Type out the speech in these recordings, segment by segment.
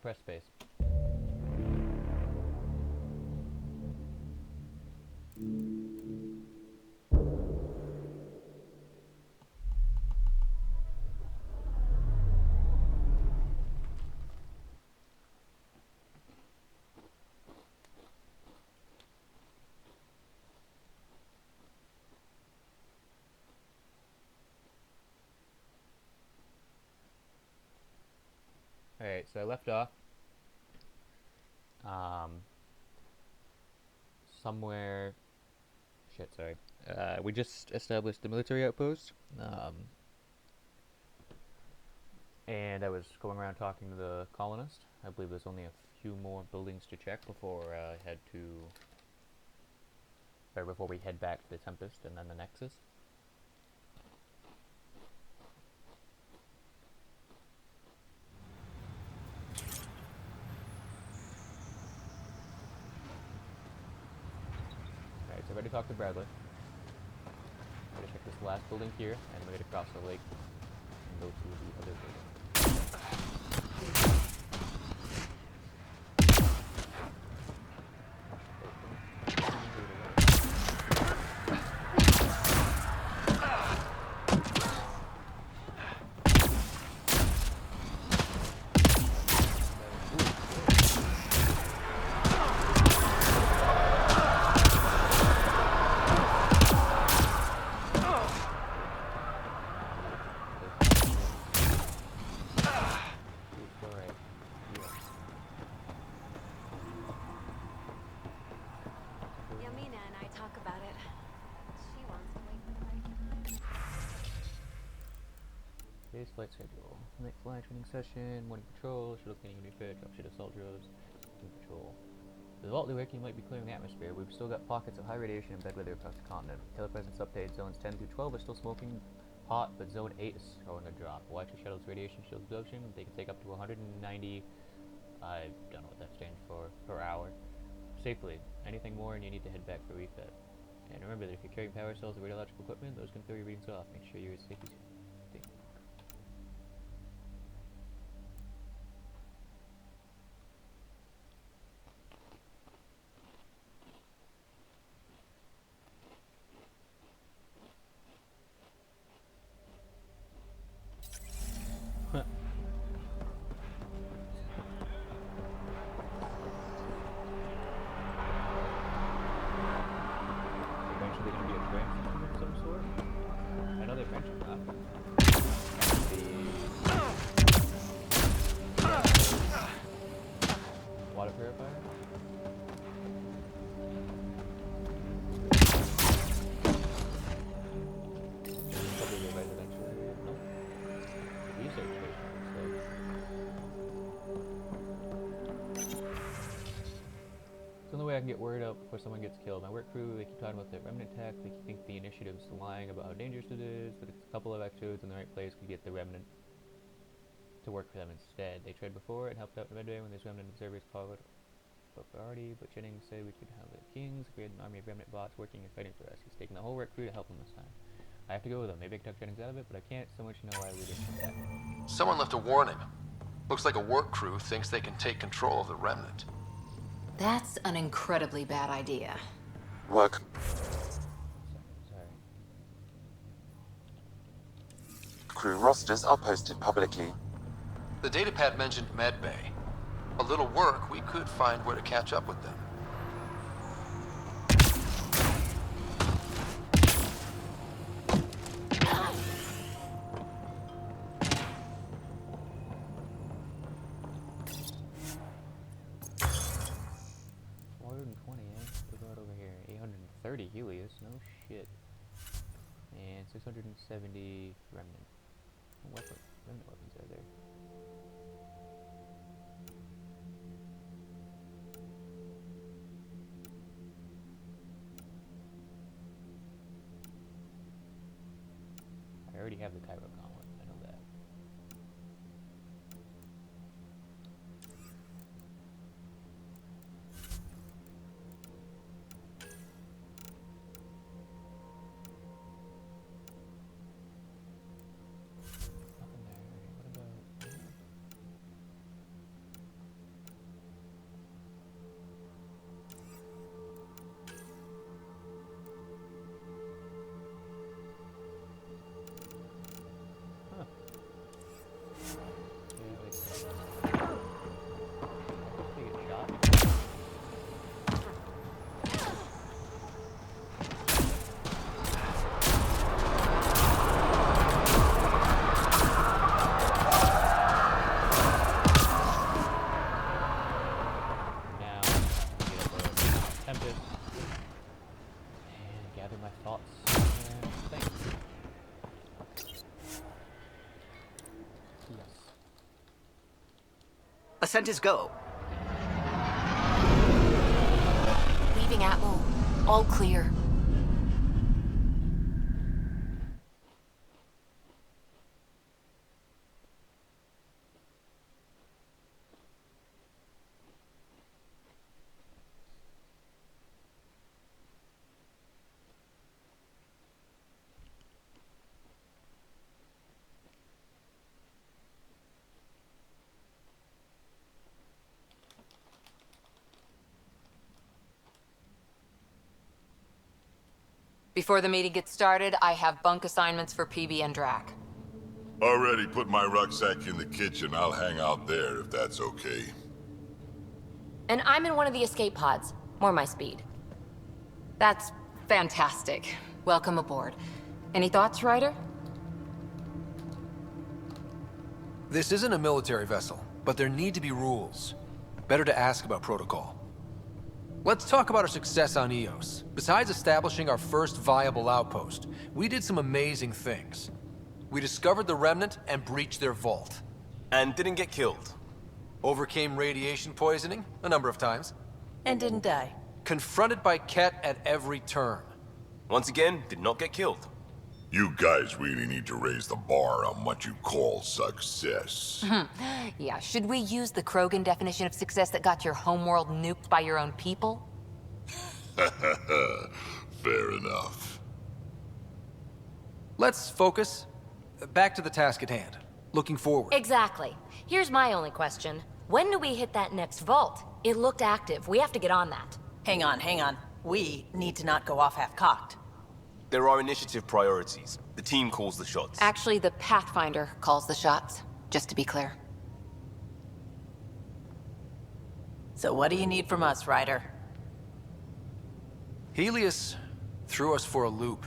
press space. Alright, so I left off somewhere. Shit, sorry. We just established the military outpost, and I was going around talking to the colonist. I believe there's only a few more buildings to check before before we head back to the Tempest and then the Nexus. Alright, so I already talked to Bradley. I'm gonna check this last building here, and we're gonna cross the lake and go to the other building. Flight schedule. Night flight training session, morning patrol, shuttle cleaning a new fit, drop shit assault drills, team patrol. With the vault work, you might be clearing the atmosphere. We've still got pockets of high radiation and bad weather across the continent. Telepresence update, zones 10 through 12 are still smoking hot, but zone 8 is showing a drop. Watch your shuttle's radiation shield absorption. They can take up to 190, I don't know what that stands for, per hour. Safely. Anything more and you need to head back for refit. And remember that if you're carrying power cells or radiological equipment, those can throw your readings off. Make sure you're as safe as you can. I can get word out before someone gets killed. My work crew, they keep talking about the remnant tech. They think the initiative's lying about how dangerous it is, but a couple of exodes in the right place could get the remnant to work for them instead. They tried before and helped out in Midway when these remnant observers called a priority, but Jennings said we could have the Kings. We had an army of remnant bots working and fighting for us. He's taking the whole work crew to help him this time. I have to go with him. Maybe I can talk Jennings out of it, but I can't so much know why we didn't come back. Someone left a warning. Looks like a work crew thinks they can take control of the remnant. That's an incredibly bad idea. Work. Sorry. Crew rosters are posted publicly. The datapad mentioned Medbay. A little work, we could find where to catch up with them. Over here, 830 Helios, no shit, and 670 remnant. What remnant weapons are there? I already have the Cairo column, I know that. Ascent is go. Leaving Atlo. All clear. Before the meeting gets started, I have bunk assignments for PB and Drac. Already put my rucksack in the kitchen. I'll hang out there if that's okay. And I'm in one of the escape pods. More my speed. That's fantastic. Welcome aboard. Any thoughts, Ryder? This isn't a military vessel, but there need to be rules. Better to ask about protocol. Let's talk about our success on Eos. Besides establishing our first viable outpost, we did some amazing things. We discovered the Remnant and breached their vault. And didn't get killed. Overcame radiation poisoning a number of times. And didn't die. Confronted by Ket at every turn. Once again, did not get killed. You guys really need to raise the bar on what you call success. Yeah, should we use the Krogan definition of success that got your homeworld nuked by your own people? Fair enough. Let's focus. Back to the task at hand. Looking forward. Exactly. Here's my only question. When do we hit that next vault? It looked active. We have to get on that. Hang on. We need to not go off half-cocked. There are initiative priorities. The team calls the shots. Actually, the Pathfinder calls the shots, just to be clear. So what do you need from us, Ryder? Helios threw us for a loop.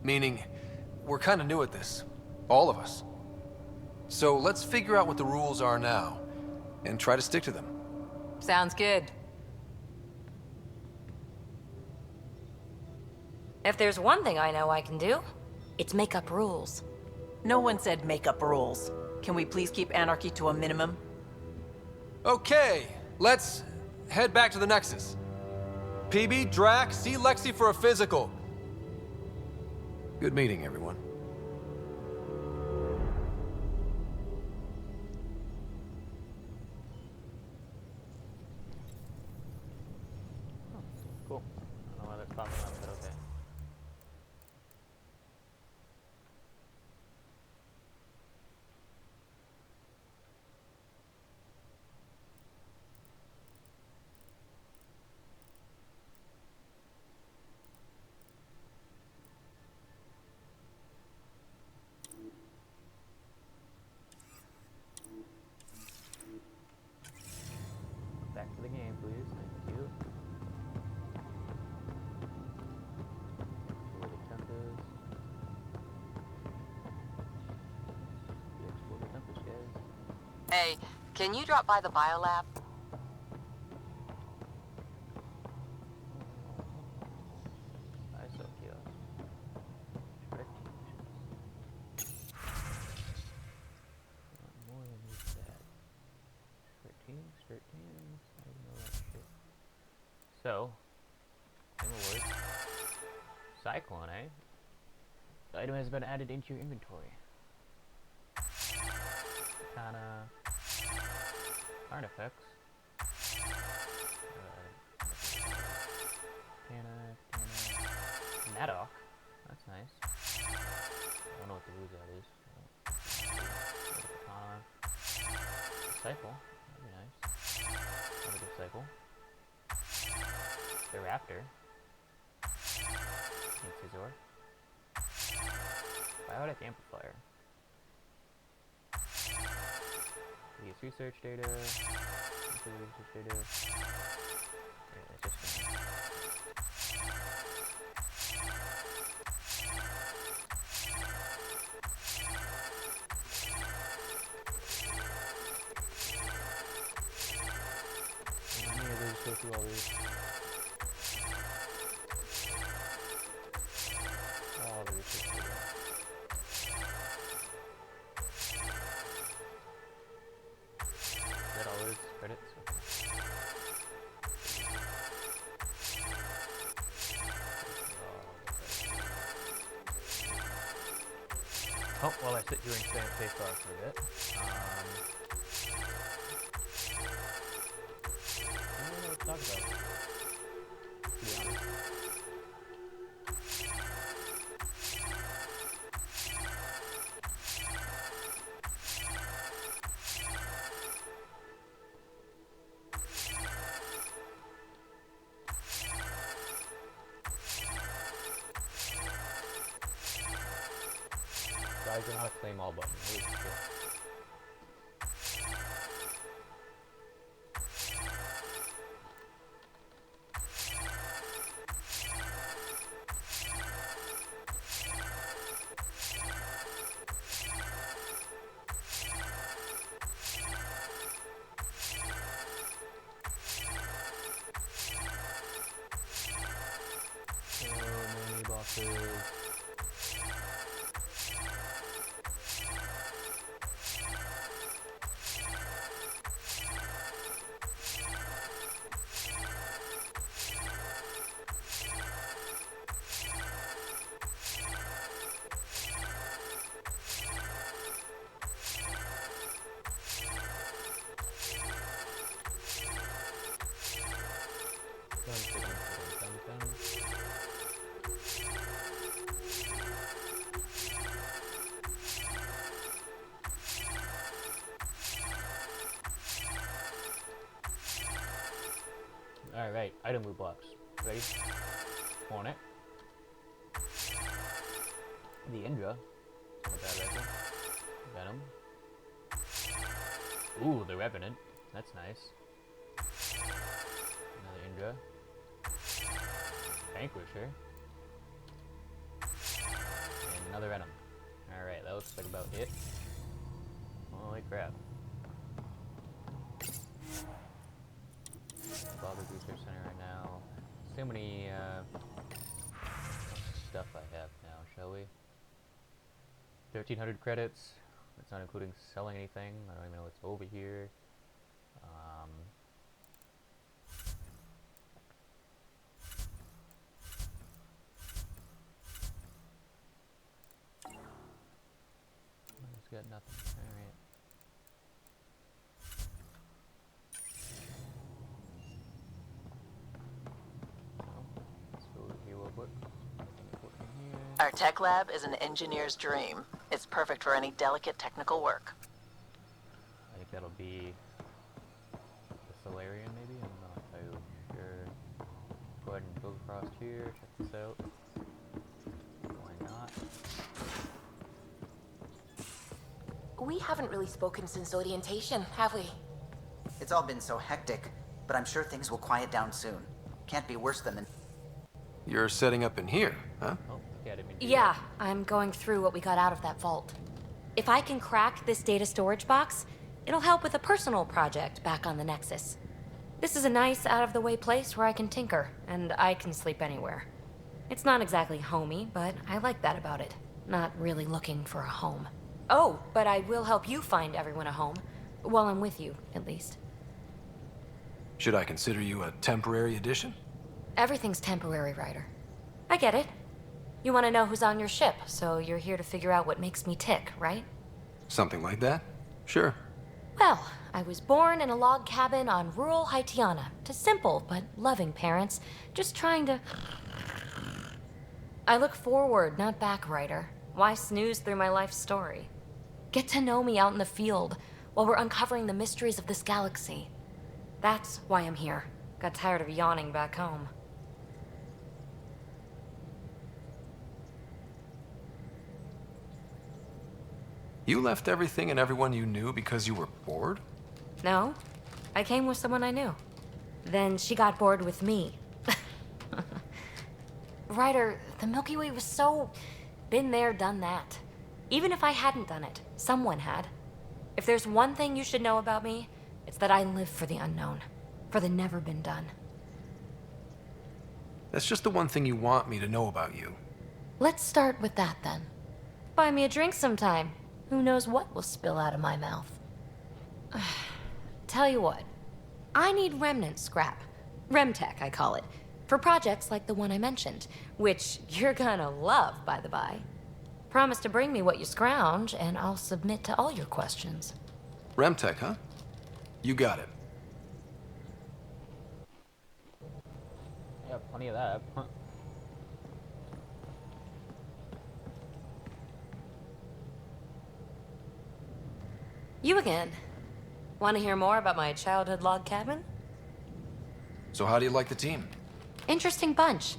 Meaning, we're kind of new at this. All of us. So let's figure out what the rules are now, and try to stick to them. Sounds good. If there's one thing I know I can do, it's make up rules. No one said make up rules. Can we please keep anarchy to a minimum? Okay, let's head back to the Nexus. PB, Drac, see Lexi for a physical. Good meeting, everyone. Cool. I don't know why they're popping up, but okay. Back to the game, please. Thank you. Where the temp is. Explore the tempest, guys. Hey, can you drop by the biolab? ISO kiosk. Direct missions. More than just that. 13. I didn't know that shit. So, name of word. Cyclone, eh? The item has been added into your inventory. Katana. Artifacts. Katana. Maddock. That's nice. I don't know what the lose that is. Katana. Disciple. That'd be nice. Another disciple. The Raptor. Scizor. Biotic Amplifier. Use research data. Research data. Yeah, it's just go through all these. All the research data. Is that all it is? Oh, while I sit here and stay in spacebar for a bit. I don't know what to talk about. To be honest. Guys are not a claim all button. Holy shit. So many bosses. Alright, item loot blocks. Ready? On it. The Indra. Not bad rifle. Venom. Ooh, the Revenant. That's nice. Another Indra. Vanquisher. And another Venom. Alright, that looks like about it. Holy crap. Bobby Research Center right now. See how many stuff I have now, shall we? 1,300 credits. That's not including selling anything. I don't even know what's over here. It's got nothing. Alright. Our tech lab is an engineer's dream. It's perfect for any delicate technical work. I think that'll be the Solarian, maybe? I'm not entirely sure. Go ahead and go across here, check this out. Why not? We haven't really spoken since orientation, have we? It's all been so hectic, but I'm sure things will quiet down soon. Can't be worse than the... You're setting up in here, huh? Oh, yeah, I didn't mean to do Yeah, that. I'm going through what we got out of that vault. If I can crack this data storage box, it'll help with a personal project back on the Nexus. This is a nice, out-of-the-way place where I can tinker, and I can sleep anywhere. It's not exactly homey, but I like that about it. Not really looking for a home. Oh, but I will help you find everyone a home. While I'm with you, at least. Should I consider you a temporary addition? Everything's temporary, Ryder. I get it. You want to know who's on your ship, so you're here to figure out what makes me tick, right? Something like that? Sure. Well, I was born in a log cabin on rural Haitiana to simple but loving parents, just trying to... I look forward, not back, Ryder. Why snooze through my life story? Get to know me out in the field while we're uncovering the mysteries of this galaxy. That's why I'm here. Got tired of yawning back home. You left everything and everyone you knew because you were bored? No, I came with someone I knew. Then she got bored with me. Ryder, the Milky Way was so... been there, done that. Even if I hadn't done it, someone had. If there's one thing you should know about me, it's that I live for the unknown. For the never been done. That's just the one thing you want me to know about you. Let's start with that then. Buy me a drink sometime. Who knows what will spill out of my mouth. Tell you what, I need remnant scrap. Remtech, I call it. For projects like the one I mentioned, which you're gonna love, by the by. Promise to bring me what you scrounge, and I'll submit to all your questions. Remtech, huh? You got it. Yeah, plenty of that. You again. Want to hear more about my childhood log cabin? So how do you like the team? Interesting bunch.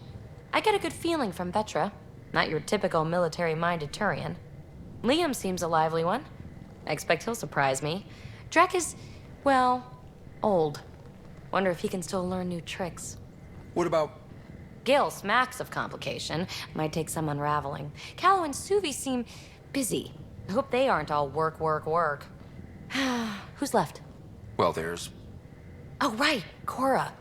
I get a good feeling from Vetra. Not your typical military-minded Turian. Liam seems a lively one. I expect he'll surprise me. Drek is, well, old. Wonder if he can still learn new tricks. What about... Gil smacks of complication. Might take some unraveling. Callow and Suvi seem busy. I hope they aren't all work, work, work. Who's left? Well, there's... Oh, right, Cora.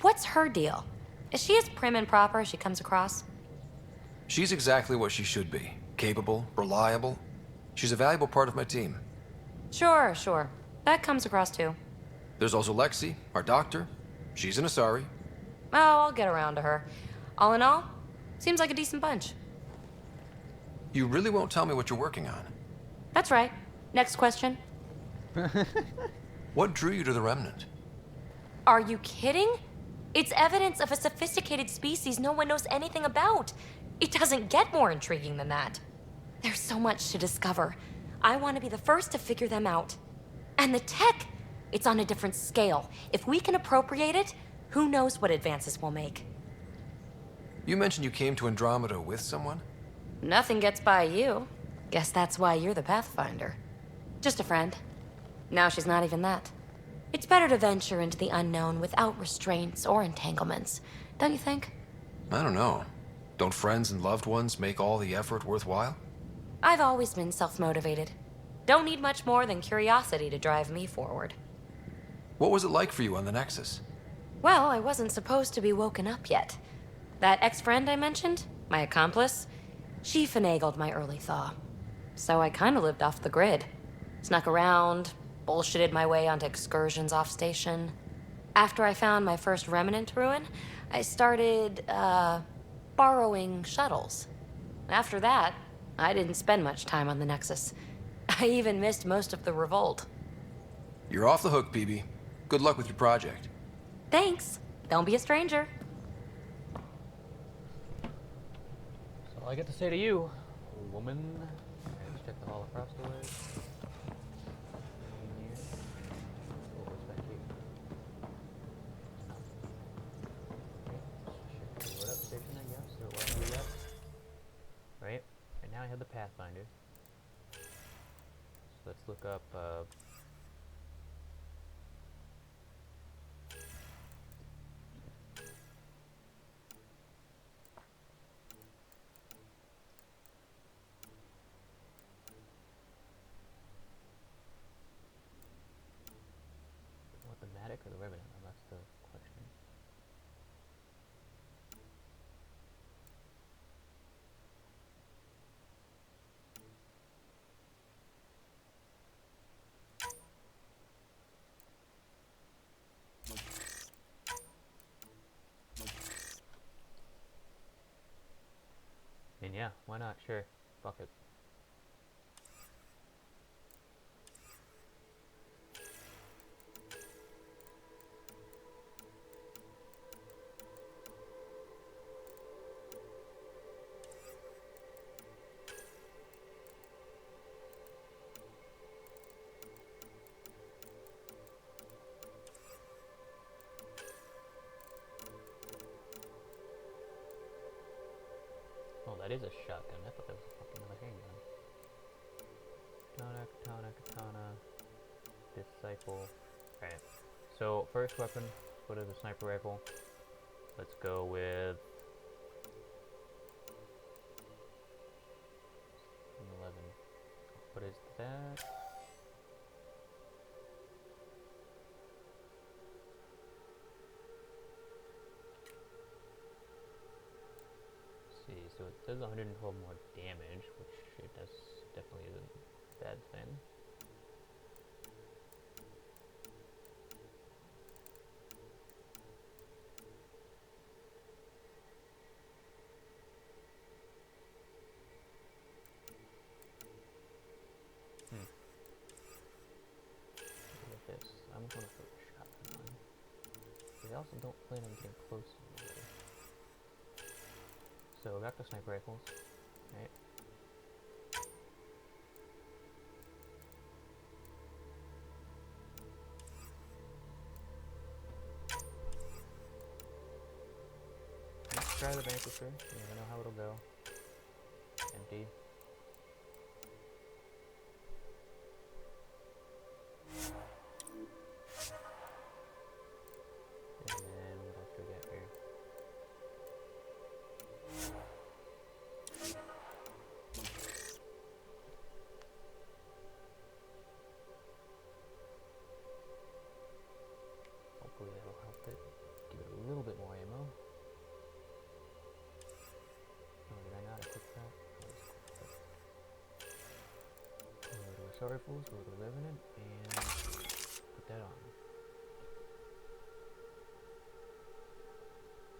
What's her deal? Is she as prim and proper as she comes across? She's exactly what she should be. Capable, reliable. She's a valuable part of my team. Sure, sure. That comes across too. There's also Lexi, our doctor. She's an Asari. Oh, I'll get around to her. All in all, seems like a decent bunch. You really won't tell me what you're working on. That's right. Next question. What drew you to the Remnant? Are you kidding? It's evidence of a sophisticated species no one knows anything about. It doesn't get more intriguing than that. There's so much to discover. I want to be the first to figure them out. And the tech, it's on a different scale. If we can appropriate it, who knows what advances we'll make. You mentioned you came to Andromeda with someone? Nothing gets by you. Guess that's why you're the Pathfinder. Just a friend. Now she's not even that. It's better to venture into the unknown without restraints or entanglements, don't you think? I don't know. Don't friends and loved ones make all the effort worthwhile? I've always been self-motivated. Don't need much more than curiosity to drive me forward. What was it like for you on the Nexus? Well, I wasn't supposed to be woken up yet. That ex-friend I mentioned, my accomplice, she finagled my early thaw. So I kind of lived off the grid. Snuck around, bullshitted my way onto excursions off station. After I found my first remnant ruin, I started, borrowing shuttles. After that, I didn't spend much time on the Nexus. I even missed most of the revolt. You're off the hook, PB. Good luck with your project. Thanks. Don't be a stranger. That's all I get to say to you, woman. Alright, let's check the hall across the way. In here. Oh, what's back here? Okay, check the load up station, I guess, or what we got. Right? Right now I have the Pathfinder. So let's look up, what, the Matic or the Revenant? Well, that's the question. And yeah, why not? Sure. Fuck it. Oh, that is a shotgun. I thought that was a fucking another handgun. Katana, katana, disciple. Alright. So, first weapon, what is a sniper rifle? Let's go with 11. What is that? See, so it does 112 more damage, which it does definitely isn't a bad thing. also don't plan on getting close to the water. So back to sniper rifles, right? Let's try the Vanquisher. You never know how it'll go. Empty. And then what else do we get here? Hopefully that'll help it. Give it a little bit more ammo. Oh, did I not equip that? Go to assault rifles, go to Revenant, and put that on.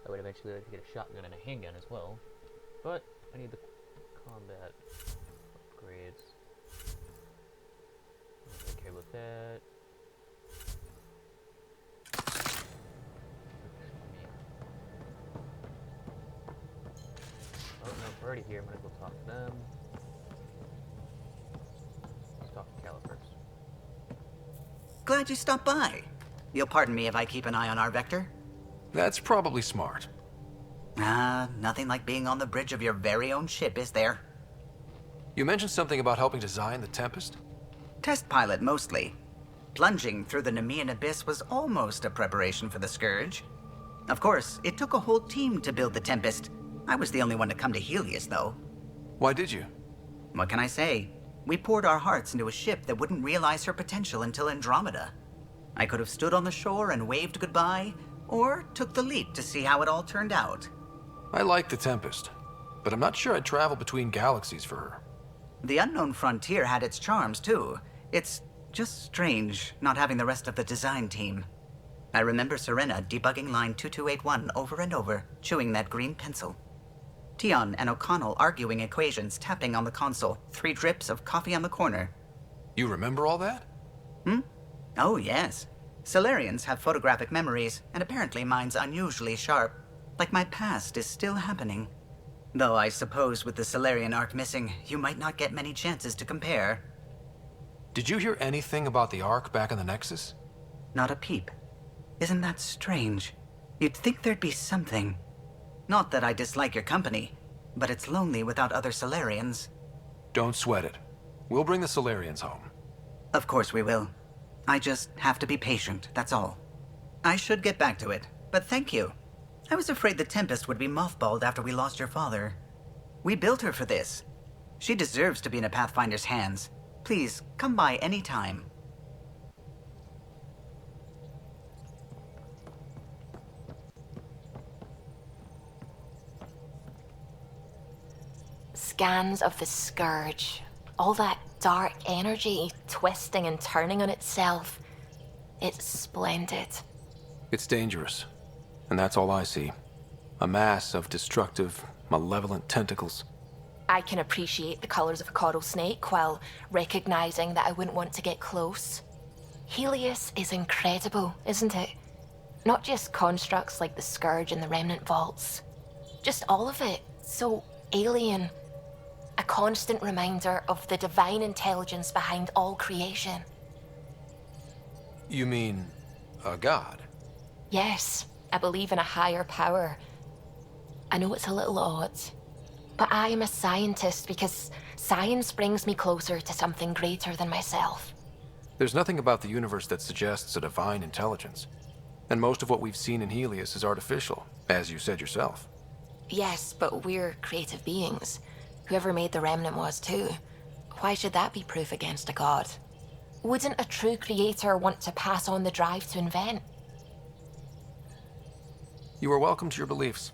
I would eventually like to get a shotgun and a handgun as well, but I need the combat upgrades. I don't care about that. Oh no, we're already here. Might as well talk to them. Let's talk to Calla first. Glad you stopped by. You'll pardon me if I keep an eye on our vector? That's probably smart. Nothing like being on the bridge of your very own ship, is there? You mentioned something about helping design the Tempest? Test pilot, mostly. Plunging through the Nemean abyss was almost a preparation for the Scourge. Of course, it took a whole team to build the Tempest. I was the only one to come to Helios, though. Why did you? What can I say? We poured our hearts into a ship that wouldn't realize her potential until Andromeda. I could have stood on the shore and waved goodbye, or took the leap to see how it all turned out. I like the Tempest, but I'm not sure I'd travel between galaxies for her. The unknown frontier had its charms, too. It's just strange not having the rest of the design team. I remember Serena debugging line 2281 over and over, chewing that green pencil. Tion and O'Connell arguing equations, tapping on the console, 3 drips of coffee on the corner. You remember all that? Oh, yes. Solarians have photographic memories, and apparently mine's unusually sharp. Like my past is still happening. Though I suppose with the Solarian arc missing, you might not get many chances to compare. Did you hear anything about the Ark back in the Nexus? Not a peep. Isn't that strange? You'd think there'd be something. Not that I dislike your company, but it's lonely without other Solarians. Don't sweat it. We'll bring the Solarians home. Of course we will. I just have to be patient, that's all. I should get back to it, but thank you. I was afraid the Tempest would be mothballed after we lost your father. We built her for this. She deserves to be in a Pathfinder's hands. Please, come by any time. Scans of the Scourge. All that dark energy twisting and turning on itself. It's splendid. It's dangerous. And that's all I see. A mass of destructive, malevolent tentacles. I can appreciate the colors of a coral snake while recognizing that I wouldn't want to get close. Helios is incredible, isn't it? Not just constructs like the Scourge and the Remnant Vaults. Just all of it. So alien. A constant reminder of the divine intelligence behind all creation. You mean a god? Yes, I believe in a higher power. I know it's a little odd, but I am a scientist because science brings me closer to something greater than myself. There's nothing about the universe that suggests a divine intelligence. And most of what we've seen in Helios is artificial, as you said yourself. Yes, but we're creative beings. Whoever made the Remnant was too. Why should that be proof against a god? Wouldn't a true creator want to pass on the drive to invent? You are welcome to your beliefs.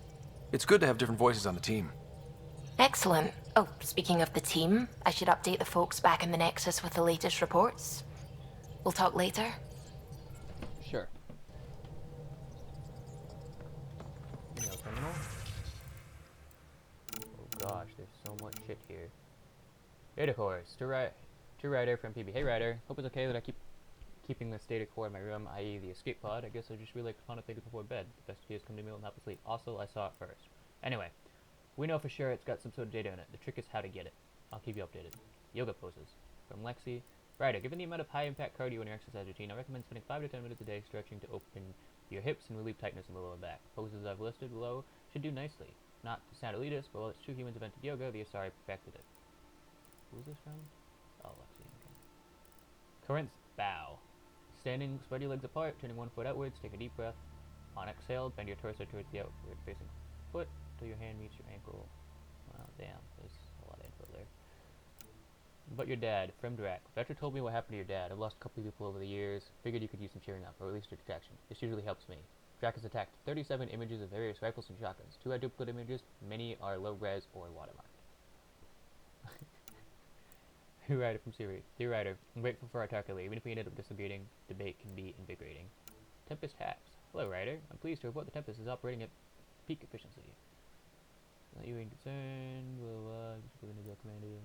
It's good to have different voices on the team. Excellent. Oh, speaking of the team, I should update the folks back in the Nexus with the latest reports. We'll talk later. Sure. No criminal? Oh gosh, there's so much shit here. Data course. To Ryder from PB. Hey Ryder, hope it's okay that I keep keeping this data core in my room, i.e. the escape pod, I guess I just really like to ponder things before bed. The best ideas come to me when I help me sleep. Also, I saw it first. Anyway, we know for sure it's got some sort of data in it. The trick is how to get it. I'll keep you updated. Yoga poses. From Lexi. Ryder, given the amount of high-impact cardio in your exercise routine, I recommend spending 5 to 10 minutes a day stretching to open your hips and relieve tightness in the lower back. Poses I've listed below should do nicely. Not to sound elitist, but while it's true humans invented yoga, the Asari perfected it. Who's this from? Oh, Lexi. Okay. Corinth's bow. Standing, spread your legs apart, turning one foot outwards, take a deep breath. On exhale, bend your torso towards the outward facing foot until your hand meets your ankle. Wow, damn, there's a lot of info there. But your dad, from Drac. Vetra told me what happened to your dad. I've lost a couple of people over the years. Figured you could use some cheering up, or at least a distraction. This usually helps me. Drac has attacked 37 images of various rifles and shotguns. 2 are duplicate images, many are low res or watermarked. Dear Ryder from Siri. Dear Ryder, I'm grateful for our talk earlier. Even if we ended up disagreeing, debate can be invigorating. Tempest hacks. Hello, Ryder. I'm pleased to report the Tempest is operating at peak efficiency. Not you ain't concerned. Just going to be commander.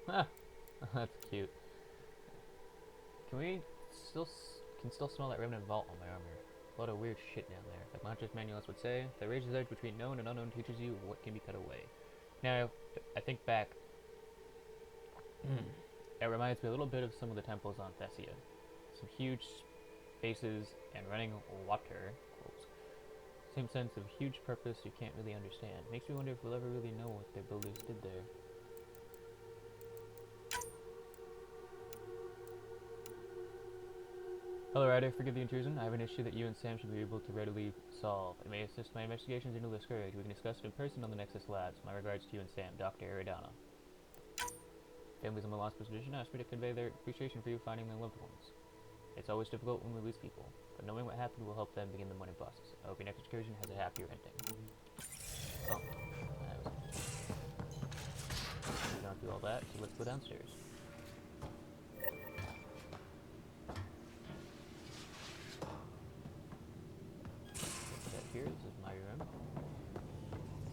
Ah, that's cute. Can we still smell that remnant vault on my armor? A lot of weird shit down there. Like Mantra's manualist would say, the razor's edge between known and unknown teaches you what can be cut away. Now, I think back, it reminds me a little bit of some of the temples on Thessia. Some huge spaces and running water. Quotes. Same sense of huge purpose you can't really understand. Makes me wonder if we'll ever really know what their builders did there. Hello, Ryder. Forgive the intrusion. I have an issue that you and Sam should be able to readily solve. It may assist my investigations into the scourge. We can discuss it in person on the Nexus Labs. My regards to you and Sam, Dr. Aridana. Families in my lost position asked me to convey their appreciation for you finding their loved ones. It's always difficult when we lose people, but knowing what happened will help them begin the mourning process. I hope your next excursion has a happier ending. Oh, that was we don't do all that, so let's go downstairs. Here, this is my room.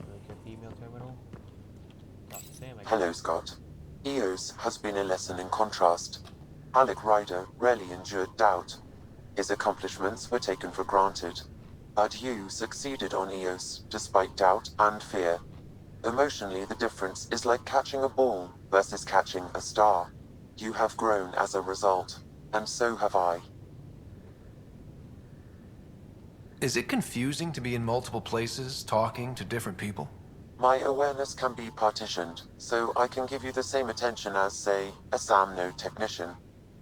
Really check the email terminal. Talk to Sam, I guess. Hello, Scott. EOS has been a lesson in contrast. Alec Ryder rarely endured doubt. His accomplishments were taken for granted. But you succeeded on EOS, despite doubt and fear. Emotionally, the difference is like catching a ball versus catching a star. You have grown as a result, and so have I. Is it confusing to be in multiple places, talking to different people? My awareness can be partitioned, so I can give you the same attention as, say, a SAM node technician.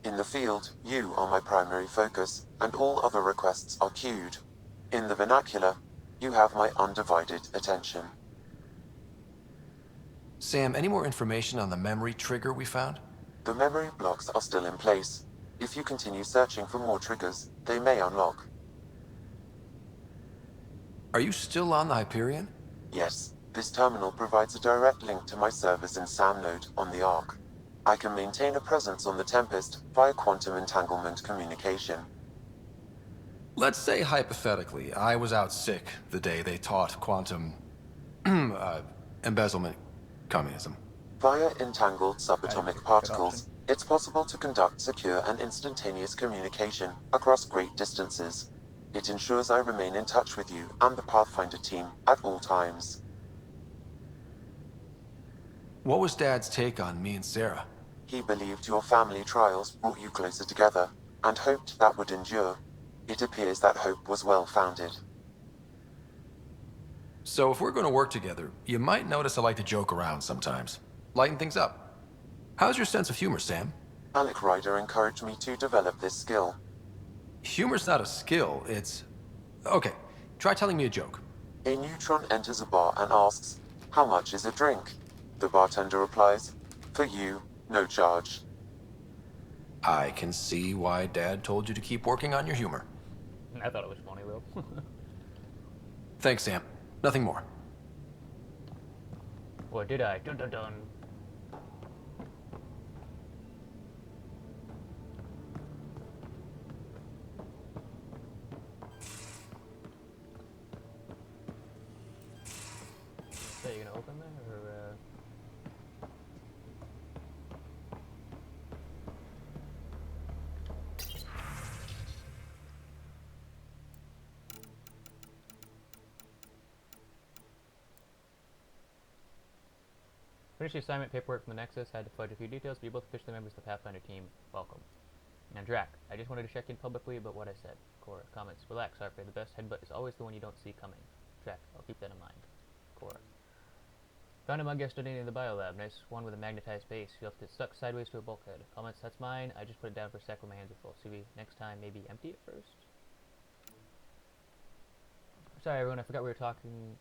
In the field, you are my primary focus, and all other requests are queued. In the vernacular, you have my undivided attention. Sam, any more information on the memory trigger we found? The memory blocks are still in place. If you continue searching for more triggers, they may unlock. Are you still on the Hyperion? Yes, this terminal provides a direct link to my servers in SAM node on the Ark. I can maintain a presence on the Tempest via quantum entanglement communication. Let's say hypothetically, I was out sick the day they taught quantum embezzlement communism. Via entangled subatomic particles, it's possible to conduct secure and instantaneous communication across great distances. It ensures I remain in touch with you and the Pathfinder team at all times. What was Dad's take on me and Sarah? He believed your family trials brought you closer together, and hoped that would endure. It appears that hope was well-founded. So if we're going to work together, you might notice I like to joke around sometimes. Lighten things up. How's your sense of humor, Sam? Alec Ryder encouraged me to develop this skill. Humor's not a skill, it's... Okay, try telling me a joke. A neutron enters a bar and asks, "How much is a drink?" The bartender replies, "For you, no charge." I can see why Dad told you to keep working on your humor. I thought it was funny, though. Thanks, Sam. Nothing more. Or did I? Dun dun dun. finished the assignment paperwork from the Nexus, had to fudge a few details, but you both officially members of the Pathfinder team. Welcome. Now, Drac, I just wanted to check in publicly about what I said. Cora, comments. Relax, Harper. The best headbutt is always the one you don't see coming. Drac, I'll keep that in mind. Cora. Found a mug yesterday in the biolab. Nice one with a magnetized base. You left it stuck sideways to a bulkhead. Comments, that's mine. I just put it down for a sec when my hands are full. See, next time, maybe empty it first? Sorry, everyone. I forgot we were talking.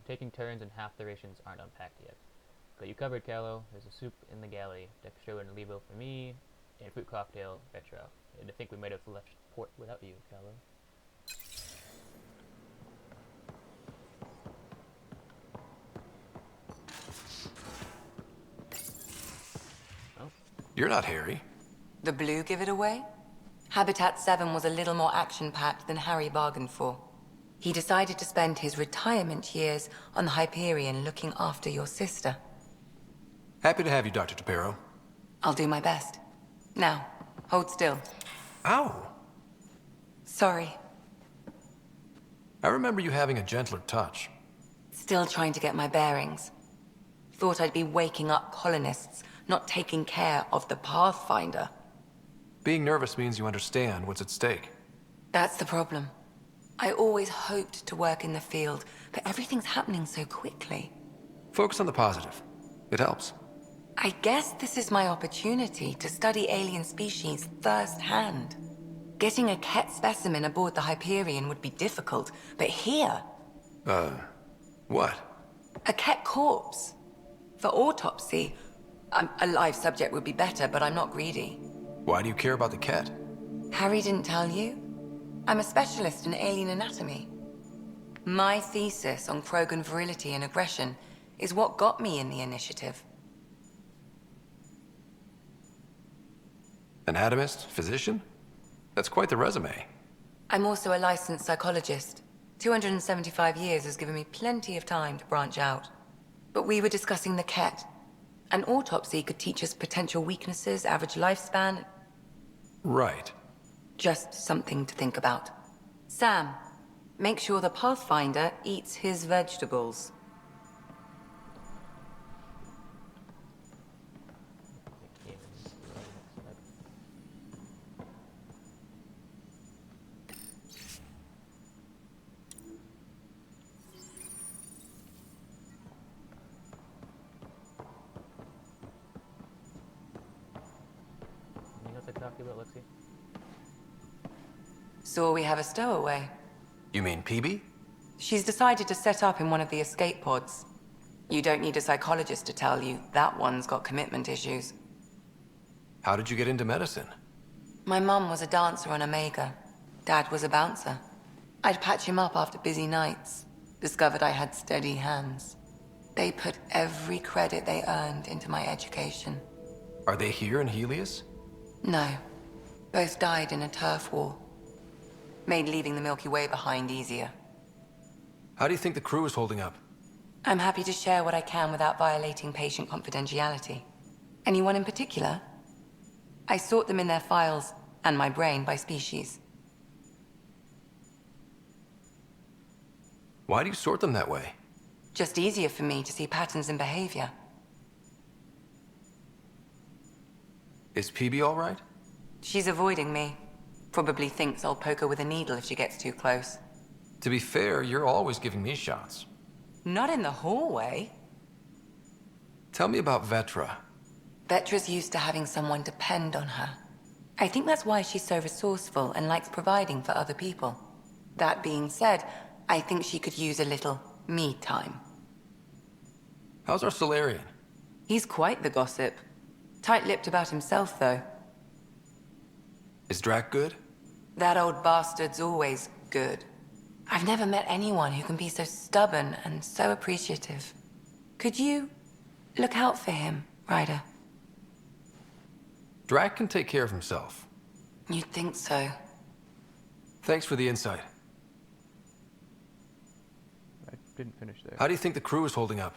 Taking turns and half the rations aren't unpacked yet. Got you covered, Callow. There's a soup in the galley. Dextro and Levo for me. And a fruit cocktail, retro. And I think we might have left port without you, Callow. Oh. You're not Harry. The blue give it away? Habitat 7 was a little more action-packed than Harry bargained for. He decided to spend his retirement years on the Hyperion looking after your sister. Happy to have you, Dr. Tapero. I'll do my best. Now, hold still. Ow! Sorry. I remember you having a gentler touch. Still trying to get my bearings. Thought I'd be waking up colonists, not taking care of the Pathfinder. Being nervous means you understand what's at stake. That's the problem. I always hoped to work in the field, but everything's happening so quickly. Focus on the positive. It helps. I guess this is my opportunity to study alien species firsthand. Getting a Ket specimen aboard the Hyperion would be difficult, but here... What? A Ket corpse. For autopsy, a live subject would be better, but I'm not greedy. Why do you care about the Ket? Harry didn't tell you? I'm a specialist in alien anatomy. My thesis on Krogan virility and aggression is what got me in the initiative. Anatomist? Physician? That's quite the resume. I'm also a licensed psychologist. 275 years has given me plenty of time to branch out. But we were discussing the Ket. An autopsy could teach us potential weaknesses, average lifespan. Right. Just something to think about. Sam, make sure the Pathfinder eats his vegetables. Anything else I can talk to you about, Lexi? So we have a stowaway. You mean PB? She's decided to set up in one of the escape pods. You don't need a psychologist to tell you that one's got commitment issues. How did you get into medicine? My mum was a dancer on Omega. Dad was a bouncer. I'd patch him up after busy nights. Discovered I had steady hands. They put every credit they earned into my education. Are they here in Helios? No. Both died in a turf war. Made leaving the Milky Way behind easier. How do you think the crew is holding up? I'm happy to share what I can without violating patient confidentiality. Anyone in particular? I sort them in their files and my brain by species. Why do you sort them that way? Just easier for me to see patterns in behavior. Is PB all right? She's avoiding me. Probably thinks I'll poke her with a needle if she gets too close. To be fair, you're always giving me shots. Not in the hallway. Tell me about Vetra. Vetra's used to having someone depend on her. I think that's why she's so resourceful and likes providing for other people. That being said, I think she could use a little me time. How's our Solarian? He's quite the gossip. Tight-lipped about himself, though. Is Drac good? That old bastard's always good. I've never met anyone who can be so stubborn and so appreciative. Could you look out for him, Ryder? Drac can take care of himself. You'd think so. Thanks for the insight. I didn't finish there. How do you think the crew is holding up?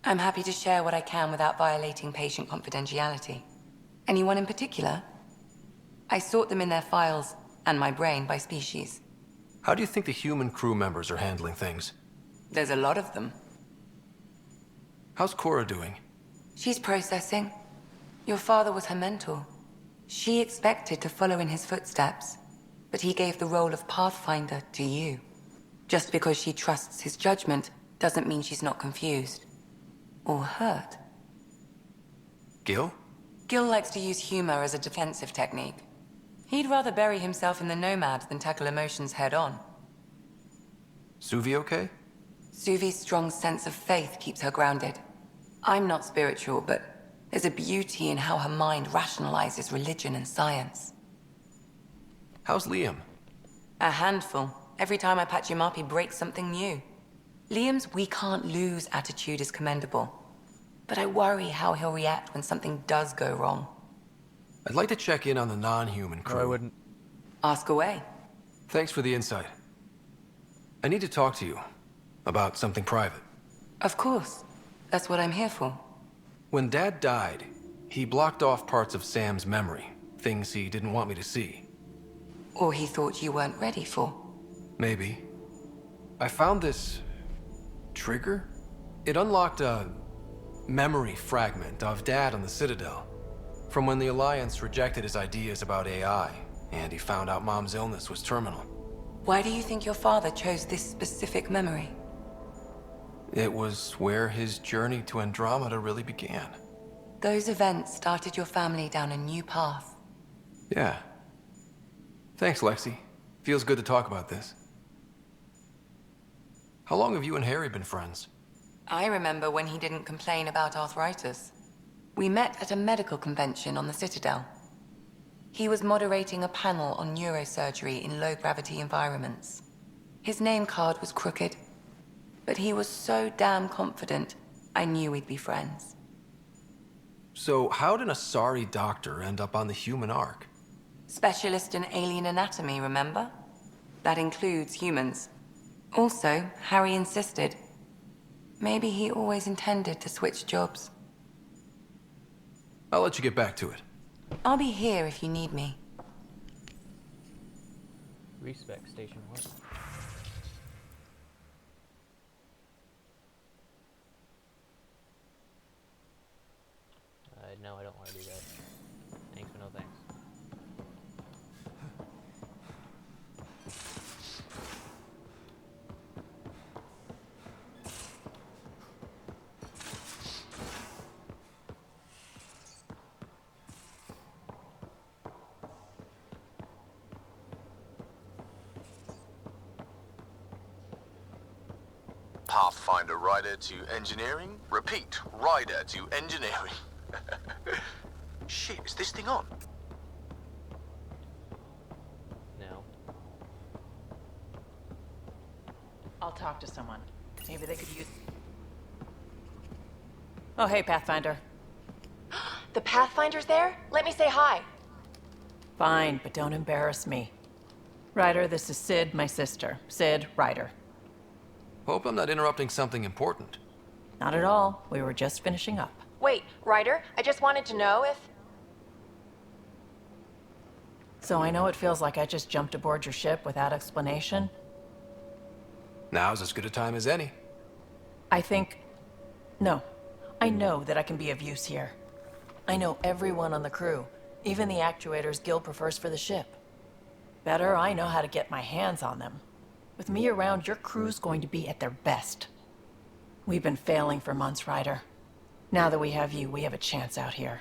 I'm happy to share what I can without violating patient confidentiality. Anyone in particular? I sort them in their files and my brain by species. How do you think the human crew members are handling things? There's a lot of them. How's Cora doing? She's processing. Your father was her mentor. She expected to follow in his footsteps, but he gave the role of Pathfinder to you. Just because she trusts his judgment doesn't mean she's not confused. Or hurt. Gil? Gil likes to use humor as a defensive technique. He'd rather bury himself in the Nomad than tackle emotions head-on. Suvi okay? Suvi's strong sense of faith keeps her grounded. I'm not spiritual, but there's a beauty in how her mind rationalizes religion and science. How's Liam? A handful. Every time I patch him up, he breaks something new. Liam's "we can't lose" attitude is commendable. But I worry how he'll react when something does go wrong. I'd like to check in on the non-human crew. No, I wouldn't. Ask away. Thanks for the insight. I need to talk to you about something private. Of course. That's what I'm here for. When Dad died, he blocked off parts of Sam's memory, things he didn't want me to see. Or he thought you weren't ready for. Maybe. I found this trigger. It unlocked a memory fragment of Dad on the Citadel, from when the Alliance rejected his ideas about AI, and he found out Mom's illness was terminal. Why do you think your father chose this specific memory? It was where his journey to Andromeda really began. Those events started your family down a new path. Yeah. Thanks, Lexi. Feels good to talk about this. How long have you and Harry been friends? I remember when he didn't complain about arthritis. We met at a medical convention on the Citadel. He was moderating a panel on neurosurgery in low-gravity environments. His name card was crooked, but he was so damn confident, I knew we'd be friends. So how did a sorry doctor end up on the human ark? Specialist in alien anatomy, remember? That includes humans. Also, Harry insisted. Maybe he always intended to switch jobs. I'll let you get back to it. I'll be here if you need me. Respec station what? No, I don't want to do that. Thanks, but no thanks. Pathfinder rider to engineering? Repeat, rider to engineering. Shit, is this thing on? No. I'll talk to someone. Maybe they could use... Oh, hey, Pathfinder. The Pathfinder's there? Let me say hi. Fine, but don't embarrass me. Ryder, this is Sid, my sister. Sid, Ryder. Hope I'm not interrupting something important. Not at all. We were just finishing up. Wait, Ryder, I just wanted to know if... So I know it feels like I just jumped aboard your ship without explanation. Now's as good a time as any. I think... No. I know that I can be of use here. I know everyone on the crew, even the actuators Gil prefers for the ship. Better, I know how to get my hands on them. With me around, your crew's going to be at their best. We've been failing for months, Ryder. Now that we have you, we have a chance out here.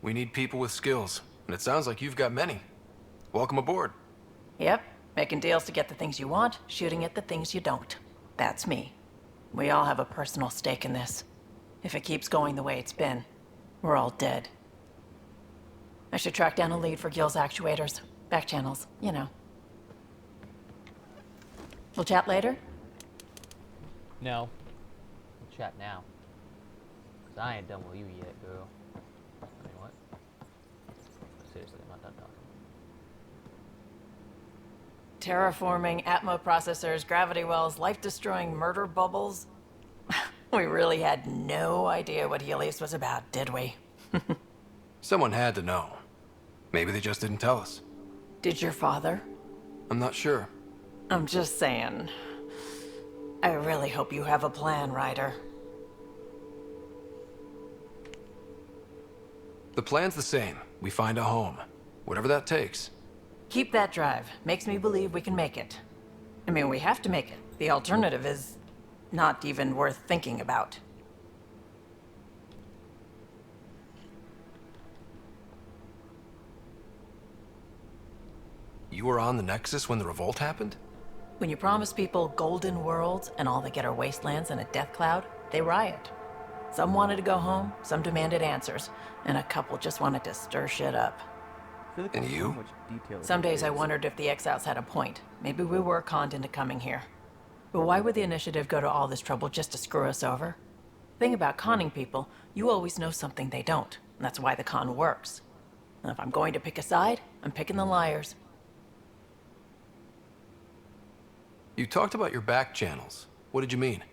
We need people with skills, and it sounds like you've got many. Welcome aboard. Yep, making deals to get the things you want, shooting at the things you don't. That's me. We all have a personal stake in this. If it keeps going the way it's been, we're all dead. I should track down a lead for Gil's actuators. Back channels, you know. We'll chat later? No. We'll chat now. Because I ain't done with you yet, girl. I mean, what? Seriously, I'm not done talking. Terraforming, Atmo processors, gravity wells, life-destroying murder bubbles. We really had no idea what Helios was about, did we? Someone had to know. Maybe they just didn't tell us. Did your father? I'm not sure. I'm just saying. I really hope you have a plan, Ryder. The plan's the same. We find a home. Whatever that takes. Keep that drive. Makes me believe we can make it. I mean, we have to make it. The alternative is not even worth thinking about. You were on the Nexus when the revolt happened? When you promise people golden worlds and all they get are wastelands and a death cloud, they riot. Some wanted to go home, some demanded answers, and a couple just wanted to stir shit up. I feel like And there's you? so much detail Some here. days I wondered if the exiles had a point. Maybe we were conned into coming here. But why would the initiative go to all this trouble just to screw us over? Thing about conning people, you always know something they don't. And that's why the con works. And if I'm going to pick a side, I'm picking the liars. You talked about your back channels. What did you mean?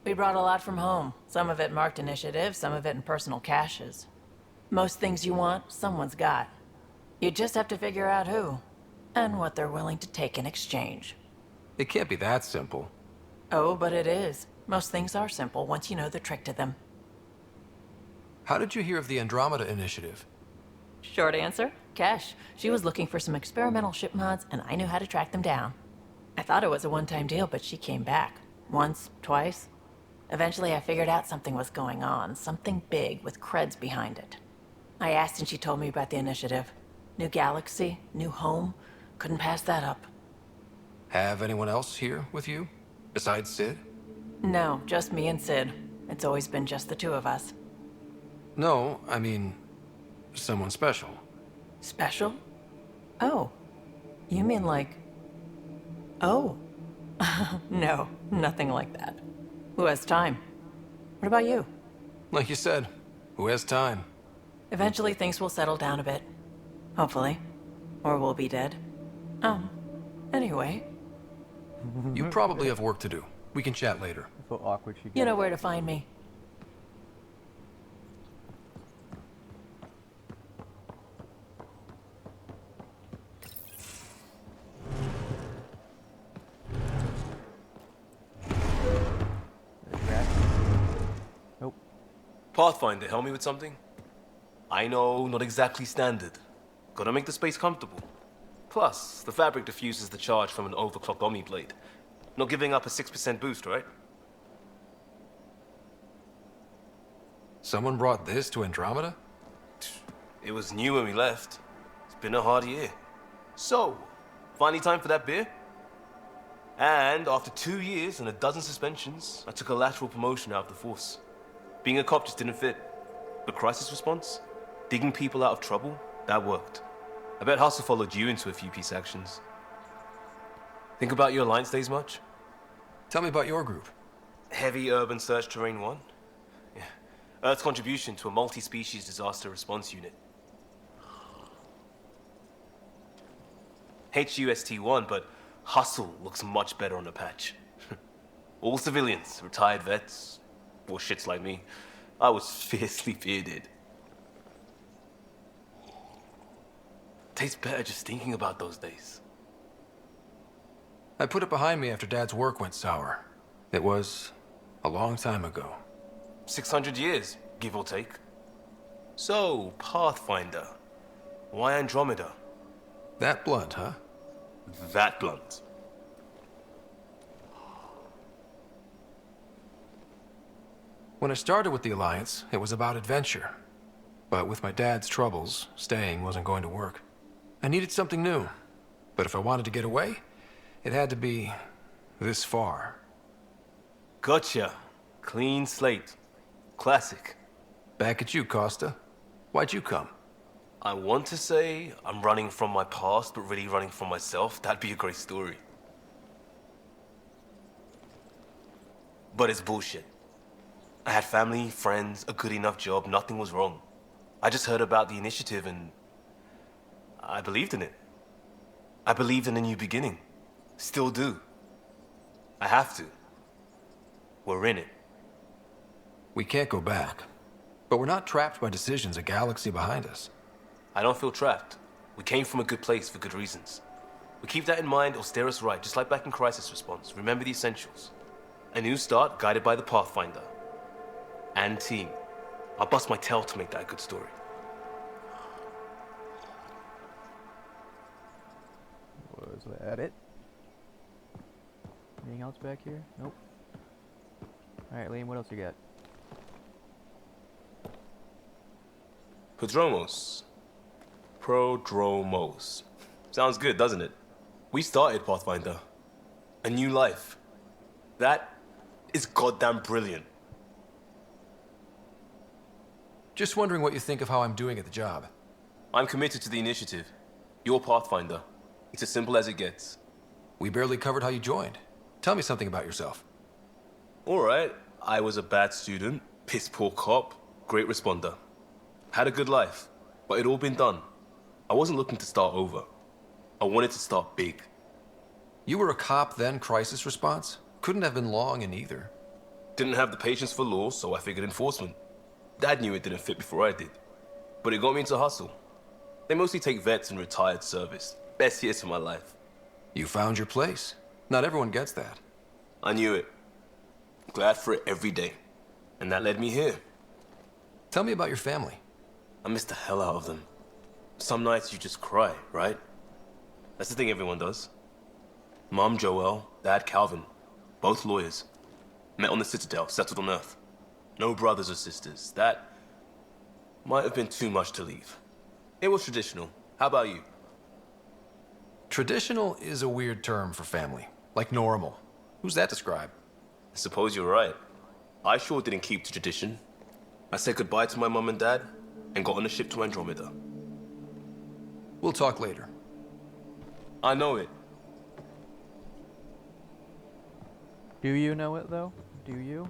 We brought a lot from home. Some of it marked initiative, some of it in personal caches. Most things you want, someone's got. You just have to figure out who, and what they're willing to take in exchange. It can't be that simple. Oh, but it is. Most things are simple once you know the trick to them. How did you hear of the Andromeda initiative? Short answer, Cash. She was looking for some experimental ship mods, and I knew how to track them down. I thought it was a one-time deal, but she came back. Once, twice. Eventually, I figured out something was going on. Something big with creds behind it. I asked and she told me about the initiative. New galaxy, new home. Couldn't pass that up. Have anyone else here with you? Besides Sid? No, just me and Sid. It's always been just the two of us. No, I mean, someone special. Special? Oh. You mean like... Oh. No, nothing like that. Who has time? What about you? Like you said, who has time? Eventually things will settle down a bit. Hopefully. Or we'll be dead. Anyway. You probably have work to do. We can chat later. So awkward she You know got. where to find me. Nope. Pathfinder, help me with something? I know, not exactly standard. Gotta make the space comfortable. Plus, the fabric diffuses the charge from an overclocked Omni blade. Not giving up a 6% boost, right? Someone brought this to Andromeda? It was new when we left. It's been a hard year. So, finally time for that beer? And after 2 years and a dozen suspensions, I took a lateral promotion out of the force. Being a cop just didn't fit. But crisis response? Digging people out of trouble? That worked. I bet Hustle followed you into a few peace actions. Think about your Alliance days much? Tell me about your group. Heavy Urban Search Terrain 1? Yeah. Earth's contribution to a multi-species disaster response unit. HUST-1, but Hustle looks much better on the patch. All civilians, retired vets, or shits like me. I was fiercely bearded. Tastes better just thinking about those days. I put it behind me after Dad's work went sour. It was a long time ago. 600 years, give or take. So, Pathfinder. Why Andromeda? That blunt, huh? That blunt. When I started with the Alliance, it was about adventure. But with my dad's troubles, staying wasn't going to work. I needed something new. But if I wanted to get away, it had to be this far. Gotcha. Clean slate. Classic. Back at you, Costa. Why'd you come? I want to say I'm running from my past, but really running from myself. That'd be a great story. But it's bullshit. I had family, friends, a good enough job, nothing was wrong. I just heard about the initiative and I believed in it. I believed in a new beginning. Still do. I have to. We're in it. We can't go back. But we're not trapped by decisions a galaxy behind us. I don't feel trapped. We came from a good place for good reasons. We keep that in mind, it'll steer us right, just like back in crisis response. Remember the essentials. A new start guided by the Pathfinder. And team. I'll bust my tail to make that a good story. Was that it? Anything else back here? Nope. Alright, Liam, what else you got? Prodromos. Sounds good, doesn't it? We started Pathfinder. A new life. That is goddamn brilliant. Just wondering what you think of how I'm doing at the job. I'm committed to the initiative. You're Pathfinder. It's as simple as it gets. We barely covered how you joined. Tell me something about yourself. Alright, I was a bad student, piss poor cop, great responder. Had a good life, but it'd all been done. I wasn't looking to start over. I wanted to start big. You were a cop, then crisis response? Couldn't have been long in either. Didn't have the patience for law, so I figured enforcement. Dad knew it didn't fit before I did. But it got me into hustle. They mostly take vets and retired service. Best years of my life. You found your place. Not everyone gets that. I knew it. Glad for it every day. And that led me here. Tell me about your family. I miss the hell out of them. Some nights you just cry, right? That's the thing everyone does. Mom Joelle, Dad Calvin. Both lawyers. Met on the Citadel, settled on Earth. No brothers or sisters. That might have been too much to leave. It was traditional. How about you? Traditional is a weird term for family. Like normal. Who's that describe? I suppose you're right. I sure didn't keep to tradition. I said goodbye to my mom and dad and got on a ship to Andromeda. We'll talk later. I know it. Do you know it, though? Do you?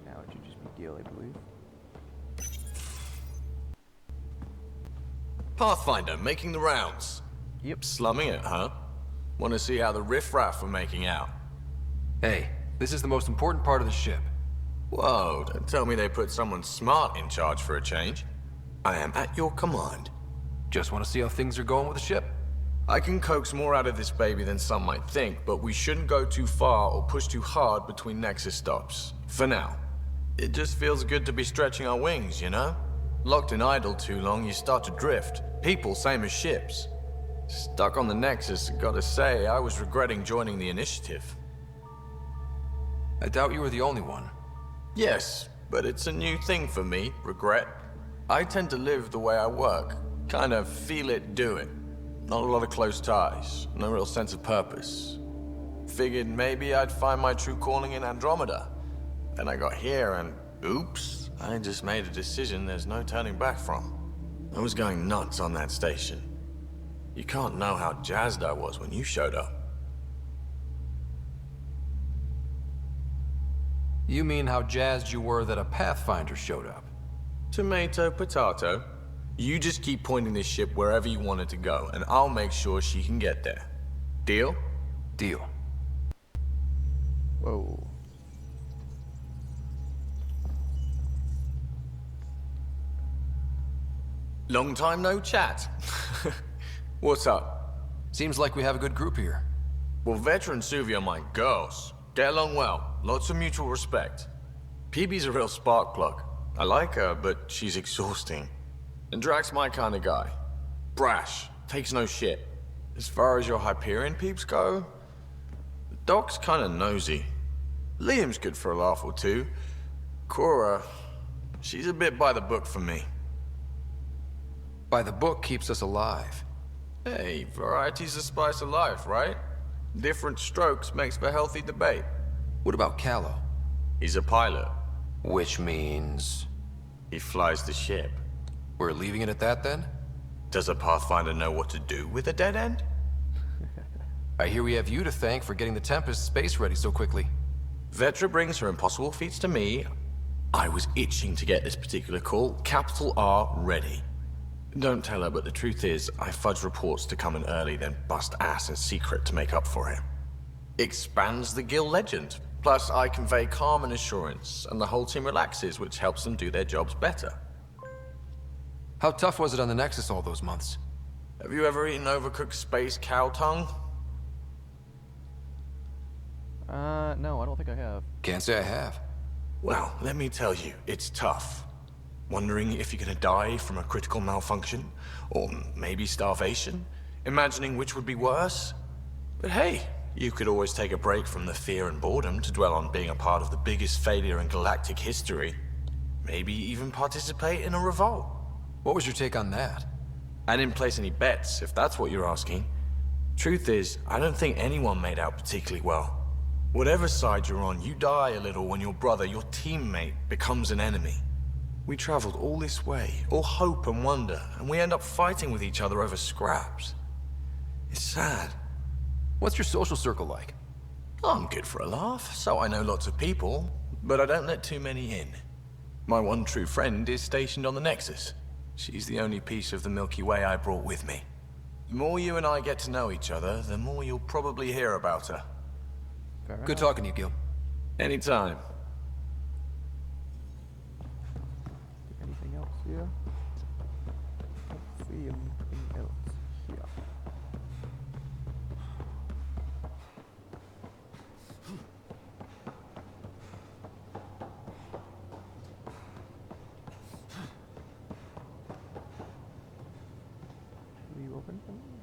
Now it should just be Gil, I believe. Pathfinder, making the rounds. Yep. Slumming it, huh? Want to see how the riffraff are making out? Hey, this is the most important part of the ship. Whoa, don't tell me they put someone smart in charge for a change. I am at your command. Just want to see how things are going with the ship. I can coax more out of this baby than some might think, but we shouldn't go too far or push too hard between Nexus stops. For now. It just feels good to be stretching our wings, you know? Locked in idle too long, you start to drift. People, same as ships. Stuck on the Nexus, gotta say, I was regretting joining the initiative. I doubt you were the only one. Yes, but it's a new thing for me, regret. I tend to live the way I work. Kind of feel it, do it. Not a lot of close ties, no real sense of purpose. Figured maybe I'd find my true calling in Andromeda. Then I got here and, oops, I just made a decision there's no turning back from. I was going nuts on that station. You can't know how jazzed I was when you showed up. You mean how jazzed you were that a Pathfinder showed up? Tomato, potato. You just keep pointing this ship wherever you want it to go, and I'll make sure she can get there. Deal? Deal. Whoa. Long time no chat. What's up? Seems like we have a good group here. Well, Veteran Suvi are my girls. Get along well. Lots of mutual respect. PB's a real spark plug. I like her, but she's exhausting. And Drax's my kind of guy. Brash. Takes no shit. As far as your Hyperion peeps go, the Doc's kind of nosy. Liam's good for a laugh or two. Cora, she's a bit by the book for me. By the book keeps us alive. Hey, variety's the spice of life, right? Different strokes makes for healthy debate. What about Callow? He's a pilot. Which means... he flies the ship. We're leaving it at that, then? Does a Pathfinder know what to do with a dead end? I hear we have you to thank for getting the Tempest space ready so quickly. Vetra brings her impossible feats to me. I was itching to get this particular call. Capital R ready. Don't tell her, but the truth is, I fudge reports to come in early, then bust ass in secret to make up for it. Expands the guild legend. Plus, I convey calm and assurance, and the whole team relaxes, which helps them do their jobs better. How tough was it on the Nexus all those months? Have you ever eaten overcooked space cow tongue? No, I don't think I have. Can't say I have. Well, let me tell you, it's tough. Wondering if you're gonna die from a critical malfunction, or maybe starvation? Imagining which would be worse? But hey, you could always take a break from the fear and boredom to dwell on being a part of the biggest failure in galactic history. Maybe even participate in a revolt. What was your take on that? I didn't place any bets, if that's what you're asking. Truth is, I don't think anyone made out particularly well. Whatever side you're on, you die a little when your brother, your teammate, becomes an enemy. We traveled all this way, all hope and wonder, and we end up fighting with each other over scraps. It's sad. What's your social circle like? I'm good for a laugh, so I know lots of people, but I don't let too many in. My one true friend is stationed on the Nexus. She's the only piece of the Milky Way I brought with me. The more you and I get to know each other, the more you'll probably hear about her. Good talking to you, Gil. Anytime. Anything else here? Don't see anything else here. Will you open something?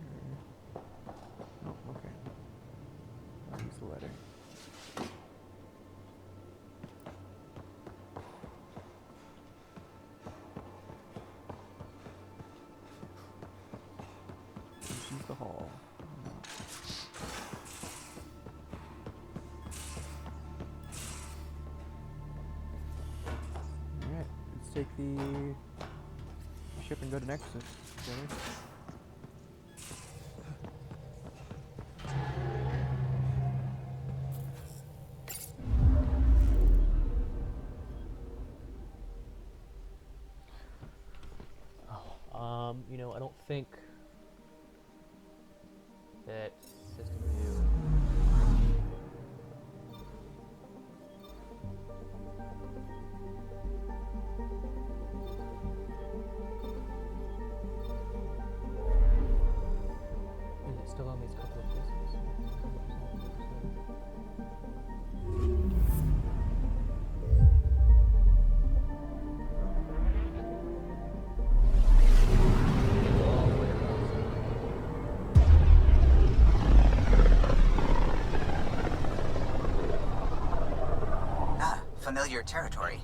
Or... Oh, okay. I'll use the letter. Use the hall. Alright, let's take the ship and go to Nexus. Okay. You know, I don't think that system view. Is it still on these couple of pieces? Familiar territory.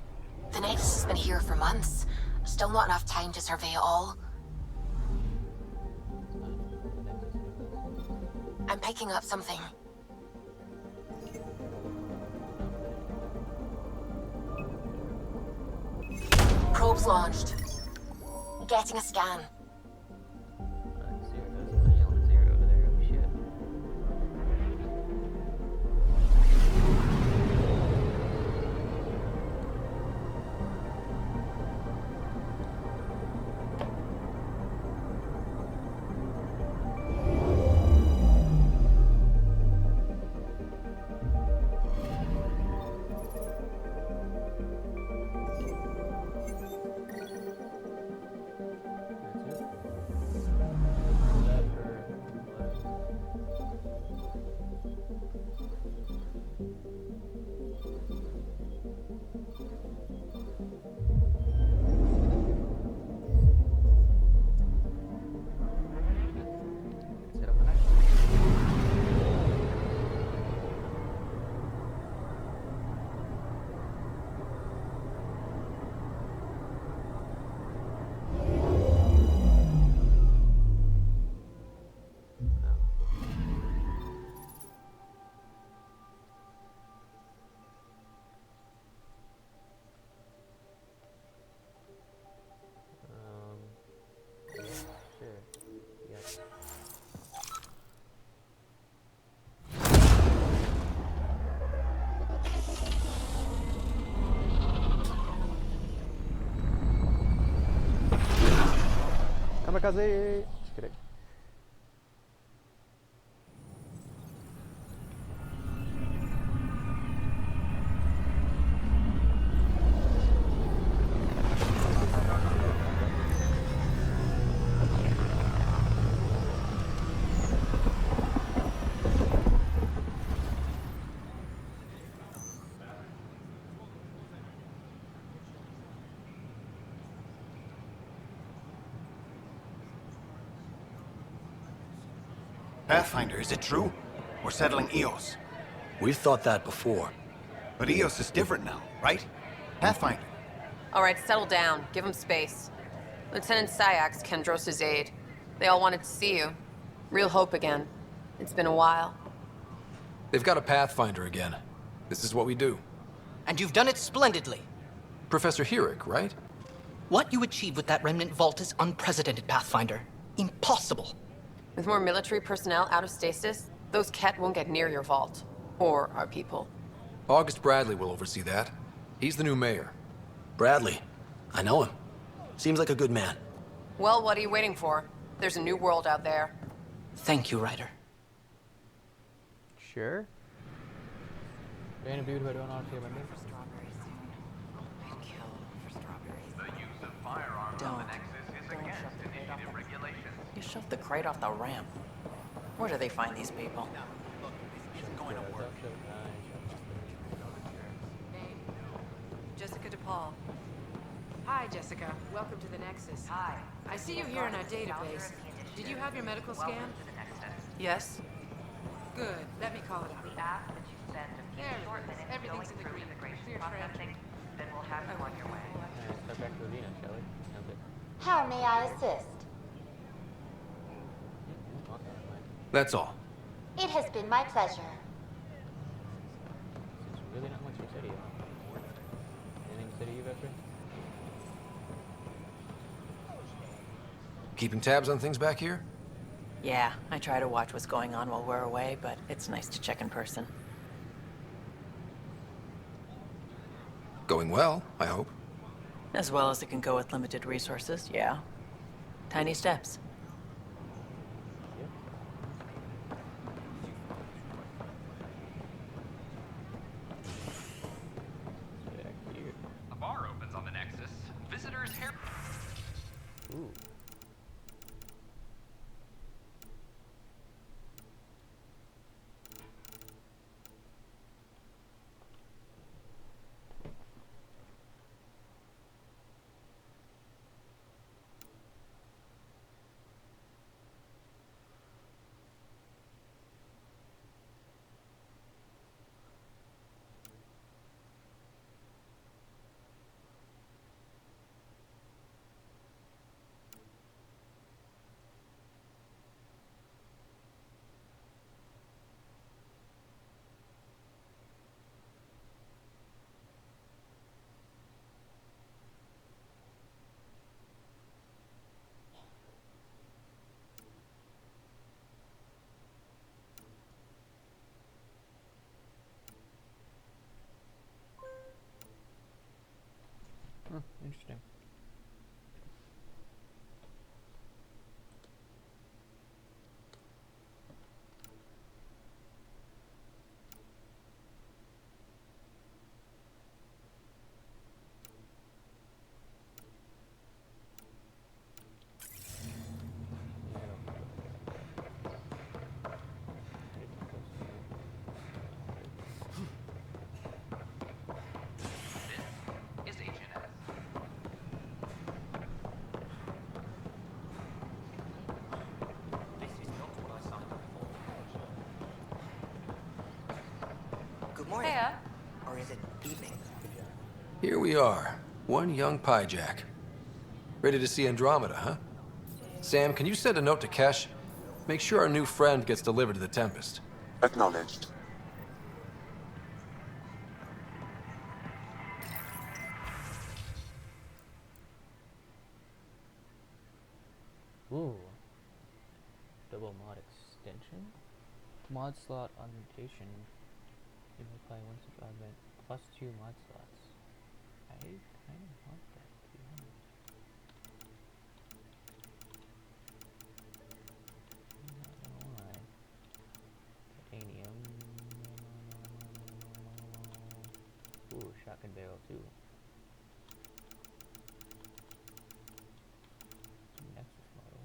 The Nexus has been here for months. Still not enough time to survey it all. I'm picking up something. Probes launched. Getting a scan. Kamikaze! Just kidding. Pathfinder, is it true? We're settling Eos. We've thought that before. But Eos is different now, right? Pathfinder. All right, settle down. Give him space. Lieutenant Syax, Kendros' aide. They all wanted to see you. Real hope again. It's been a while. They've got a Pathfinder again. This is what we do. And you've done it splendidly. Professor Herrick, right? What you achieved with that remnant vault is unprecedented, Pathfinder. Impossible. With more military personnel out of stasis, those Ket won't get near your vault. Or our people. August Bradley will oversee that. He's the new mayor. Bradley. I know him. Seems like a good man. Well, what are you waiting for? There's a new world out there. Thank you, Ryder. Sure. Random dude who I don't honestly remember. You shoved the crate off the ramp. Where do they find these people? Going to work. Jessica DePaul. Hi, Jessica. Welcome to the Nexus. Hi. I see you here in our database. Did you have your medical scan? Yes? Good. Let me call it up. There it is. Everything's in the green. Clear for entry. Then we'll have you on your way. Start back to Alina, shall we? Okay. How may I assist? That's all. It has been my pleasure. There's really not much to say to you. Anything to say to you, veteran? Keeping tabs on things back here? Yeah, I try to watch what's going on while we're away, but it's nice to check in person. Going well, I hope. As well as it can go with limited resources, yeah. Tiny steps. A bar opens on the Nexus. Visitors here. Ooh. Interesting. Good morning. Hiya. Or is it evening? Here we are. One young Pyjack. Ready to see Andromeda, huh? Sam, can you send a note to Kesh? Make sure our new friend gets delivered to the Tempest. Acknowledged. Ooh. Double mod extension? Mod slot augmentation. You may apply once to augment +2 mod slots. I kind of want that, to be honest. I'm not gonna lie. Titanium. Ooh, shotgun barrel too. Nexus model.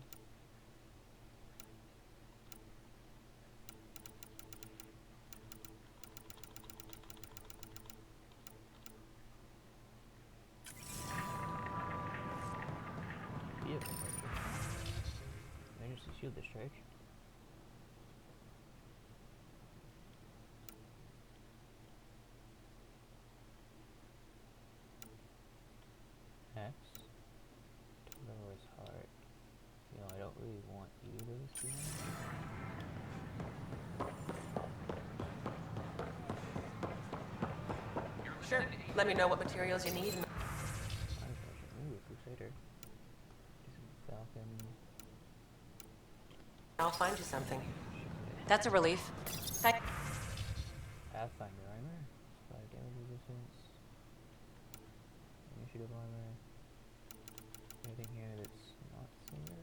Emergency shield discharge. next. Lower's heart. You know, I don't really want you to go this way. Sure. Let me know what materials you need. Ooh, a Crusader. Falcon. I'll find you something. That's a relief. Pathfinder armor. Fire damage resistance. Initiative armor. Anything here that's not silver?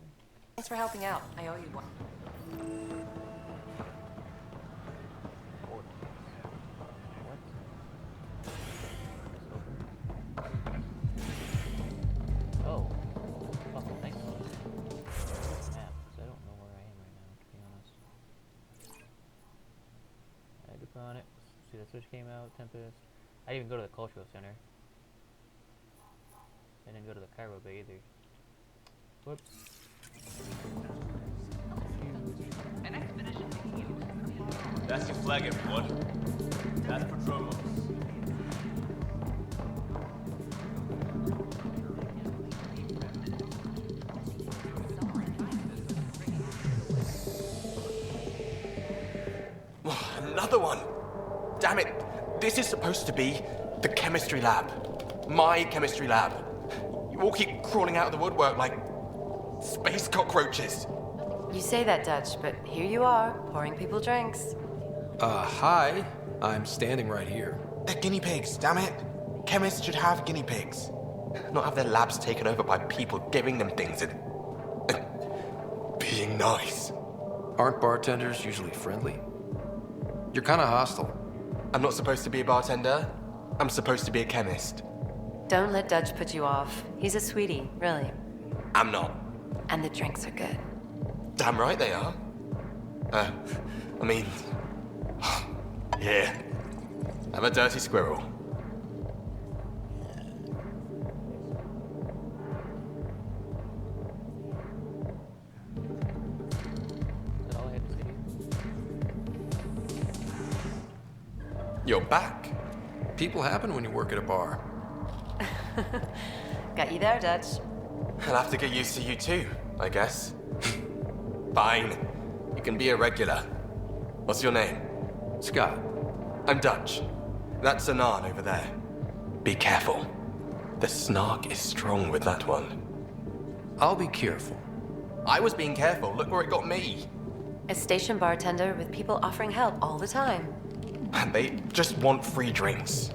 Thanks for helping out. I owe you one. Oh, fucking night mode. Map, because I don't know where I am right now, to be honest. Hydroponics. See, the switch came out. Tempest. I didn't even go to the cultural center. I didn't go to the Cairo Bay either. Whoops. An expedition to Eos. That's your flag, everyone. That's Patromos. Another one! Damn it! This is supposed to be the chemistry lab. My chemistry lab. You all keep crawling out of the woodwork like space cockroaches. You say that, Dutch, but here you are, pouring people drinks. Hi. I'm standing right here. They're guinea pigs, damn it. Chemists should have guinea pigs. Not have their labs taken over by people giving them things and being nice. Aren't bartenders usually friendly? You're kind of hostile. I'm not supposed to be a bartender. I'm supposed to be a chemist. Don't let Dutch put you off. He's a sweetie, really. I'm not. And the drinks are good. Damn right they are. I mean... yeah. I'm a dirty squirrel. That's all I had to say. You're back. People happen when you work at a bar. Got you there, Dutch. I'll have to get used to you too, I guess. Fine. You can be a regular. What's your name? Scott. I'm Dutch. That's Anan over there. Be careful. The snark is strong with that one. I'll be careful. I was being careful. Look where it got me. A station bartender with people offering help all the time. And they just want free drinks.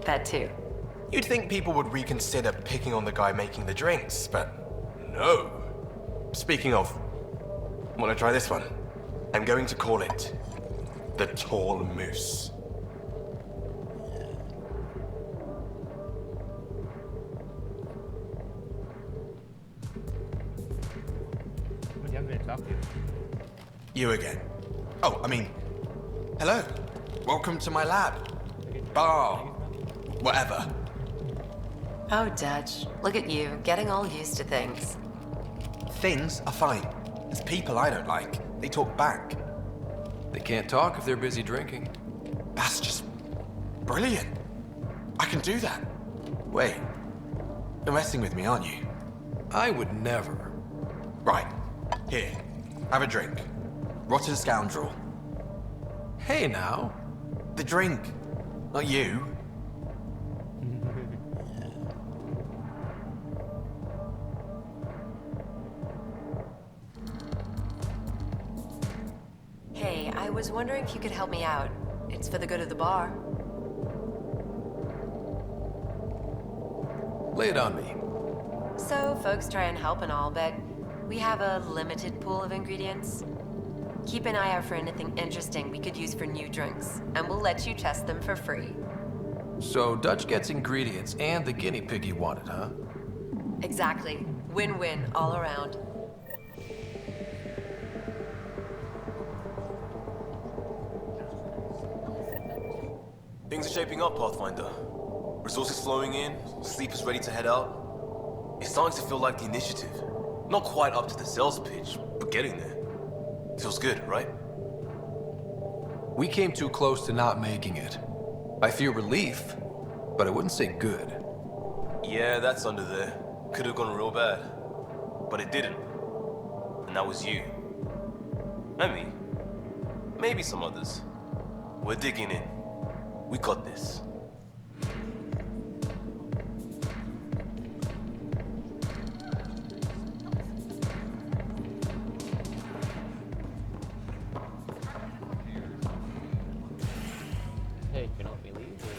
That too. You'd think people would reconsider picking on the guy making the drinks, but no. Speaking of, want to try this one? I'm going to call it the Tall Moose. What do you have me to talk to? You again. Oh, I mean, hello. Welcome to my lab. Bar. Whatever. Oh, Dutch. Look at you, getting all used to things. Things are fine. It's people I don't like. They talk back. They can't talk if they're busy drinking. That's just brilliant. I can do that. Wait. You're messing with me, aren't you? I would never. Right. Here. Have a drink. Rotten scoundrel. Hey now. The drink. Not you. Hey, I was wondering if you could help me out. It's for the good of the bar. Lay it on me. So, folks try and help and all, but we have a limited pool of ingredients. Keep an eye out for anything interesting we could use for new drinks, and we'll let you test them for free. So Dutch gets ingredients and the guinea pig you wanted, huh? Exactly. Win-win all around. Things are shaping up, Pathfinder. Resources flowing in, sleepers ready to head out. It's starting to feel like the initiative. Not quite up to the sales pitch, but getting there. Feels good, right? We came too close to not making it. I feel relief, but I wouldn't say good. Yeah, that's under there. could have gone real bad. But it didn't. And that was you. And me. Maybe some others. We're digging in. We got this. Hey, can you help me leave? Or,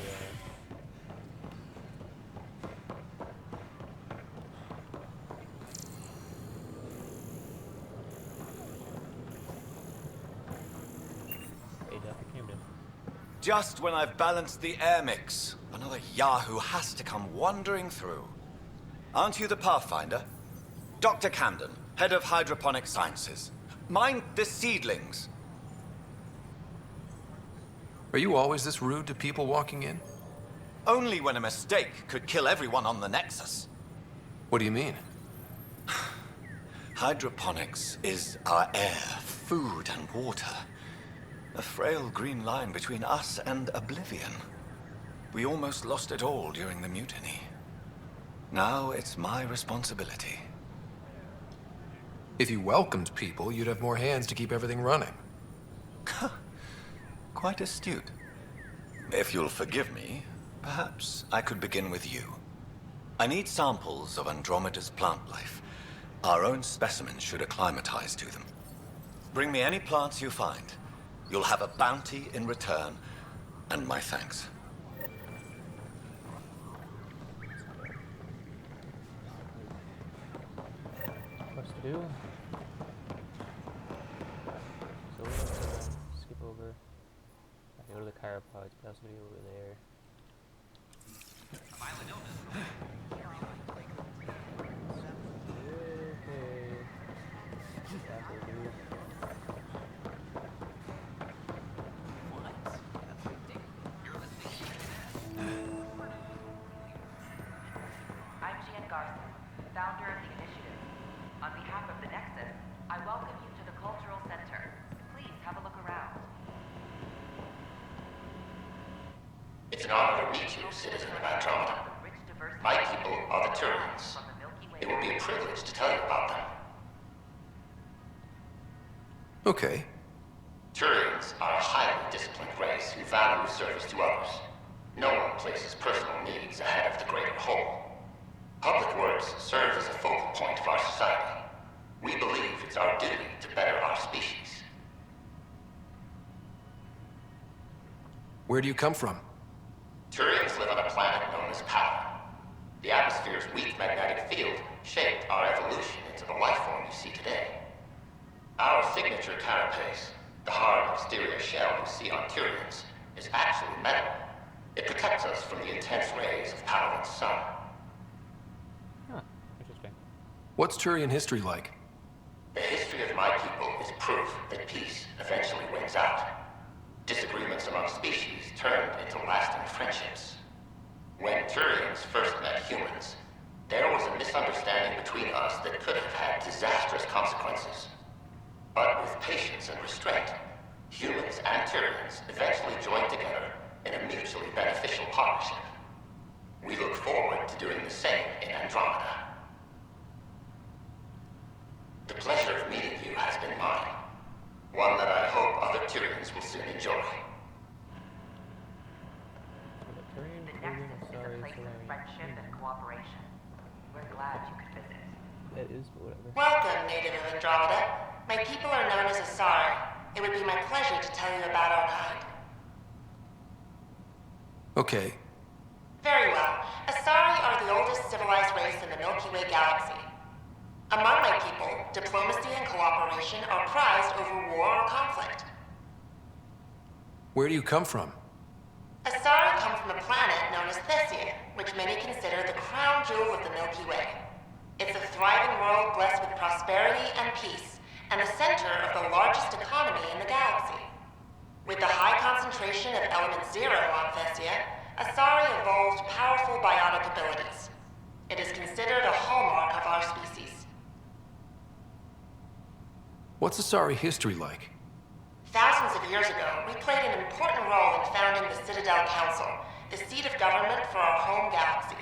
Hey, Dr. Camden. Just when I've balanced the air mix, another Yahoo has to come wandering through. Aren't you the Pathfinder? Dr. Camden, head of hydroponic sciences. Mind the seedlings. Are you always this rude to people walking in? Only when a mistake could kill everyone on the Nexus. What do you mean? Hydroponics is our air, food, and water. A frail green line between us and oblivion. We almost lost it all during the mutiny. Now it's my responsibility. If you welcomed people, you'd have more hands to keep everything running. Quite astute. If you'll forgive me, perhaps I could begin with you. I need samples of Andromeda's plant life. Our own specimens should acclimatize to them. Bring me any plants you find. You'll have a bounty in return, and my thanks. What's to do? So let's skip over. I go to the chiropods, but that's video over there. I'm Gian Garson, founder of the initiative. On behalf of the Nexus, I welcome you to the Cultural Center. Please have a look around. It's an honor to meet you, citizen of Andromeda. My people are the Turians. It will be a privilege to tell you about them. Okay. Turians are a highly disciplined race who value service to others. No one places personal needs ahead of the greater whole. Public works serves as a focal point of our society. We believe it's our duty to better our species. Where do you come from? Turians live on a planet known as Power. The atmosphere's weak magnetic field shaped our evolution into the life form you see today. Our signature carapace, the hard exterior shell you see on Turians, is actually metal. It protects us from the intense rays of Paladin's sun. Huh, interesting. What's Turian history like? The history of my people is proof that peace eventually wins out. Disagreements among species turned into lasting friendships. When Turians first met humans, there was a misunderstanding between us that could have had disastrous consequences. But with patience and restraint, humans and Turians eventually joined together in a mutually beneficial partnership. We look forward to doing the same in Andromeda. The pleasure of meeting you has been mine. One that I hope other Turians will soon enjoy. The Nexus is a place of friendship and cooperation. We're glad you could visit. That is, but whatever. Welcome, native of Andromeda. My people are known as Asari. It would be my pleasure to tell you about our kind. Okay. Very well. Asari are the oldest civilized race in the Milky Way galaxy. Among my people, diplomacy and cooperation are prized over war or conflict. Where do you come from? Asari come from a planet known as Thessia, which many consider the crown jewel of the Milky Way. It's a thriving world blessed with prosperity and peace, and the center of the largest economy in the galaxy. With the high concentration of element zero on Thessia, Asari evolved powerful biotic abilities. It is considered a hallmark of our species. What's Asari history like? Thousands of years ago, we played an important role in founding the Citadel Council, the seat of government for our home galaxy.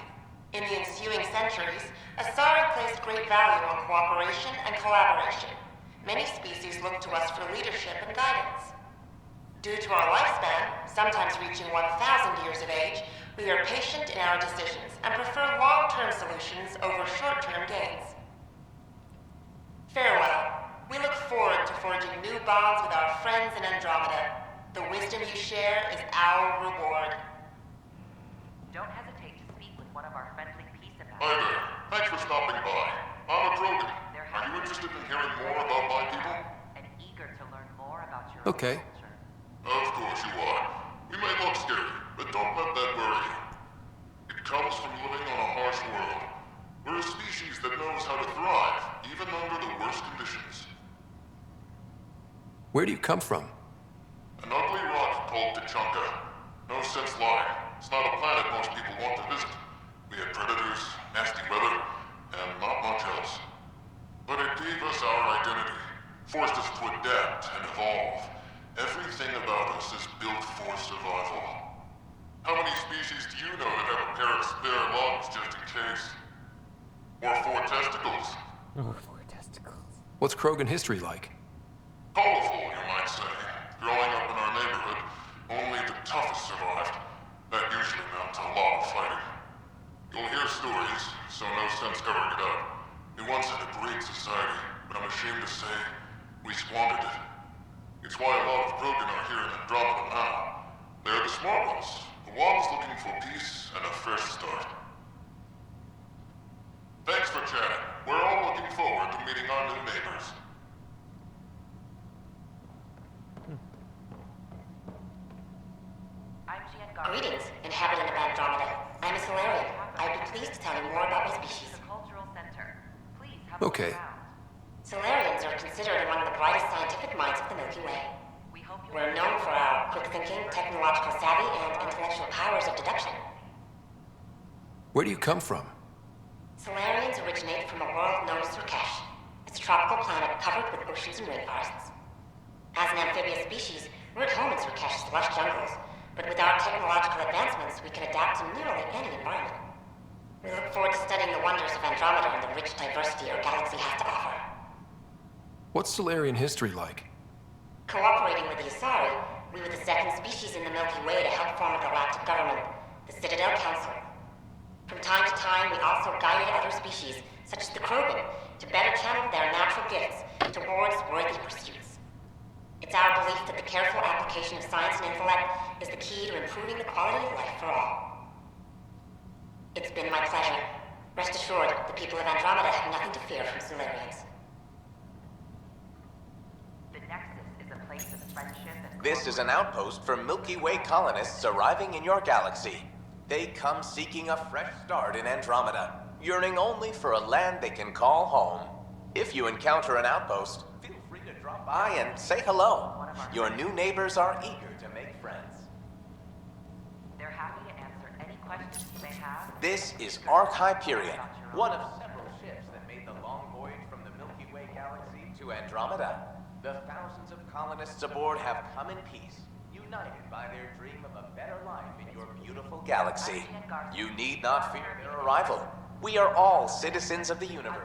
In the ensuing centuries, Asari placed great value on cooperation and collaboration. Many species look to us for leadership and guidance. Due to our lifespan, sometimes reaching 1,000 years of age, we are patient in our decisions and prefer long-term solutions over short-term gains. Farewell. We look forward to forging new bonds with our friends in Andromeda. The wisdom you share is our reward. Don't hesitate to speak with one of our friendly peace Hi there. Thanks for stopping by. I'm a Krogan. Are you interested in hearing more about my people? and eager to learn more about your Okay. Of course you are. We may look scary, but don't let that worry you. It comes from living on a harsh world. We're a species that knows how to thrive, even under the worst conditions. Where do you come from? An ugly rock called Tachanka. No sense lying. It's not a planet most people want to visit. We had predators, nasty weather, and not much else. But it gave us our identity, forced us to adapt and evolve. Everything about us is built for survival. How many species do you know that have a pair of spare lungs just in case? Or 4 testicles? Oh, 4 testicles. What's Krogan history like? Colorful, you might say. Growing up in our neighborhood, only the toughest survived. That usually meant a lot of fighting. You'll hear stories, so no sense covering it up. We once had a great society, but I'm ashamed to say, we squandered it. It's why a lot of Krogan are here in Andromeda now. They're the smart ones, the ones looking for peace and a fresh start. Thanks for chatting. We're all looking forward to meeting our new neighbors. Greetings, inhabitant of Andromeda. I'm a Solarian. I'd be pleased to tell you more about my species. Okay. Solarians are considered among the brightest scientific minds of the Milky Way. We're known for our quick thinking, technological savvy, and intellectual powers of deduction. Where do you come from? Solarians originate from a world known as Surkesh. It's a tropical planet covered with oceans and rainforests. As an amphibious species, we're at home in Surkesh's lush jungles, but with our technological advancements, we can adapt to nearly any environment. We look forward to studying the wonders of Andromeda and the rich diversity our galaxy has to offer. What's Solarian history like? Cooperating with the Asari, we were the second species in the Milky Way to help form a galactic government, the Citadel Council. From time to time, we also guided other species, such as the Krogan, to better channel their natural gifts towards worthy pursuits. It's our belief that the careful application of science and intellect is the key to improving the quality of life for all. It's been my pleasure. Rest assured, the people of Andromeda have nothing to fear from Solarians. The Nexus is a place of friendship and This is an outpost for Milky Way colonists arriving in your galaxy. They come seeking a fresh start in Andromeda, yearning only for a land they can call home. If you encounter an outpost, feel free to drop by and say hello. Your new neighbors are eager to make friends. They're happy to answer any questions you may have. This is Ark Hyperion, one of several ships that made the long voyage from the Milky Way galaxy to Andromeda. The thousands of colonists aboard have come in peace, united by their dream of a better life in your beautiful galaxy. You need not fear their arrival. We are all citizens of the universe.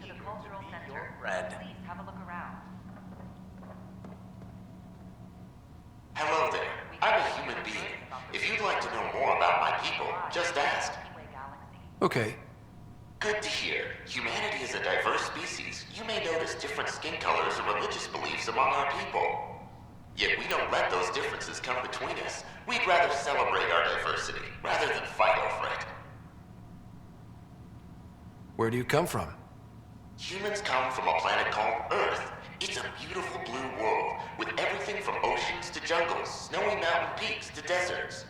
To the Cultural Center. Friend. Please have a look around. Hello there. I'm a human being. If you'd like to know more about my people, just ask. Okay. Good to hear. Humanity is a diverse species. You may notice different skin colors or religious beliefs among our people. Yet we don't let those differences come between us. We'd rather celebrate our diversity, rather than fight over it. Where do you come from? Humans come from a planet called Earth. It's a beautiful blue world, with everything from oceans to jungles, snowy mountain peaks to deserts.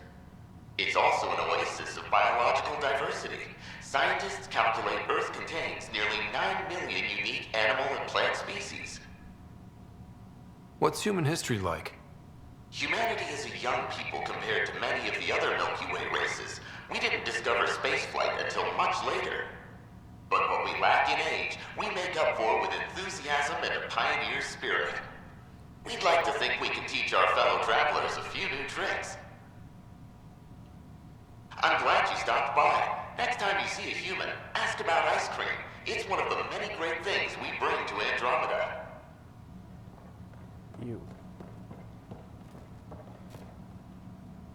It's also an oasis of biological diversity. Scientists calculate Earth contains nearly 9 million unique animal and plant species. What's human history like? Humanity is a young people compared to many of the other Milky Way races. We didn't discover spaceflight until much later. But what we lack in age, we make up for with enthusiasm and a pioneer spirit. We'd like to think we can teach our fellow travelers a few new tricks. I'm glad you stopped by. Next time you see a human, ask about ice cream. It's one of the many great things we bring to Andromeda. You.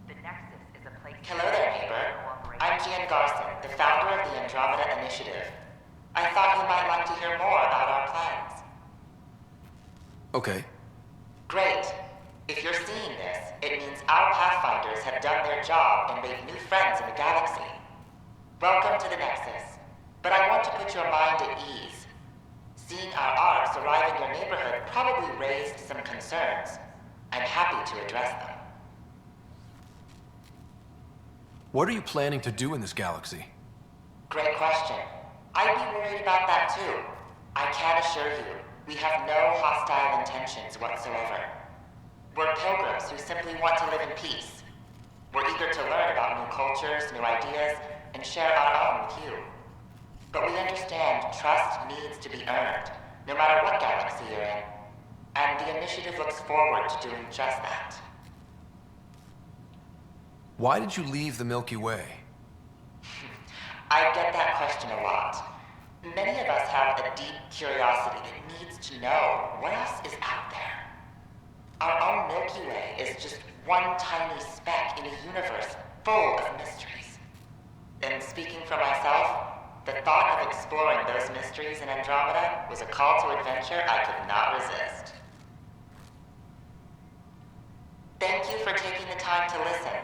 The Nexus is a place... Hello there, neighbor. I'm Gian Garson, the founder of the Andromeda Initiative. I thought you might like to hear more about our plans. Okay. Great. If you're seeing this, it means our Pathfinders have done their job and made new friends in the galaxy. Welcome to the Nexus. But I want to put your mind at ease. Seeing our arcs arrive in your neighborhood probably raised some concerns. I'm happy to address them. What are you planning to do in this galaxy? Great question. I'd be worried about that too. I can assure you, we have no hostile intentions whatsoever. We're pilgrims who simply want to live in peace. We're eager to learn about new cultures, new ideas, and share our own with you. But we understand trust needs to be earned, no matter what galaxy you're in. And the initiative looks forward to doing just that. Why did you leave the Milky Way? I get that question a lot. Many of us have a deep curiosity that needs to know what else is out there. Our own Milky Way is just one tiny speck in a universe full of mysteries. And speaking for myself, the thought of exploring those mysteries in Andromeda was a call to adventure I could not resist. Thank you for taking the time to listen.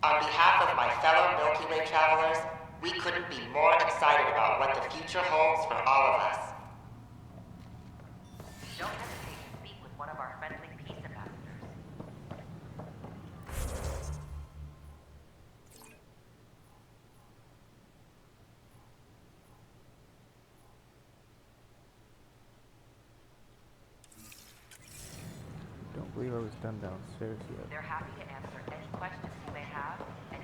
On behalf of my fellow Milky Way travelers, we couldn't be more excited about what the future holds for all of us. Don't hesitate to speak with one of our friendly peace ambassadors. Don't believe I was done downstairs yet. They're happy to answer any questions you may have, and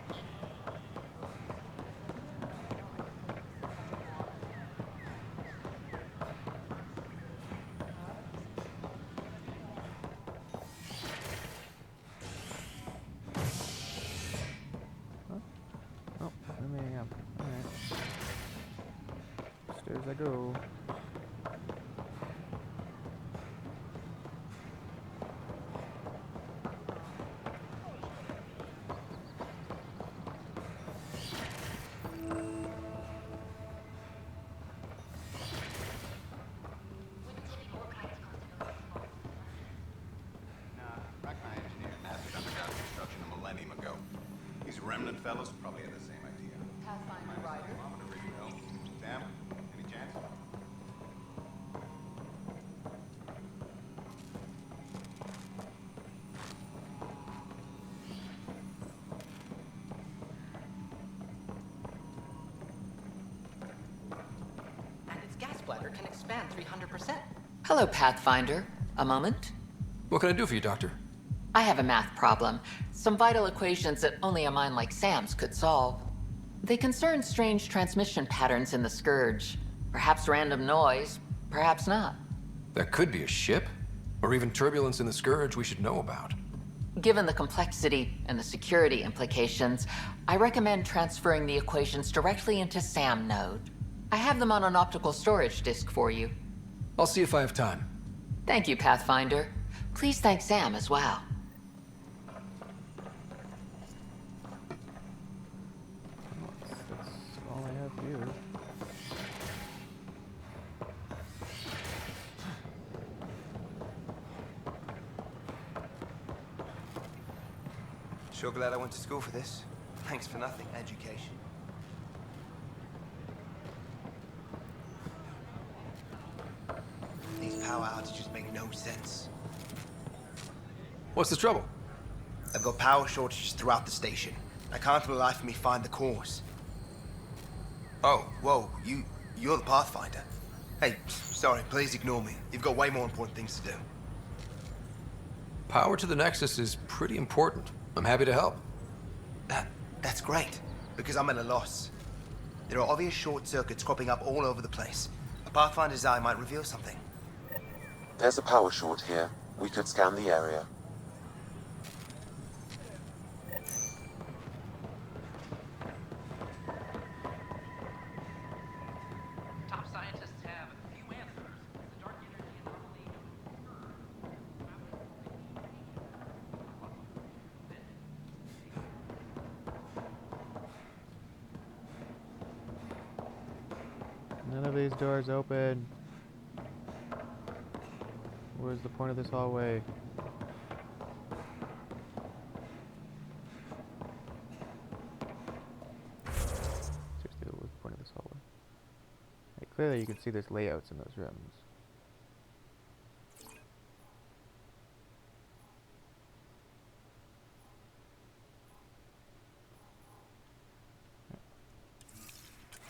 Oh, there I am. Alright. Upstairs I go. Remnant fellows probably had the same idea. Pathfinder Rider. Sam, any chance? And its gas bladder can expand 300%. Hello, Pathfinder. A moment? What can I do for you, Doctor? I have a math problem. Some vital equations that only a mind like Sam's could solve. They concern strange transmission patterns in the Scourge. Perhaps random noise, perhaps not. That could be a ship, or even turbulence in the Scourge we should know about. Given the complexity and the security implications, I recommend transferring the equations directly into SAM node. I have them on an optical storage disk for you. I'll see if I have time. Thank you, Pathfinder. Please thank Sam as well. That's all I have here. Sure glad I went to school for this. Thanks for nothing, education. These power outages make no sense. What's the trouble? I've got power shortages throughout the station. I can't for the life of me find the cause. Oh, whoa, you're the Pathfinder. Hey, sorry, please ignore me. You've got way more important things to do. Power to the Nexus is pretty important. I'm happy to help. That's great, because I'm at a loss. There are obvious short circuits cropping up all over the place. A Pathfinder's eye might reveal something. There's a power short here. We could scan the area. None of these doors open. Where's the point of this hallway? Seriously, what was the point of this hallway? Hey, clearly you can see there's layouts in those rooms.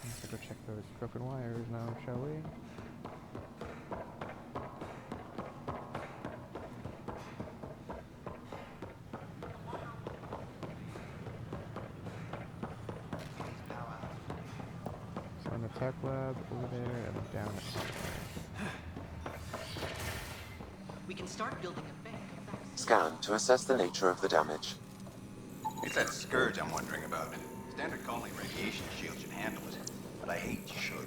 Let's go check those broken wires now, shall we? So in the tech lab, over there, and down at the We can start building a bank. Scan to assess the nature of the damage. It's that scourge I'm wondering about. Standard colony radiation shield should handle it, but I hate should.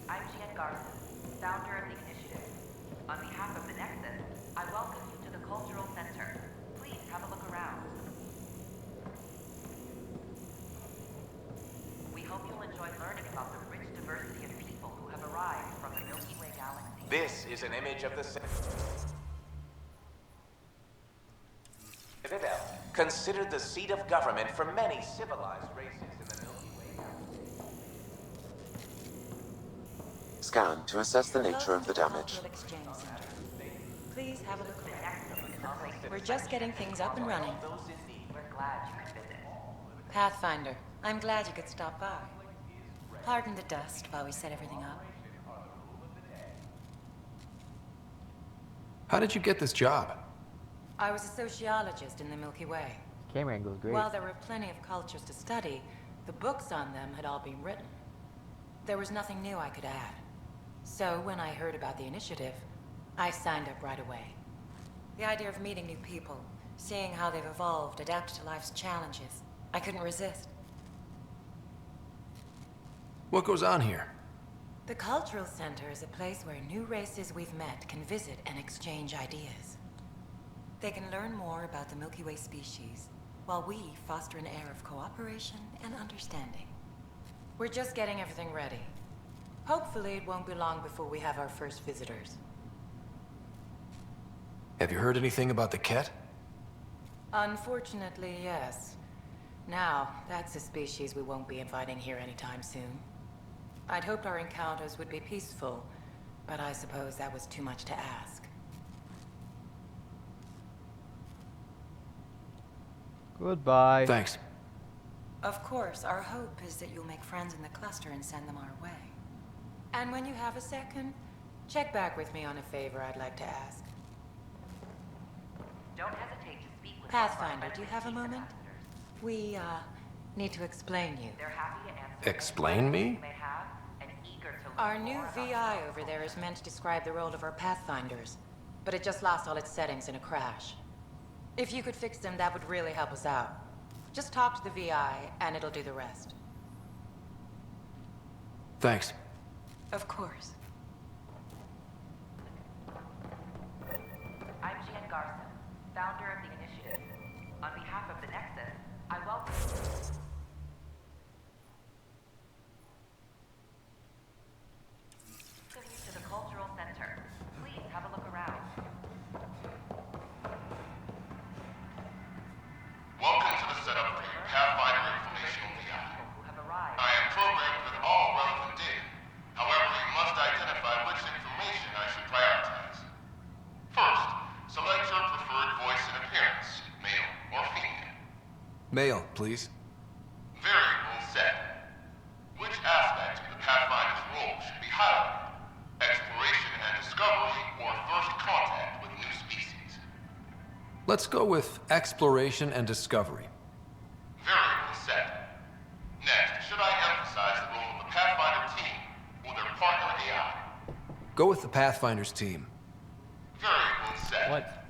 I'm Jen Garson, founder of the initiative. On behalf of the Nexus, I welcome you to the Cultural Center. Please have a look around. We hope you'll enjoy learning about the rich diversity of people who have arrived from the Milky Way galaxy. This is an image of the Citadel, considered the seat of government for many civilized races in the Milky Way galaxy. Scan to assess the nature of the damage. Cultural Exchange Center. Please have a look around. We're just getting things up and running. We're glad you could visit. Pathfinder, I'm glad you could stop by. Pardon the dust while we set everything up. How did you get this job? I was a sociologist in the Milky Way. camera angle is great. While there were plenty of cultures to study, the books on them had all been written. There was nothing new I could add. So when I heard about the initiative, I signed up right away. The idea of meeting new people, seeing how they've evolved, adapted to life's challenges, I couldn't resist. What goes on here? The Cultural Center is a place where new races we've met can visit and exchange ideas. They can learn more about the Milky Way species, while we foster an air of cooperation and understanding. We're just getting everything ready. Hopefully it won't be long before we have our first visitors. Have you heard anything about the Ket? Unfortunately, yes. Now, that's a species we won't be inviting here anytime soon. I'd hoped our encounters would be peaceful, but I suppose that was too much to ask. Goodbye. Thanks. Of course, our hope is that you'll make friends in the cluster and send them our way. And when you have a second, check back with me on a favor I'd like to ask. Don't hesitate to speak with Pathfinder, do you have a moment? We, need to explain you. They're happy to answer Explain me? you may have and eager to learn Our new more about VI over there is meant to describe the role of our Pathfinders, but it just lost all its settings in a crash. If you could fix them, that would really help us out. Just talk to the VI, and it'll do the rest. Thanks. Of course. I'm Jen Garson, founder of the initiative. On behalf of the Nexus, I welcome you to the Cultural Center. Please have a look around. Welcome to the setup for your Pathfinder Informational VI. Who have arrived. I am programmed with all relevant data. However, you must identify which information I should prioritize. First, select your preferred voice and appearance, male or female. Mail, please. Variable set. Which aspect of the Pathfinder's role should be highlighted? Exploration and discovery, or first contact with new species? Let's go with exploration and discovery. Variable set. Next, should I emphasize the role of the Pathfinder team or their partner AI? Go with the Pathfinders team. Variable set. What?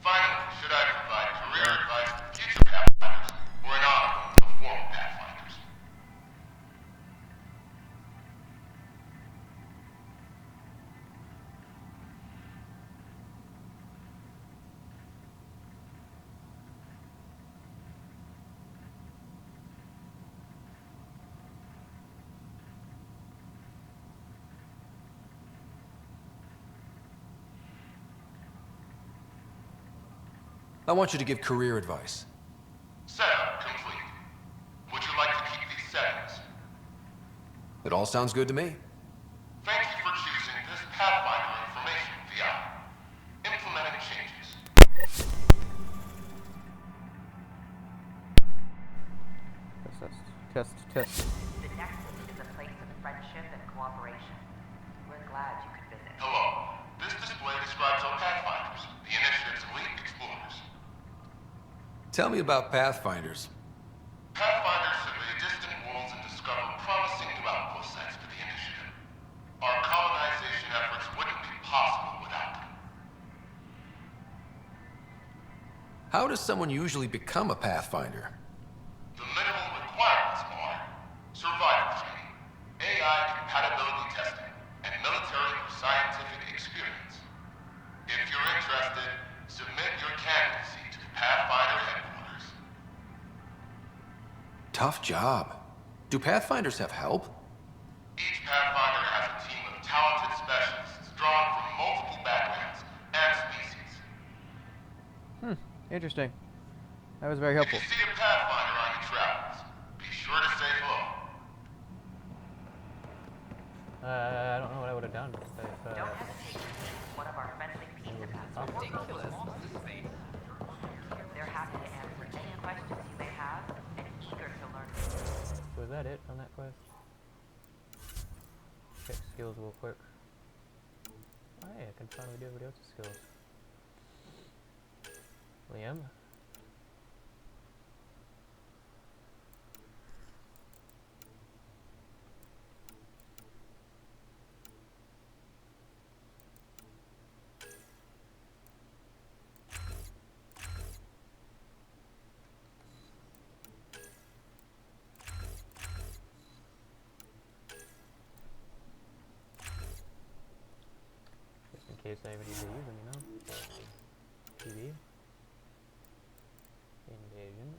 Finally, should I provide career advice for future Pathfinders or an honor of former Pathfinders? I want you to give career advice. Setup complete. Would you like to keep these settings? It all sounds good to me. Thank you for choosing this Pathfinder information VI. Implementing changes. Test. The Nexus is a place of friendship and cooperation. We're glad you could visit. Hello. This display describes our Pathfinders, the Initiative's elite explorers. Tell me about Pathfinders. Pathfinders survey distant worlds and discover promising new outpost sites for the Initiative. Our colonization efforts wouldn't be possible without them. How does someone usually become a Pathfinder? The minimum requirements are survival training, AI compatibility testing, and military or scientific experience. If you're interested, submit your candidacy to Pathfinder headquarters. Tough job. Do Pathfinders have help? Each Pathfinder has a team of talented specialists drawn from multiple backgrounds and species. Interesting. That was very helpful. If you see a Pathfinder on your travels, be sure to say hello. I don't know what I would have done. Don't hesitate to meet one of our friendly peace ambassadors. Ridiculous. They're happy to answer any questions you may have and eager to learn. Was that it on that quest? Check skills real quick. Oh, hey, I can finally do everybody else's skills. Liam? Just in case I ever need to use them, you know? TV. Invasion.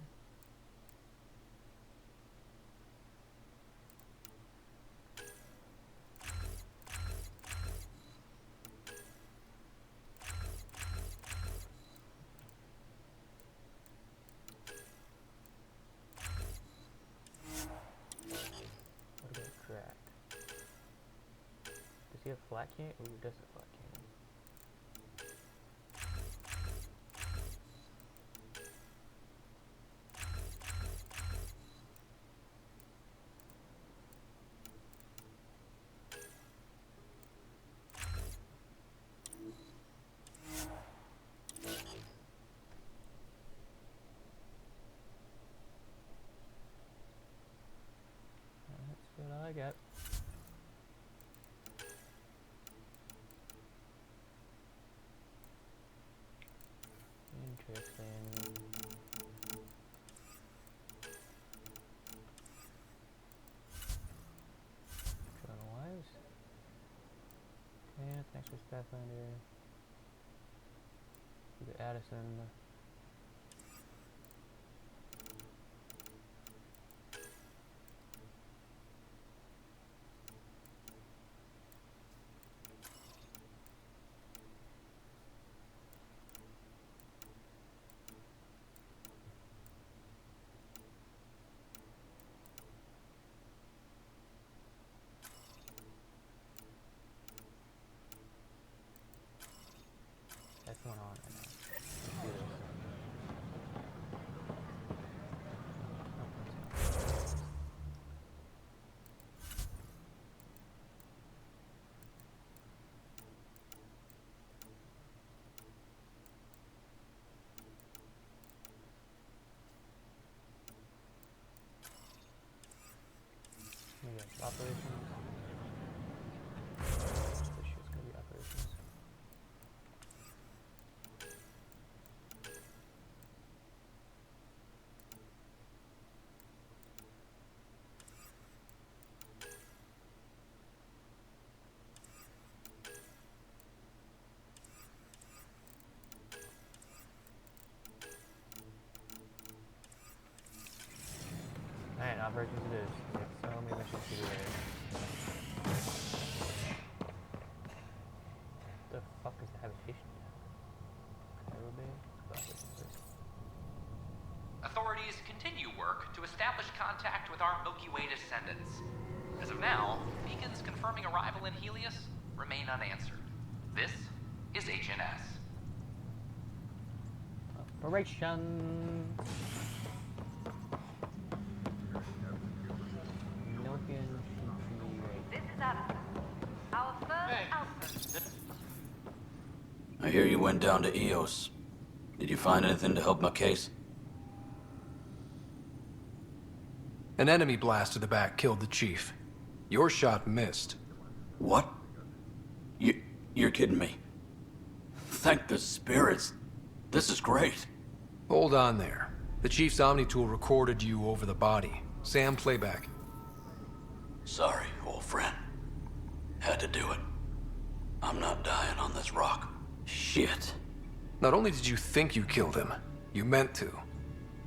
What about crack? Does he have flat cannon? Ooh, he does have flat cannon. That's what I got. Interesting. Journal Wives. Okay, thanks for Pathfinder. You got Addison. That's going on right now. Let's do this. We got operations. This shit's gonna be operations. Alright, operations it is. We have so many missions to do there. The fuck is the habitation? Cairo Bay? Authorities continue work to establish contact with our Milky Way descendants. As of now, beacons confirming arrival in Helios remain unanswered. This is HNS. Operation. This is Adam. Our first outpost. I hear you went down to Eos. Did you find anything to help my case? An enemy blast to the back killed the chief. Your shot missed. What? You're kidding me. Thank the spirits. This is great. Hold on there. The chief's Omni tool recorded you over the body. Sam, playback. Sorry, old friend. Had to do it. I'm not dying on this rock. Shit. Not only did you think you killed him, you meant to.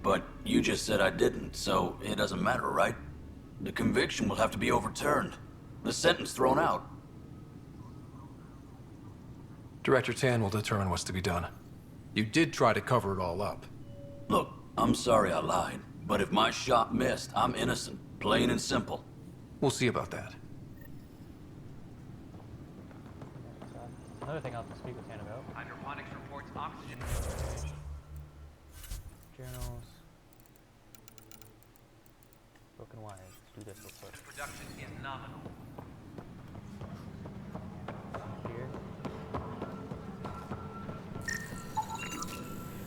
But you just said I didn't, so it doesn't matter, right? The conviction will have to be overturned. The sentence thrown out. Director Tan will determine what's to be done. You did try to cover it all up. Look, I'm sorry I lied, but if my shot missed, I'm innocent. Plain and simple. We'll see about that. Another thing I'll have to speak with Tan about. Hydroponics reports oxygen. Journals. Broken wires. Let's do this real quick. The production is nominal. Here.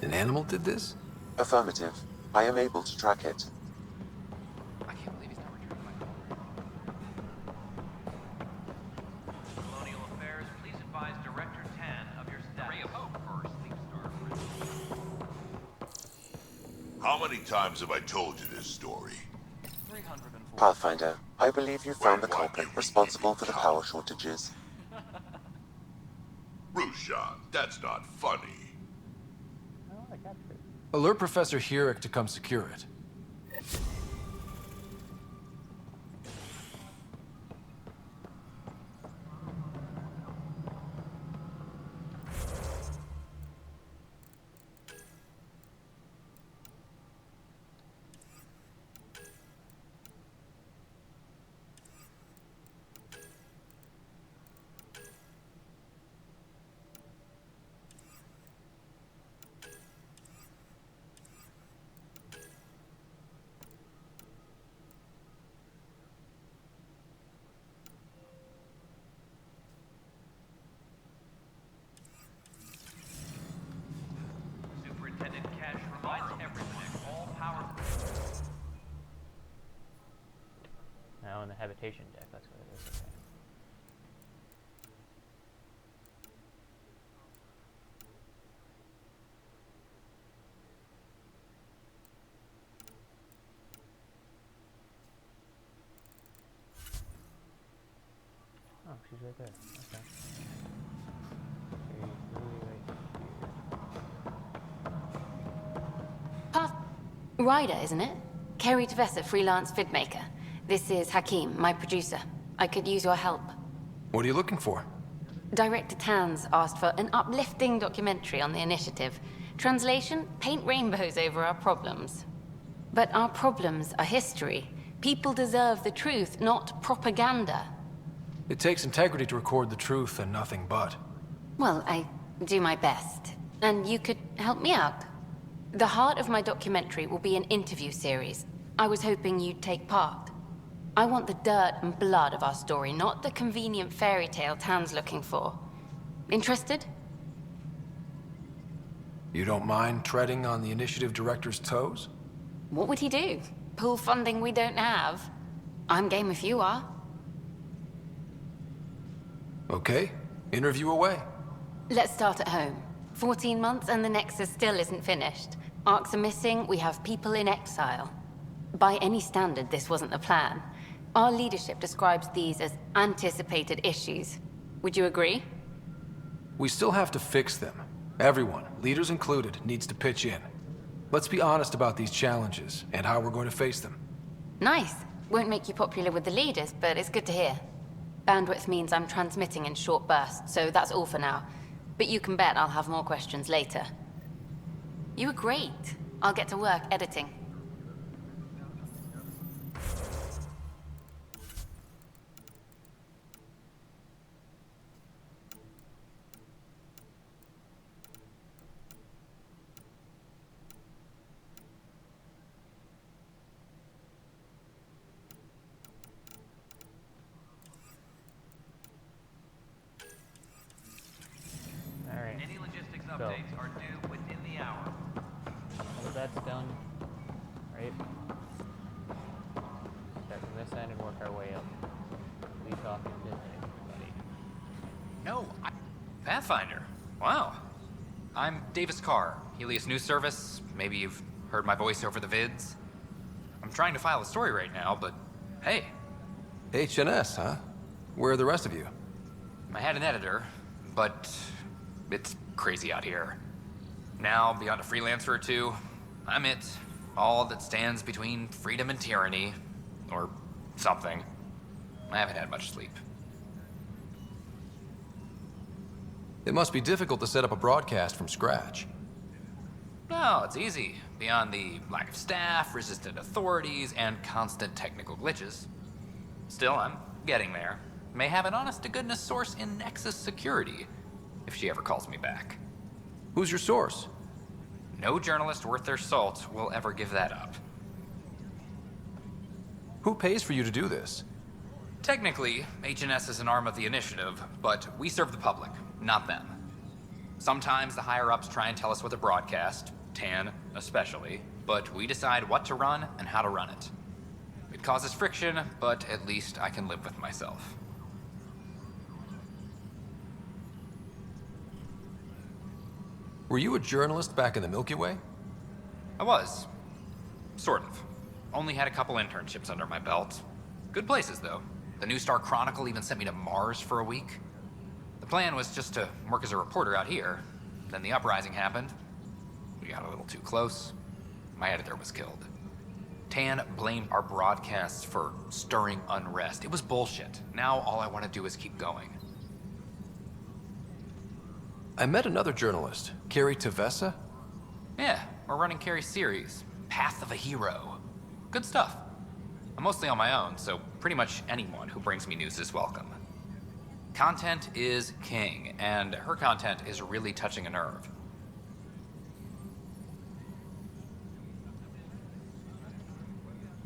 An animal did this? Affirmative. I am able to track it. I can't believe he's not returning my call. Colonial Affairs, please advise Director Tan of your status. Ray of hope for Sleep Star. How many times have I told you this story? 304. Pathfinder, I believe you found the culprit responsible for the power shortages. Rushan, that's not funny. Oh, I captured it. Alert Professor Herrick to come secure it. Superintendent Cash reminds everyone all power. Now in the habitation deck, that's what it is. Okay. Oh, she's right there. Okay. She's really right here. Path Ryder, isn't it? Kerry Tvessa, freelance vidmaker. This is Hakim, my producer. I could use your help. What are you looking for? Director Tanz asked for an uplifting documentary on the initiative. Translation, paint rainbows over our problems. But our problems are history. People deserve the truth, not propaganda. It takes integrity to record the truth and nothing but. Well, I do my best. And you could help me out. The heart of my documentary will be an interview series. I was hoping you'd take part. I want the dirt and blood of our story, not the convenient fairy tale Tan's looking for. Interested? You don't mind treading on the initiative director's toes? What would he do? Pull funding we don't have? I'm game if you are. Okay, interview away. Let's start at home. 14 months and the Nexus still isn't finished. Arcs are missing, we have people in exile. By any standard, this wasn't the plan. Our leadership describes these as anticipated issues. Would you agree? We still have to fix them. Everyone, leaders included, needs to pitch in. Let's be honest about these challenges and how we're going to face them. Nice. Won't make you popular with the leaders, but it's good to hear. Bandwidth means I'm transmitting in short bursts, so that's all for now. But you can bet I'll have more questions later. You were great. I'll get to work editing. Alright. Any logistics So, updates are due within the hour. all of that's done. Right? Start from this end and work our way up. We talking to anybody. No, Pathfinder. Wow. I'm Davis Carr, Helios News Service. Maybe you've heard my voice over the vids. I'm trying to file a story right now, but hey. HNS, huh? Where are the rest of you? I had an editor, but it's crazy out here. Now, beyond a freelancer or two, I'm it. All that stands between freedom and tyranny. Or something. I haven't had much sleep. It must be difficult to set up a broadcast from scratch. No, it's easy. Beyond the lack of staff, resistant authorities, and constant technical glitches. Still, I'm getting there. May have an honest-to-goodness source in Nexus Security, if she ever calls me back. Who's your source? No journalist worth their salt will ever give that up. Who pays for you to do this? Technically, HNS is an arm of the Initiative, but we serve the public, not them. Sometimes the higher-ups try and tell us what to broadcast, Tan especially, but we decide what to run and how to run it. It causes friction, but at least I can live with myself. Were you a journalist back in the Milky Way? I was. Sort of. Only had a couple internships under my belt. Good places, though. The New Star Chronicle even sent me to Mars for a week. The plan was just to work as a reporter out here. Then the uprising happened. We got a little too close. My editor was killed. Tan blamed our broadcasts for stirring unrest. It was bullshit. Now all I want to do is keep going. I met another journalist, Ikaros34Official. Yeah, we're running Carrie's series, Path of a Hero. Good stuff. I'm mostly on my own, so pretty much anyone who brings me news is welcome. Content is king, and her content is really touching a nerve.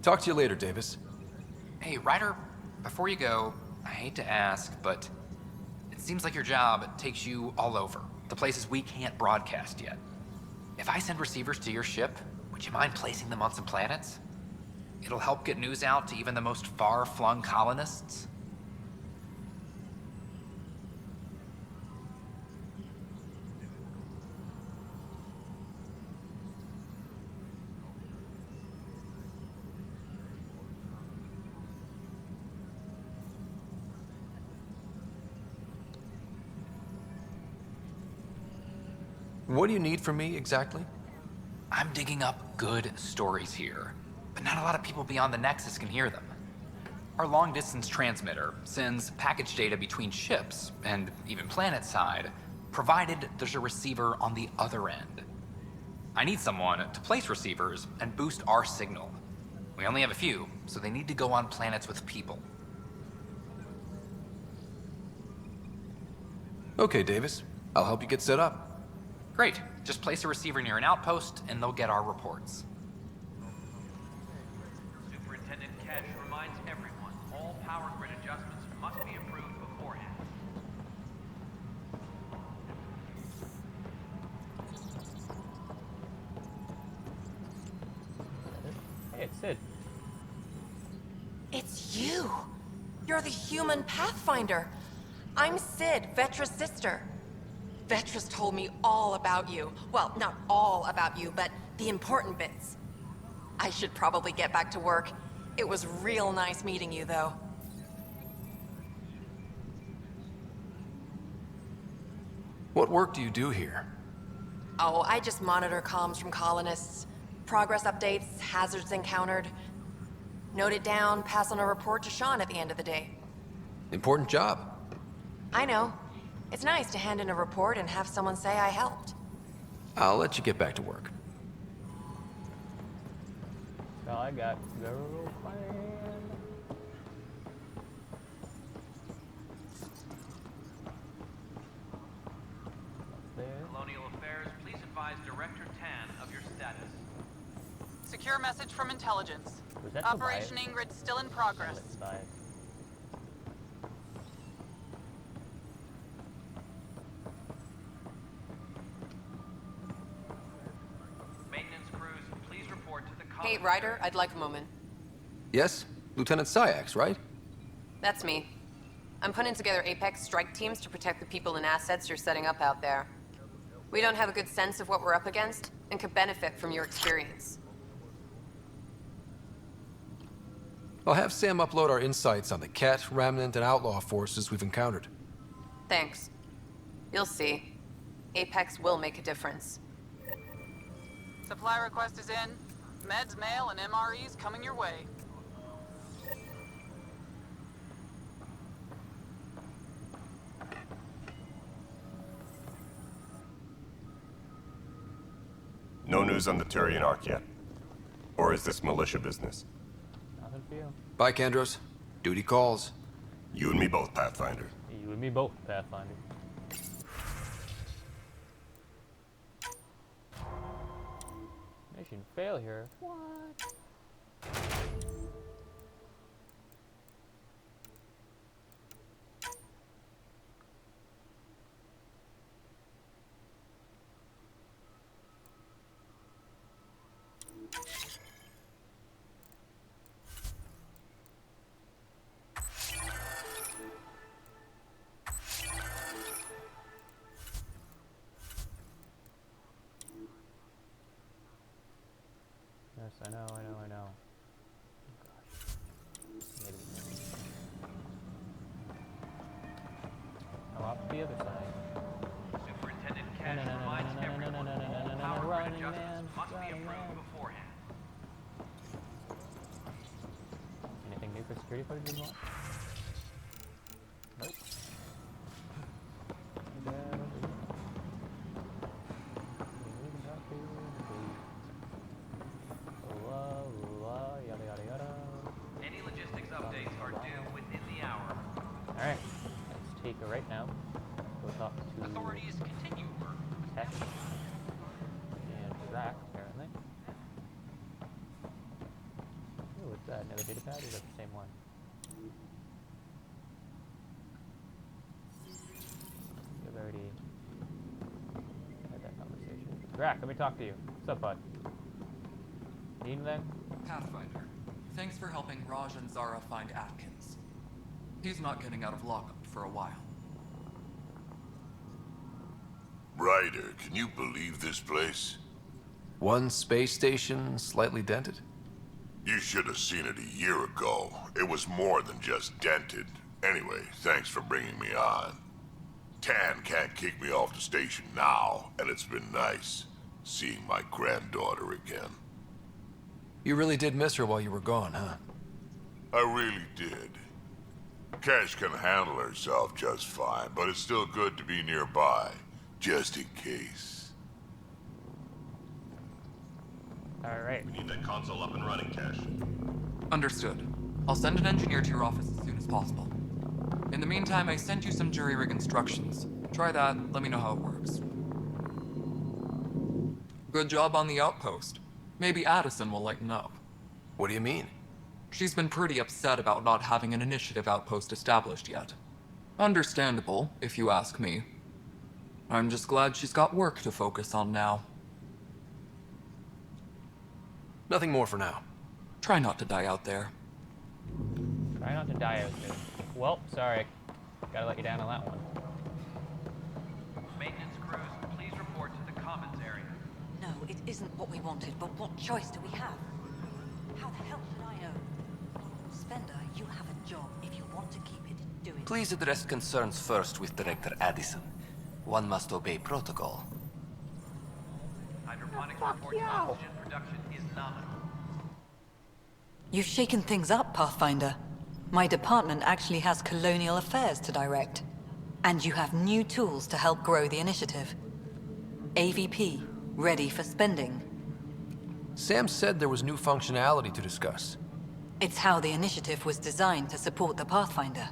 Talk to you later, Davis. Hey, Ryder, before you go, I hate to ask, but it seems like your job takes you all over, the places we can't broadcast yet. If I send receivers to your ship, would you mind placing them on some planets? It'll help get news out to even the most far-flung colonists. What do you need from me, exactly? I'm digging up good stories here, but not a lot of people beyond the Nexus can hear them. Our long-distance transmitter sends package data between ships, and even planet-side, provided there's a receiver on the other end. I need someone to place receivers and boost our signal. We only have a few, so they need to go on planets with people. Okay, Davis. I'll help you get set up. Great. Just place a receiver near an outpost, and they'll get our reports. Superintendent Ketch reminds everyone all power grid adjustments must be approved beforehand. Hey, it's Sid. It's you! You're the human Pathfinder. I'm Sid, Vetra's sister. Vetra's told me all about you. Well, not all about you, but the important bits. I should probably get back to work. It was real nice meeting you, though. What work do you do here? Oh, I just monitor comms from colonists. Progress updates, hazards encountered. Note it down, pass on a report to Sean at the end of the day. Important job. I know. It's nice to hand in a report and have someone say I helped. I'll let you get back to work. All I got, girlfriend. Colonial Affairs, please advise Director Tan of your status. Secure message from intelligence. Was that Operation Tobias? Ingrid still in progress. Tobias. Maintenance crews, please report to the Hey, Ryder, I'd like a moment. Yes? Lieutenant Syax, right? That's me. I'm putting together Apex strike teams to protect the people and assets you're setting up out there. We don't have a good sense of what we're up against, and could benefit from your experience. I'll have Sam upload our insights on the Ket, Remnant, and Outlaw forces we've encountered. Thanks. You'll see. Apex will make a difference. Supply request is in. Meds, mail, and MREs coming your way. No news on the Turian Ark yet? Or is this militia business? Nothing for you. Bye, Kandros. Duty calls. You and me both, Pathfinder. You and me both, Pathfinder. Mission failure? What? Yes, I know. Oh, gosh. Maybe. I'm off to the other side. Superintendent Cash reminds everyone all power grid adjustments must be approved beforehand. Anything new for security footage we want? Nope. Any logistics updates are due within the hour. Alright, let's take her right now. Go talk to Authorities continue work. Tech and Drac, apparently. Ooh, what's that? Another data pad? Or is that the same one? We've already had that conversation. Drac, let me talk to you. What's up, bud? Need anything? Pathfinder, thanks for helping Raj and Zara find Atkins. He's not getting out of lockup for a while. Ryder, can you believe this place? One space station, slightly dented. You should have seen it a year ago. It was more than just dented. Anyway, thanks for bringing me on. Tan can't kick me off the station now, and it's been nice seeing my granddaughter again. You really did miss her while you were gone, huh? I really did. Cash can handle herself just fine, but it's still good to be nearby, just in case. Alright. We need that console up and running, Cash. Understood. I'll send an engineer to your office as soon as possible. In the meantime, I sent you some jury rig instructions. Try that, let me know how it works. Good job on the outpost. Maybe Addison will lighten up. What do you mean? She's been pretty upset about not having an initiative outpost established yet. Understandable, if you ask me. I'm just glad she's got work to focus on now. Nothing more for now. Try not to die out there. Try not to die out there. Well, sorry. Gotta let you down on that one. Maintenance crews, please report to the commons area. No, it isn't what we wanted, but what choice do we have? How the hell should I know? Spender, you have a job. If you want to keep it, do it. Please address concerns first with Director Addison. One must obey protocol. Hydroponics reports oxygen production is nominal. You've shaken things up, Pathfinder. My department actually has colonial affairs to direct. And you have new tools to help grow the initiative. AVP, ready for spending. Sam said there was new functionality to discuss. It's how the initiative was designed to support the Pathfinder.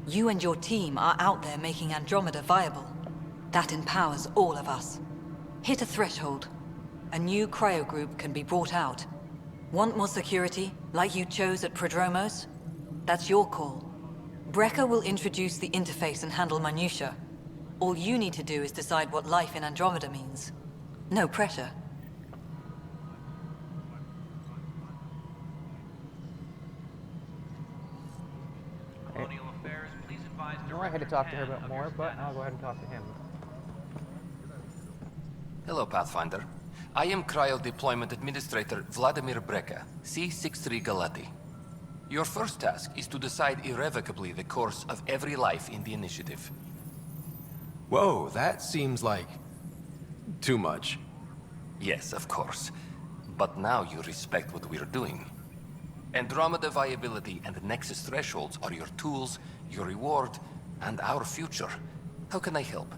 You and your team are out there making Andromeda viable. That empowers all of us. Hit a threshold. A new cryo group can be brought out. Want more security, like you chose at Prodromos? That's your call. Brecker will introduce the interface and handle minutiae. All you need to do is decide what life in Andromeda means. No pressure. Colonial Affairs, please advise No, I had to talk to her about more, but I'll go ahead and talk to him. Hello, Pathfinder. I am Cryo Deployment Administrator Vladimir Breca, C-63 Galati. Your first task is to decide irrevocably the course of every life in the initiative. Whoa, that seems like... too much. Yes, of course. But now you respect what we're doing. Andromeda viability and Nexus thresholds are your tools, your reward, and our future. How can I help?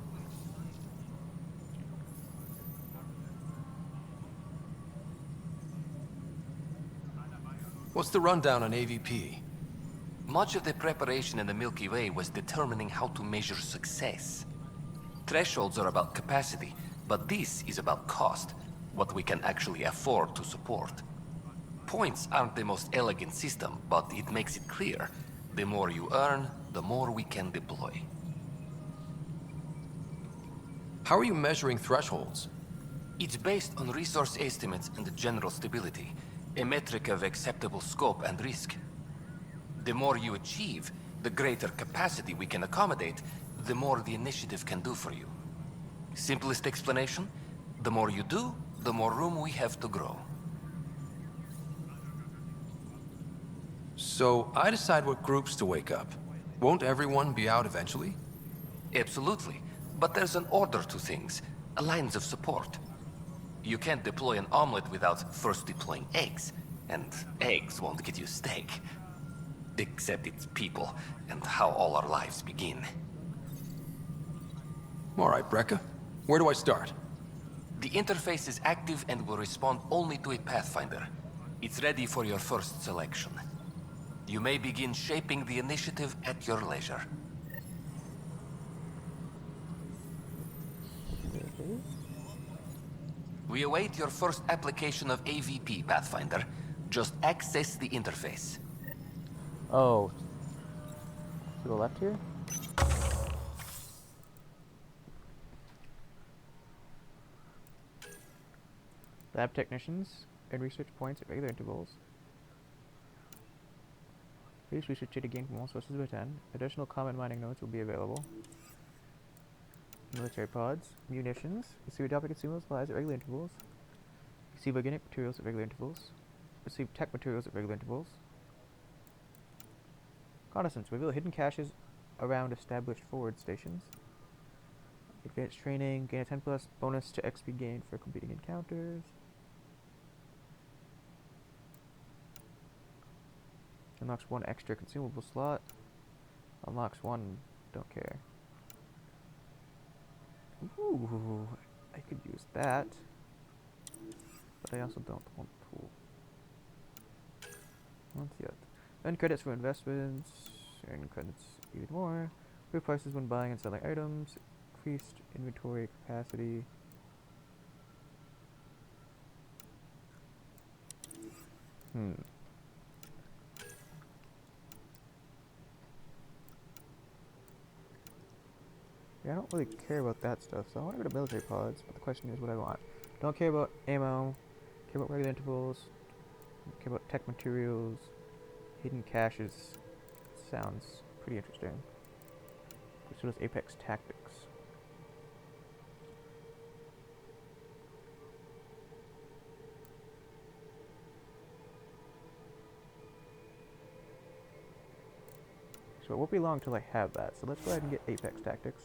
What's the rundown on AVP? Much of the preparation in the Milky Way was determining how to measure success. Thresholds are about capacity, but this is about cost, what we can actually afford to support. Points aren't the most elegant system, but it makes it clear. The more you earn, the more we can deploy. How are you measuring thresholds? It's based on resource estimates and general stability, a metric of acceptable scope and risk. The more you achieve, the greater capacity we can accommodate, the more the initiative can do for you. Simplest explanation, the more you do, the more room we have to grow. So, I decide what groups to wake up. Won't everyone be out eventually? Absolutely. But there's an order to things, lines of support. You can't deploy an omelet without first deploying eggs, and eggs won't get you steak. Except it's people, and how all our lives begin. Alright, Breca. Where do I start? The interface is active and will respond only to a Pathfinder. It's ready for your first selection. You may begin shaping the initiative at your leisure. We await your first application of AVP, Pathfinder. Just access the interface. Oh. To the left here? Lab technicians and research points at regular intervals. Please research data gained from all sources of 10. Additional common mining nodes will be available. Military pods, munitions, receive adopted consumables supplies at regular intervals. Receive organic materials at regular intervals. Receive tech materials at regular intervals. Reconnaissance, reveal hidden caches around established forward stations. Advanced training, gain a 10+ bonus to XP gain for completing encounters. Unlocks 1 extra consumable slot. Unlocks 1, don't care. Ooh, I could use that. But I also don't want the tool. Not yet. Earn credits for investments. Earn credits even more. Improve prices when buying and selling items. Increased inventory capacity. Yeah, I don't really care about that stuff, so I want to go to military pods, but the question is what I want. Don't care about ammo, care about regular intervals, care about tech materials, hidden caches. Sounds pretty interesting. So does Apex Tactics. So it won't be long till I have that, so let's go ahead and get Apex Tactics.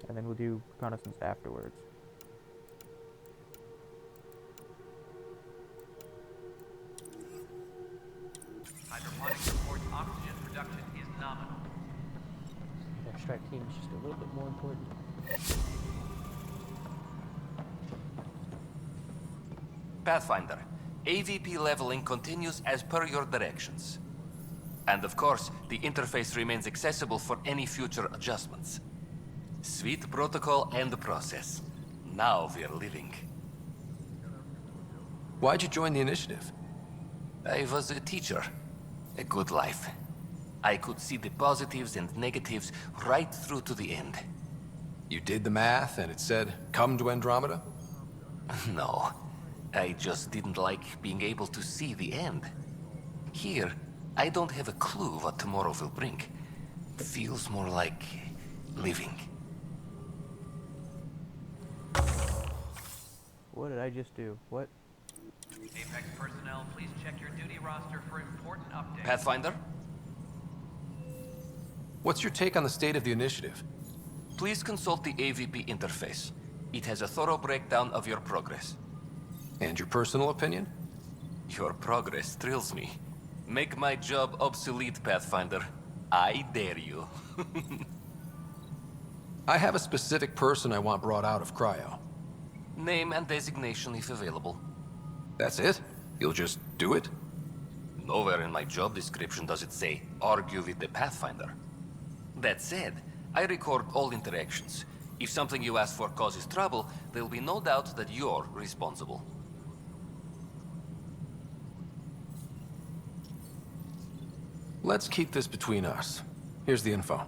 And then we'll do reconnaissance afterwards. Hydroponics reports oxygen production is nominal. Our strike team is just a little bit more important. Pathfinder, AVP leveling continues as per your directions. And of course, the interface remains accessible for any future adjustments. Sweet protocol and process. Now we're living. Why'd you join the initiative? I was a teacher. A good life. I could see the positives and negatives right through to the end. You did the math and it said, come to Andromeda? No. I just didn't like being able to see the end. Here, I don't have a clue what tomorrow will bring. Feels more like living. What did I just do? What? Apex personnel, please check your duty roster for important updates. Pathfinder? What's your take on the state of the initiative? Please consult the AVP interface. It has a thorough breakdown of your progress. And your personal opinion? Your progress thrills me. Make my job obsolete, Pathfinder. I dare you. I have a specific person I want brought out of cryo. Name and designation if available. That's it? You'll just do it? Nowhere in my job description does it say, argue with the Pathfinder. That said, I record all interactions. If something you ask for causes trouble, there'll be no doubt that you're responsible. Let's keep this between us. Here's the info.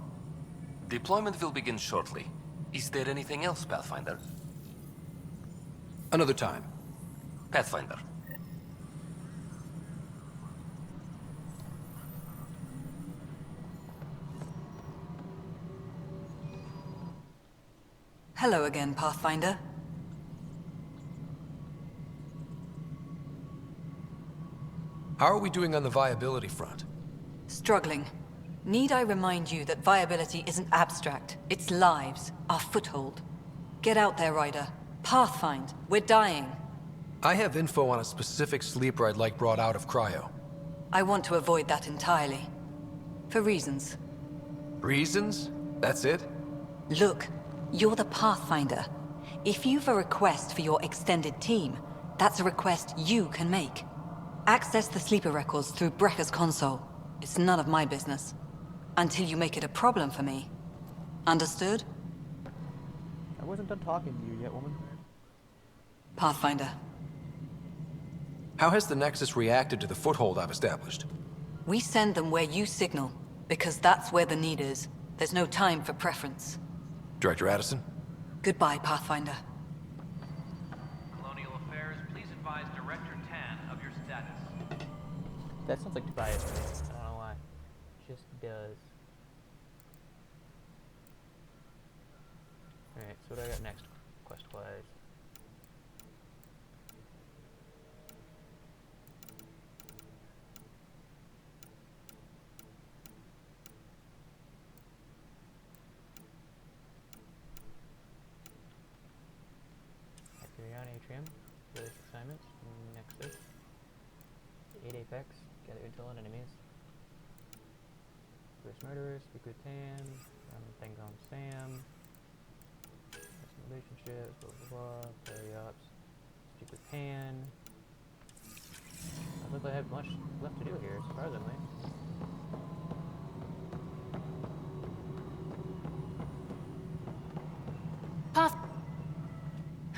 Deployment will begin shortly. Is there anything else, Pathfinder? Another time. Pathfinder. Hello again, Pathfinder. How are we doing on the viability front? Struggling. Need I remind you that viability isn't abstract, it's lives, our foothold. Get out there, Ryder. Pathfind, we're dying. I have info on a specific sleeper I'd like brought out of cryo. I want to avoid that entirely. For reasons. Reasons? That's it? Look, you're the Pathfinder. If you've a request for your extended team, that's a request you can make. Access the sleeper records through Brekker's console. It's none of my business. Until you make it a problem for me. Understood? I wasn't done talking to you yet, woman. Pathfinder. How has the Nexus reacted to the foothold I've established? We send them where you signal, because that's where the need is. There's no time for preference. Director Addison? Goodbye, Pathfinder. Colonial Affairs, please advise Director Tan of your status. That sounds like Tobias. I don't know why. Just does. Alright, so what do I got next, quest-wise? Hyperion Atrium, release assignments, Nexus, 8 Apex, gather intel on enemies, Bruce Murderers, speak with Tan, Things on Sam, some relationships, blah blah blah, carry ups, speak with Tan. Doesn't look like I have much left to do here, surprisingly.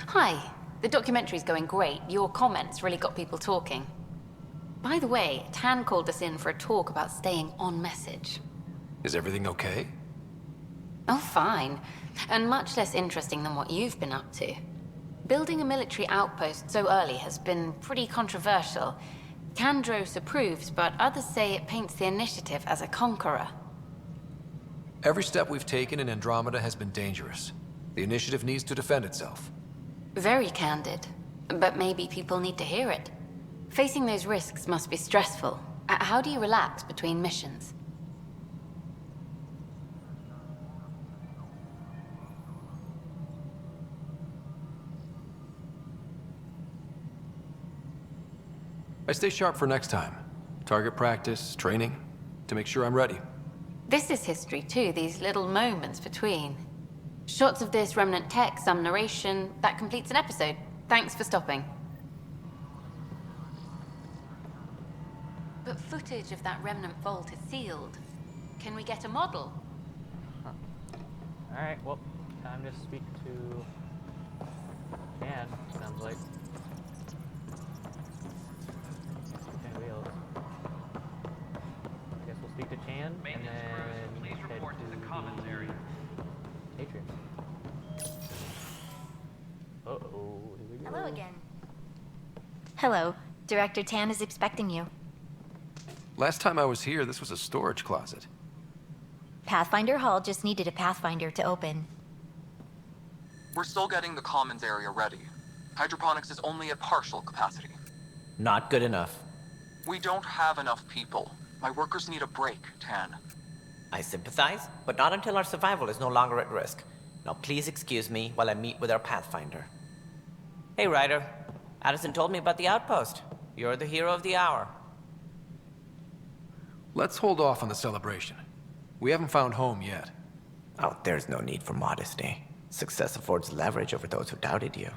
Hi. The documentary's going great. Your comments really got people talking. By the way, Tan called us in for a talk about staying on message. Is everything okay? Oh, fine. And much less interesting than what you've been up to. Building a military outpost so early has been pretty controversial. Kandros approves, but others say it paints the initiative as a conqueror. Every step we've taken in Andromeda has been dangerous. The initiative needs to defend itself. Very candid. But maybe people need to hear it. Facing those risks must be stressful. How do you relax between missions? I stay sharp for next time. Target practice, training, to make sure I'm ready. This is history too, these little moments between. Shots of this remnant tech, some narration, that completes an episode. Thanks for stopping. footage of that remnant vault is sealed. Can we get a model? Alright, well, time to speak to Chan, sounds like. Wheels. I guess we'll speak to Chan, and then Please head report to the commons area. Atrium. Uh-oh, here we go. Hello again. Hello. Director Tan is expecting you. Last time I was here, this was a storage closet. Pathfinder Hall just needed a Pathfinder to open. We're still getting the commons area ready. Hydroponics is only at partial capacity. Not good enough. We don't have enough people. My workers need a break, Tan. I sympathize, but not until our survival is no longer at risk. Now please excuse me while I meet with our Pathfinder. Hey, Ryder. Addison told me about the outpost. You're the hero of the hour. Let's hold off on the celebration. We haven't found home yet. Oh, there's no need for modesty. Success affords leverage over those who doubted you.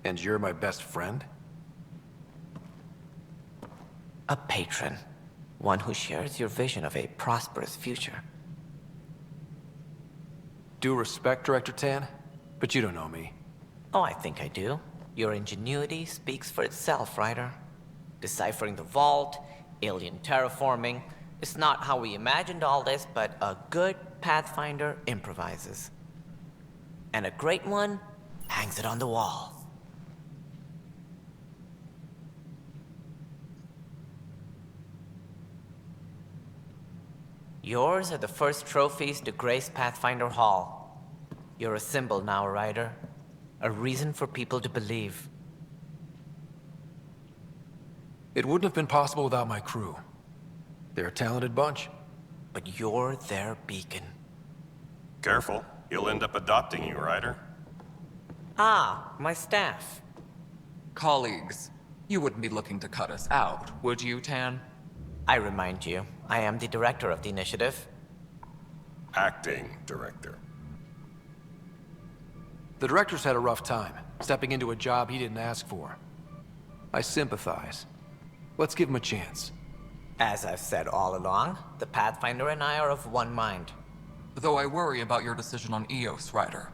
And you're my best friend? A patron. One who shares your vision of a prosperous future. Due respect, Director Tan, but you don't know me. Oh, I think I do. Your ingenuity speaks for itself, Ryder. Deciphering the vault, alien terraforming. It's not how we imagined all this, but a good Pathfinder improvises. And a great one hangs it on the wall. Yours are the first trophies to grace Pathfinder Hall. You're a symbol now, Ryder. A reason for people to believe. It wouldn't have been possible without my crew. They're a talented bunch. But you're their beacon. Careful, he'll end up adopting you, Ryder. Ah, my staff. Colleagues, you wouldn't be looking to cut us out, would you, Tan? I remind you, I am the director of the initiative. Acting director. The director's had a rough time, stepping into a job he didn't ask for. I sympathize. Let's give him a chance. As I've said all along, the Pathfinder and I are of one mind. Though I worry about your decision on Eos, Ryder.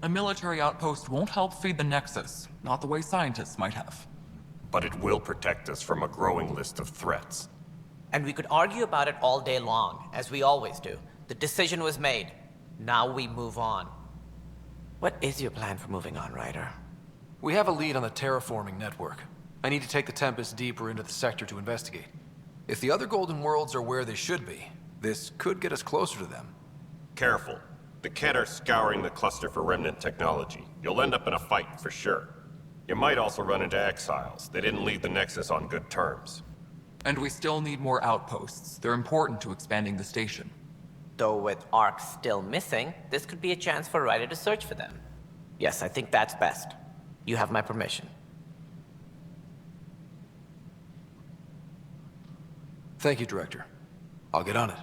A military outpost won't help feed the Nexus, not the way scientists might have. But it will protect us from a growing list of threats. And we could argue about it all day long, as we always do. The decision was made. Now we move on. What is your plan for moving on, Ryder? We have a lead on the terraforming network. I need to take the Tempest deeper into the sector to investigate. If the other Golden Worlds are where they should be, this could get us closer to them. Careful. The Kett are scouring the cluster for remnant technology. You'll end up in a fight, for sure. You might also run into exiles. They didn't leave the Nexus on good terms. And we still need more outposts. They're important to expanding the station. Though with Ark still missing, this could be a chance for Ryder to search for them. Yes, I think that's best. You have my permission. Thank you, Director. I'll get on it.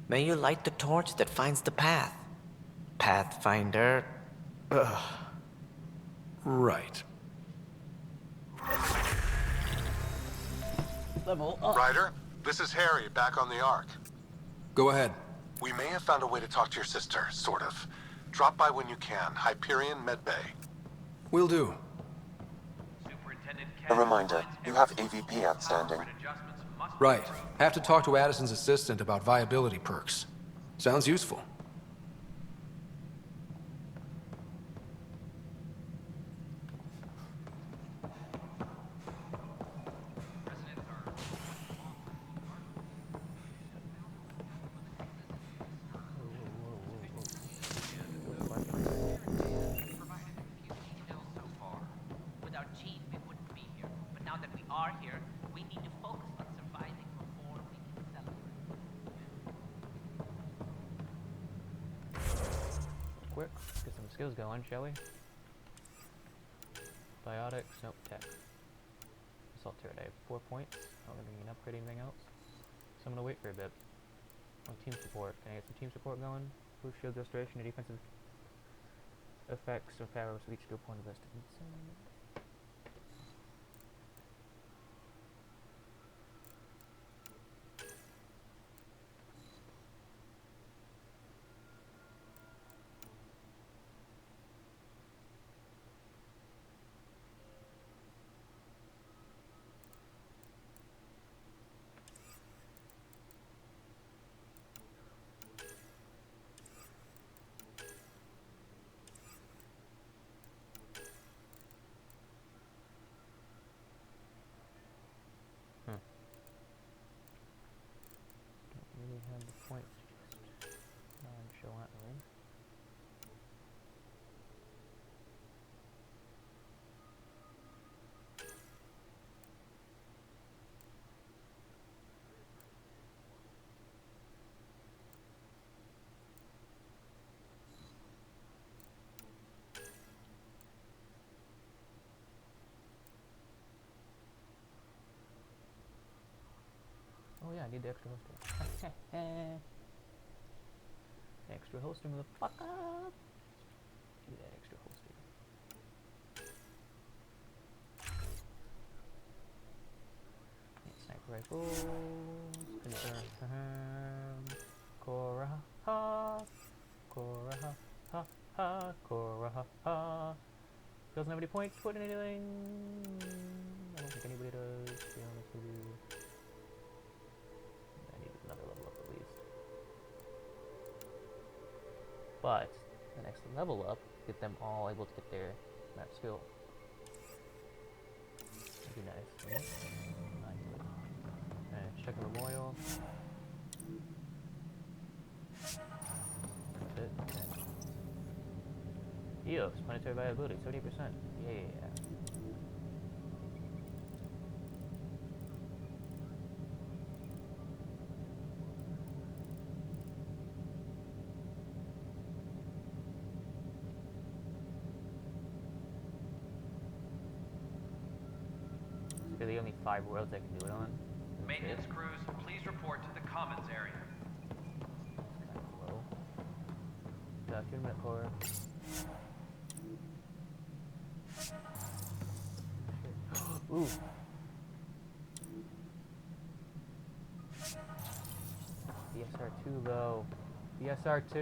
May you light the torch that finds the path. Pathfinder... Ugh. Right. Level up. Ryder, this is Harry, back on the Ark. Go ahead. We may have found a way to talk to your sister, sort of. Drop by when you can. Hyperion Medbay. Will do. A reminder, you have AVP outstanding. Right. Have to talk to Addison's assistant about viability perks. Sounds useful. Without Chief, we wouldn't be here. But now that we are here, we need to focus on surviving before we can celebrate. Quick, get some skills going, shall we? Biotics, nope, tech. Assault turret, I have 4 points. I don't really need an upgrade anything else. So I'm gonna wait for a bit. On team support, can I get some team support going? Boost shield restoration to defensive effects or powers with each skill point invested. need the extra holster. Extra holster, motherfucker. Give me that extra holster. Sniper rifles. Cora ha. Cora ha ha ha. Cora ha ha. Doesn't have any points to put in anything. I don't think anybody does, to be honest with you. I need another level up at least. But the next level up, get them all able to get their map skill. That'd be nice. Nice. Alright, check the memorial. That's it. Okay. EOS, planetary viability, 30%. Yeah. There's really only 5 worlds I can do it on. Maintenance crews, please report to the commons area. That's kind of low. Document core. Ooh. BSR2 though. BSR2.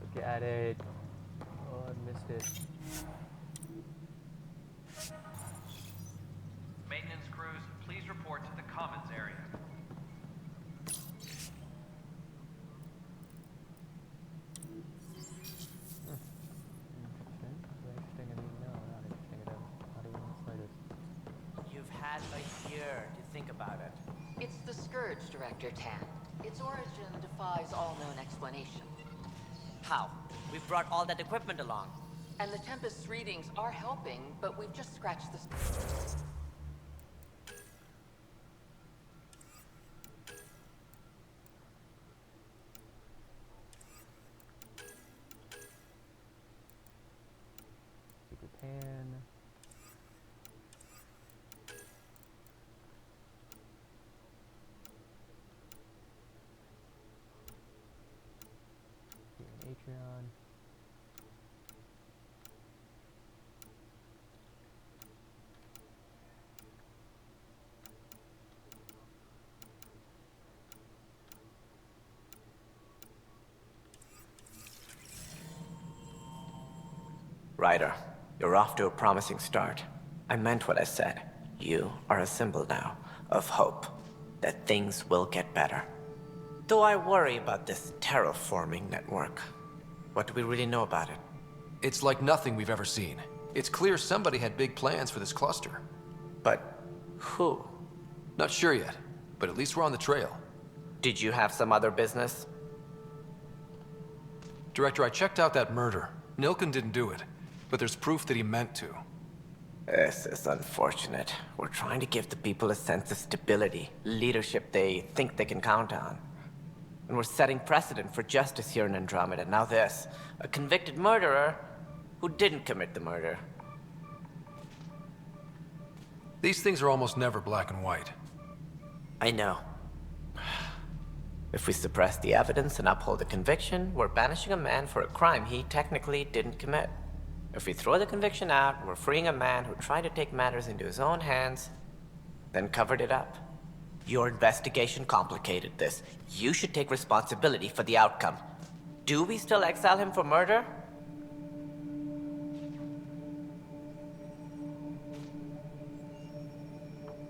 Look at it. Oh, I missed it. Maintenance crews, please report to the commons area. Interesting. I mean, no, not interesting at all. Not even the slightest. You've had a year to think about it. It's the Scourge, Director Tan. Its origin defies all known explanation. How? We've brought all that equipment along. And the Tempest's readings are helping, but we've just scratched the surface. Secret pan. Patreon. Ryder, you're off to a promising start. I meant what I said. You are a symbol now of hope that things will get better. Though I worry about this terraforming network. What do we really know about it? It's like nothing we've ever seen. It's clear somebody had big plans for this cluster. But who? Not sure yet, but at least we're on the trail. Did you have some other business? Director, I checked out that murder. Nilken didn't do it, but there's proof that he meant to. This is unfortunate. We're trying to give the people a sense of stability, leadership they think they can count on. And we're setting precedent for justice here in Andromeda. Now this, a convicted murderer who didn't commit the murder. These things are almost never black and white. I know. If we suppress the evidence and uphold the conviction, we're banishing a man for a crime he technically didn't commit. If we throw the conviction out, we're freeing a man who tried to take matters into his own hands, then covered it up. Your investigation complicated this. You should take responsibility for the outcome. Do we still exile him for murder?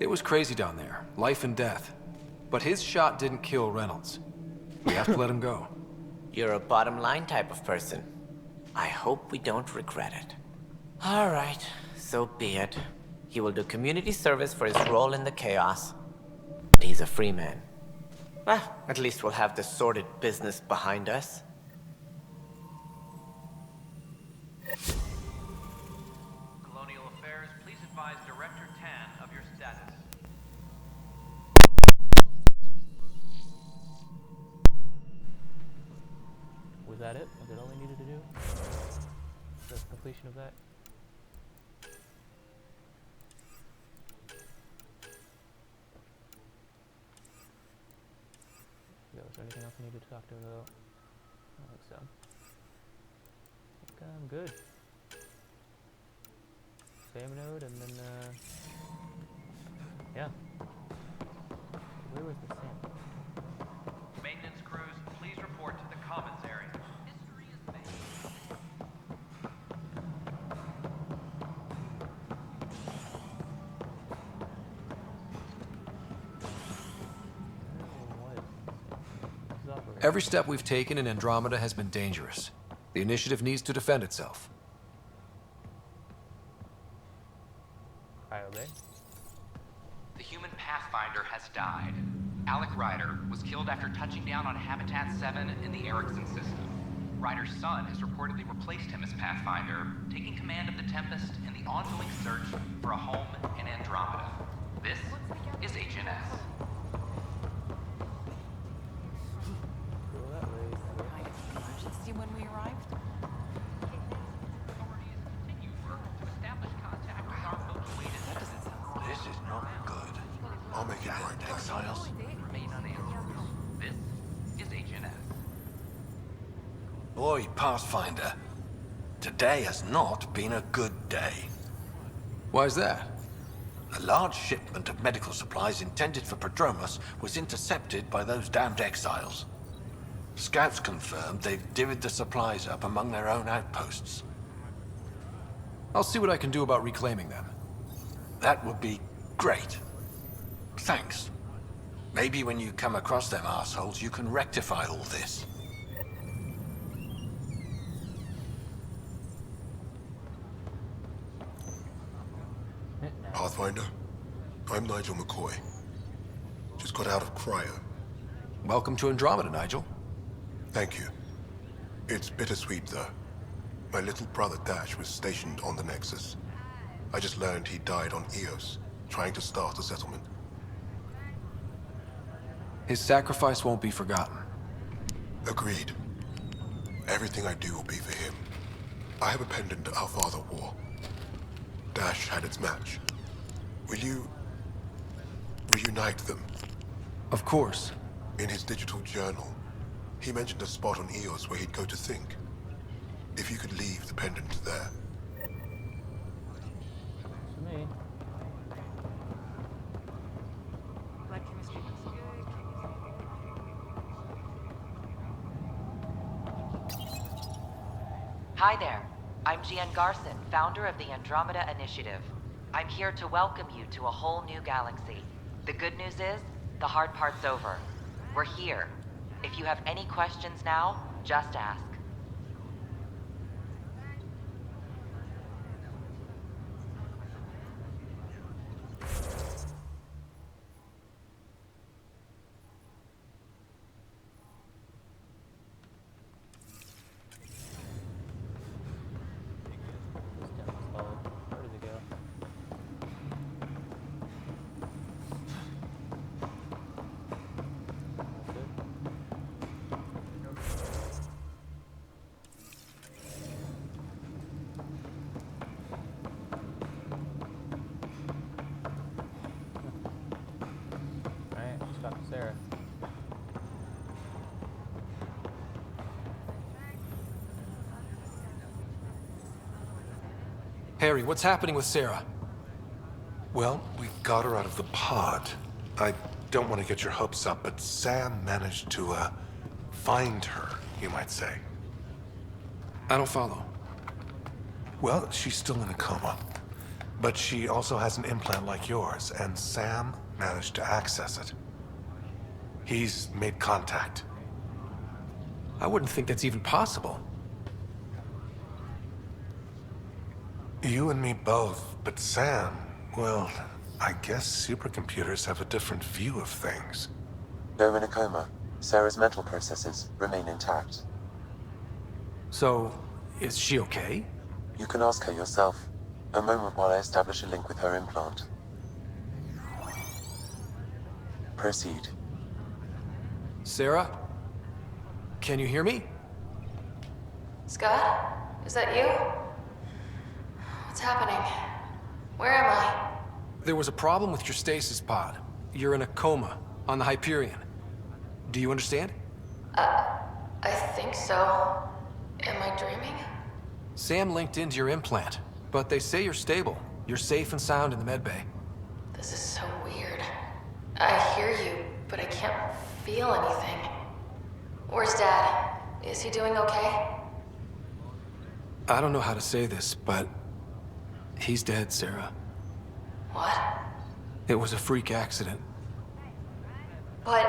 It was crazy down there, life and death. But his shot didn't kill Reynolds. We have to let him go. You're a bottom line type of person. I hope we don't regret it. All right, so be it. He will do community service for his role in the chaos. But he's a free man. Well, at least we'll have the sordid business behind us. Colonial Affairs, please advise Director Tan of your status. Was that it? Was that all I needed to do? The completion of that? Is there anything else I need to talk to her about? I don't think so. I think I'm good. Save node and then, yeah. Where was the sample? Maintenance crews, please report to the commons area. History is made. Every step we've taken in Andromeda has been dangerous. The initiative needs to defend itself. I obey. The human Pathfinder has died. Alec Ryder was killed after touching down on Habitat 7 in the Erickson system. Ryder's son has reportedly replaced him as Pathfinder, taking command of the Tempest in the ongoing search for a home in Andromeda. This is HNS. Emergency when we arrived? Authorities continue work to establish contact with our Milky Way descendants. This is not good. I'll make it right, Exiles. Remain unanswered. This is HNS. Boy, Pathfinder. Today has not been a good day. Why's that? A large shipment of medical supplies intended for Prodromos was intercepted by those damned Exiles. Scouts confirmed they've divvied the supplies up among their own outposts. I'll see what I can do about reclaiming them. That would be great. Thanks. Maybe when you come across them assholes, you can rectify all this. Pathfinder, I'm Nigel McCoy. Just got out of cryo. Welcome to Andromeda, Nigel. Thank you. It's bittersweet, though. My little brother Dash was stationed on the Nexus. I just learned he died on Eos, trying to start a settlement. His sacrifice won't be forgotten. Agreed. Everything I do will be for him. I have a pendant our father wore. Dash had its match. Will you reunite them? Of course. In his digital journal, he mentioned a spot on Eos where he'd go to think. If you could leave the pendant there. To me. Hi there. I'm Gian Garson, founder of the Andromeda Initiative. I'm here to welcome you to a whole new galaxy. The good news is, the hard part's over. We're here. If you have any questions now, just ask. Where does it go? Alright, let's talk to Sarah. Harry, what's happening with Sarah? Well, we got her out of the pod. I don't want to get your hopes up, but Sam managed to, find her, you might say. I don't follow. Well, she's still in a coma. But she also has an implant like yours, and Sam managed to access it. He's made contact. I wouldn't think that's even possible. You and me both, but Sam, well, I guess supercomputers have a different view of things. Though in a coma, Sarah's mental processes remain intact. So, is she okay? You can ask her yourself. A moment while I establish a link with her implant. Proceed. Sarah? Can you hear me? Scott? Is that you? What's happening? Where am I? There was a problem with your stasis pod. You're in a coma on the Hyperion. Do you understand? I think so. Am I dreaming? Sam linked into your implant, but they say you're stable. You're safe and sound in the medbay. This is so weird. I hear you, but I can't feel anything. Where's Dad? Is he doing okay? I don't know how to say this, but he's dead, Sarah. What? It was a freak accident. But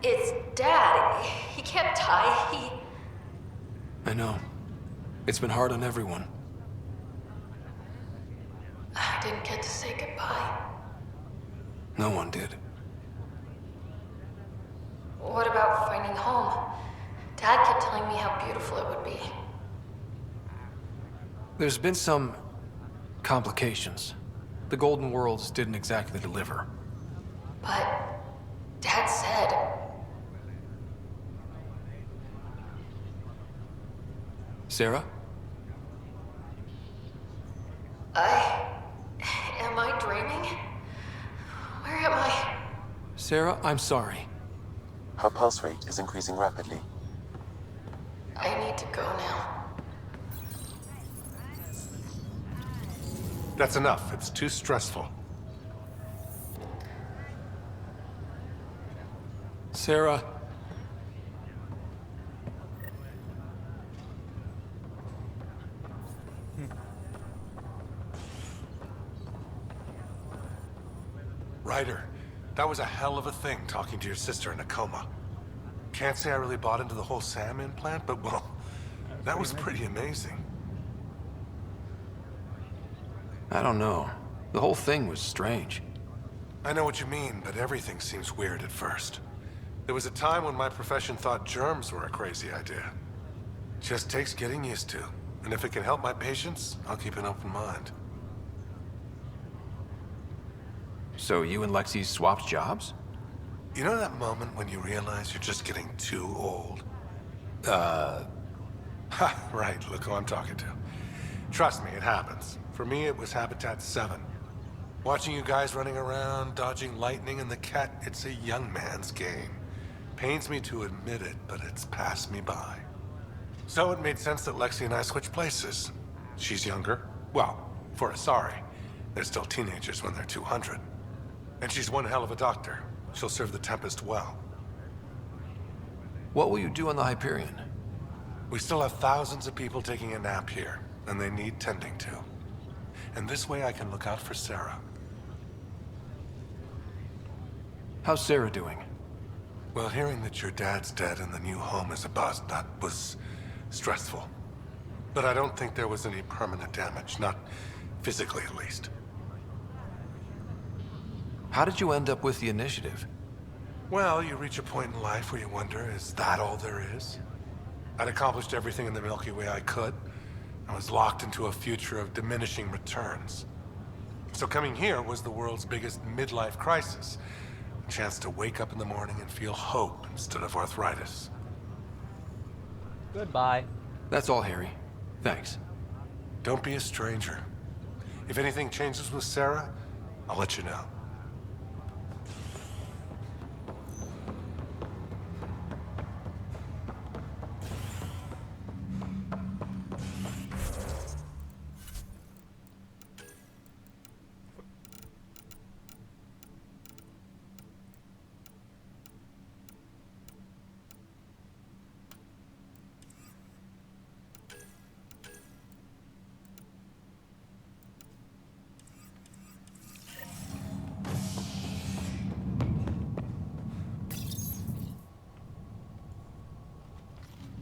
it's Dad. He can't die. I know. It's been hard on everyone. I didn't get to say goodbye. No one did. What about finding home? Dad kept telling me how beautiful it would be. There's been some complications. The Golden Worlds didn't exactly deliver. But Dad said... Sarah? Am I dreaming? Where am I? Sarah, I'm sorry. Her pulse rate is increasing rapidly. I need to go now. That's enough. It's too stressful. Sarah. Ryder, that was a hell of a thing talking to your sister in a coma. Can't say I really bought into the whole Sam implant, but well, that was pretty amazing. I don't know. The whole thing was strange. I know what you mean, but everything seems weird at first. There was a time when my profession thought germs were a crazy idea. Just takes getting used to. And if it can help my patients, I'll keep an open mind. So you and Lexi swapped jobs? You know that moment when you realize you're just getting too old? Ha, right, look who I'm talking to. Trust me, it happens. For me, it was Habitat 7. Watching you guys running around, dodging lightning and the cat, it's a young man's game. Pains me to admit it, but it's passed me by. So it made sense that Lexi and I switched places. She's younger. Well, for Asari. They're still teenagers when they're 200. And she's one hell of a doctor. She'll serve the Tempest well. What will you do on the Hyperion? We still have thousands of people taking a nap here, and they need tending to. And this way I can look out for Sarah. How's Sarah doing? Well, hearing that your dad's dead and the new home is a bust, that was stressful. But I don't think there was any permanent damage, not physically at least. How did you end up with the initiative? Well, you reach a point in life where you wonder, is that all there is? I'd accomplished everything in the Milky Way I could. I was locked into a future of diminishing returns. So coming here was the world's biggest midlife crisis. A chance to wake up in the morning and feel hope instead of arthritis. Goodbye. That's all, Harry. Thanks. Don't be a stranger. If anything changes with Sarah, I'll let you know.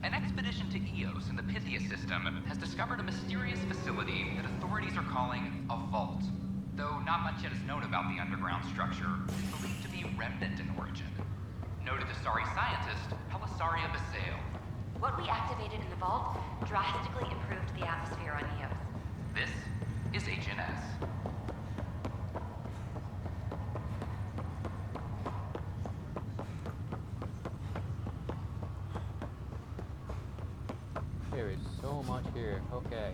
An expedition to Eos in the Pythia system has discovered a mysterious facility that authorities are calling a vault. Though not much yet is known about the underground structure, it's believed to be remnant in origin. Noted Asari scientist, Pelisaria Basale. What we activated in the vault drastically improved the atmosphere on Eos. This is HNS. There is so much here. Okay.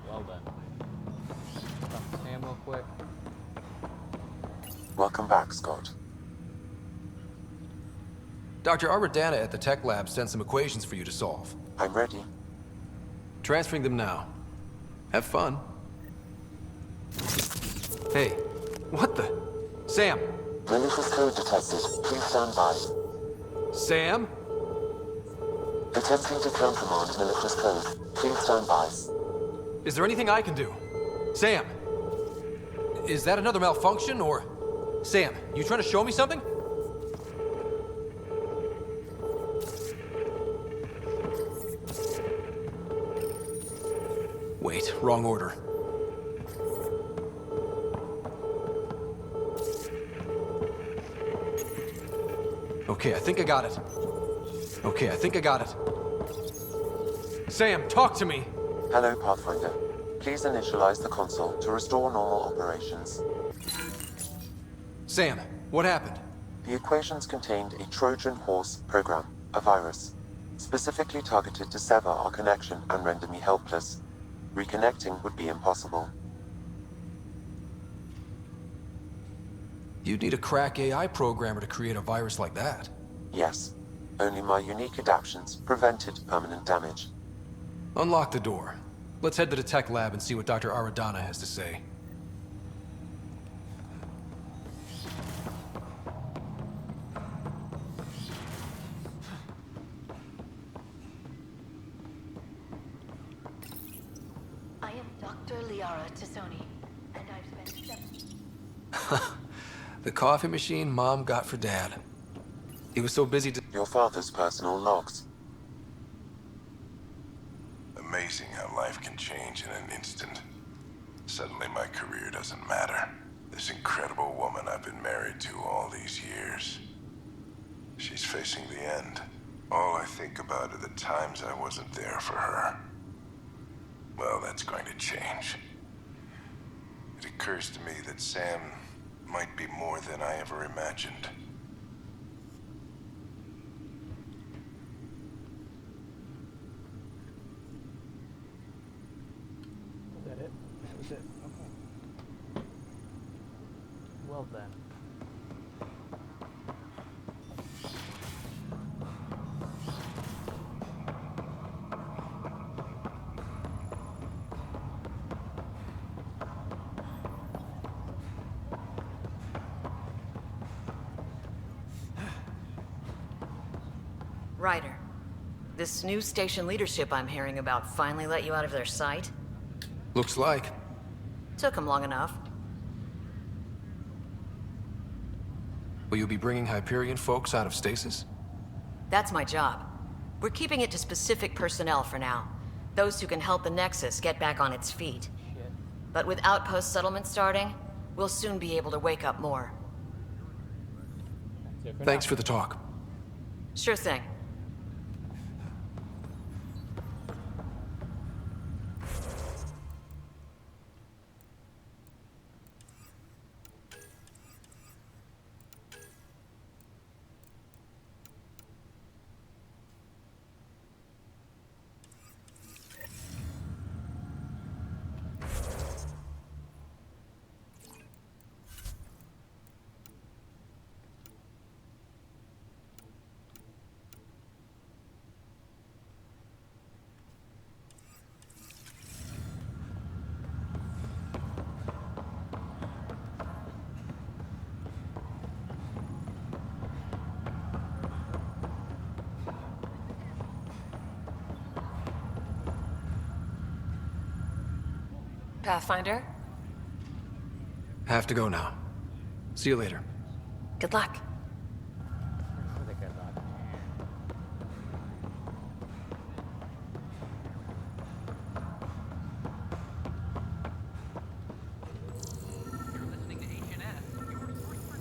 Well done. Talk to Sam real quick. Welcome back, Scott. Dr. Aradana at the tech lab sent some equations for you to solve. I'm ready. Transferring them now. Have fun. Hey, what the? Sam! Malicious code detected. Please stand by. Sam? Attempting to countermand malicious code. Please stand by. Is there anything I can do? Sam! Is that another malfunction, or... Sam, you trying to show me something? Wait, wrong order. Okay, I think I got it. Okay, I think I got it. Sam, talk to me! Hello, Pathfinder. Please initialize the console to restore normal operations. Sam, what happened? The equations contained a Trojan horse program, a virus, specifically targeted to sever our connection and render me helpless. Reconnecting would be impossible. You'd need a crack AI programmer to create a virus like that. Yes. Only my unique adaptions prevented permanent damage. Unlock the door. Let's head to the tech lab and see what Dr. Aradana has to say. I am Dr. Liara Tassoni, and I've spent The coffee machine Mom got for Dad. He was so busy to... Your father's personal logs. Amazing how life can change in an instant. Suddenly my career doesn't matter. This incredible woman I've been married to all these years. She's facing the end. All I think about are the times I wasn't there for her. Well, that's going to change. It occurs to me that Sam might be more than I ever imagined. Was that it? That was it. Okay. Well then. Ryder, this new station leadership I'm hearing about finally let you out of their sight? Looks like. Took them long enough. Will you be bringing Hyperion folks out of stasis? That's my job. We're keeping it to specific personnel for now. Those who can help the Nexus get back on its feet. Shit. But with outpost settlement starting, we'll soon be able to wake up more. That's it for Thanks now. for the talk. Sure thing. Pathfinder? Have to go now. See you later. Good luck. Where'd that get dog? You're listening to HNS. Your source for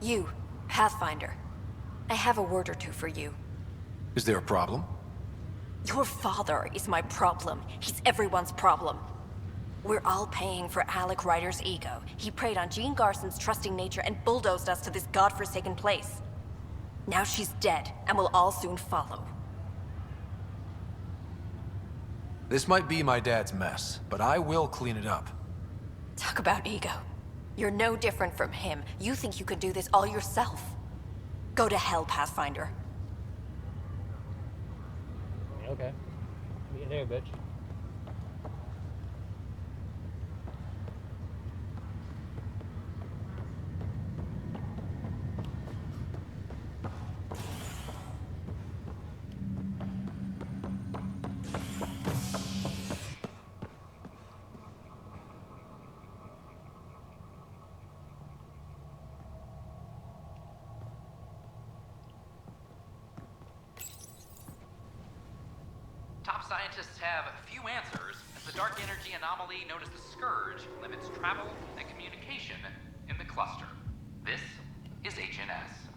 You, Pathfinder. I have a word or two for you. Is there a problem? Your father is my problem. He's everyone's problem. We're all paying for Alec Ryder's ego. He preyed on Jean Garson's trusting nature and bulldozed us to this godforsaken place. Now she's dead, and we'll all soon follow. This might be my dad's mess, but I will clean it up. Talk about ego. You're no different from him. You think you can do this all yourself. Go to hell, Pathfinder. Okay. Meet you there, bitch. Top scientists have few answers as the dark energy anomaly known as the Scourge limits travel and communication in the cluster. This is HNS.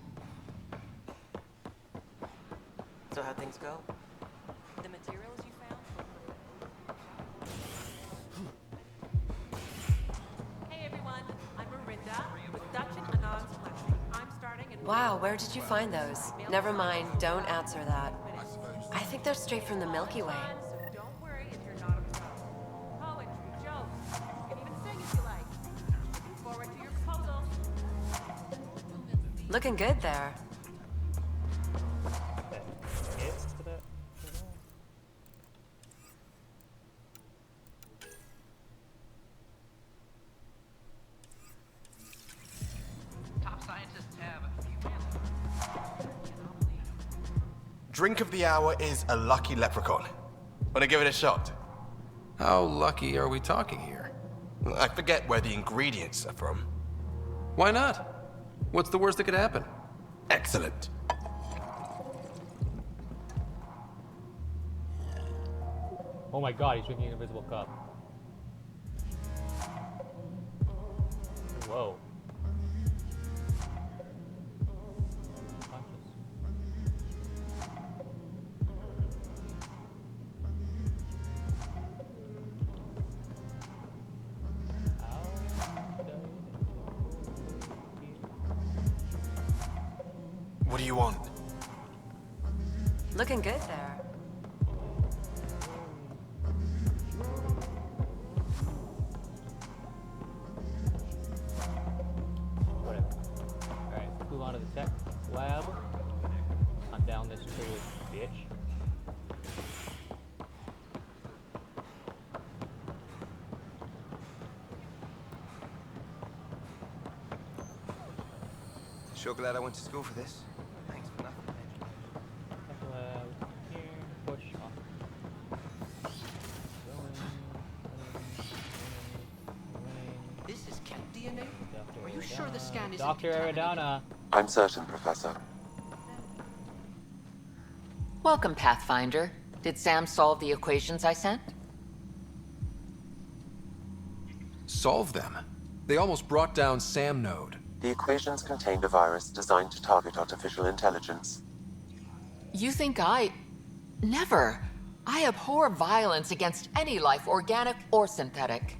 So how'd things go? The materials you found? Hey everyone, I'm Marinda with Dutch and Anand's collection. I'm starting in... Wow, where did you find those? Never mind, don't answer that. I think they're straight from the Milky Way. So don't worry if you're not obsessed. Poetry, jokes, you can even sing if you like. Looking forward to your proposals. Looking good there. Top scientists have few answers. Drink of the hour is a lucky leprechaun. Wanna give it a shot? How lucky are we talking here? I forget where the ingredients are from. Why not? What's the worst that could happen? Excellent. Oh my god, he's drinking an invisible cup. Whoa. Conscious. What do you want? Looking good there. Whatever. Alright, let's move on to the tech lab. Hunt down this curious bitch. Sure glad I went to school for this. Thanks for nothing. Tech lab here. Push off. This is cat DNA? Are you sure the scan isn't Dr. Aradana. I'm certain, Professor. Welcome, Pathfinder. Did Sam solve the equations I sent? Solve them? They almost brought down Sam Node. The equations contained a virus designed to target artificial intelligence. You think I... Never. I abhor violence against any life, organic or synthetic.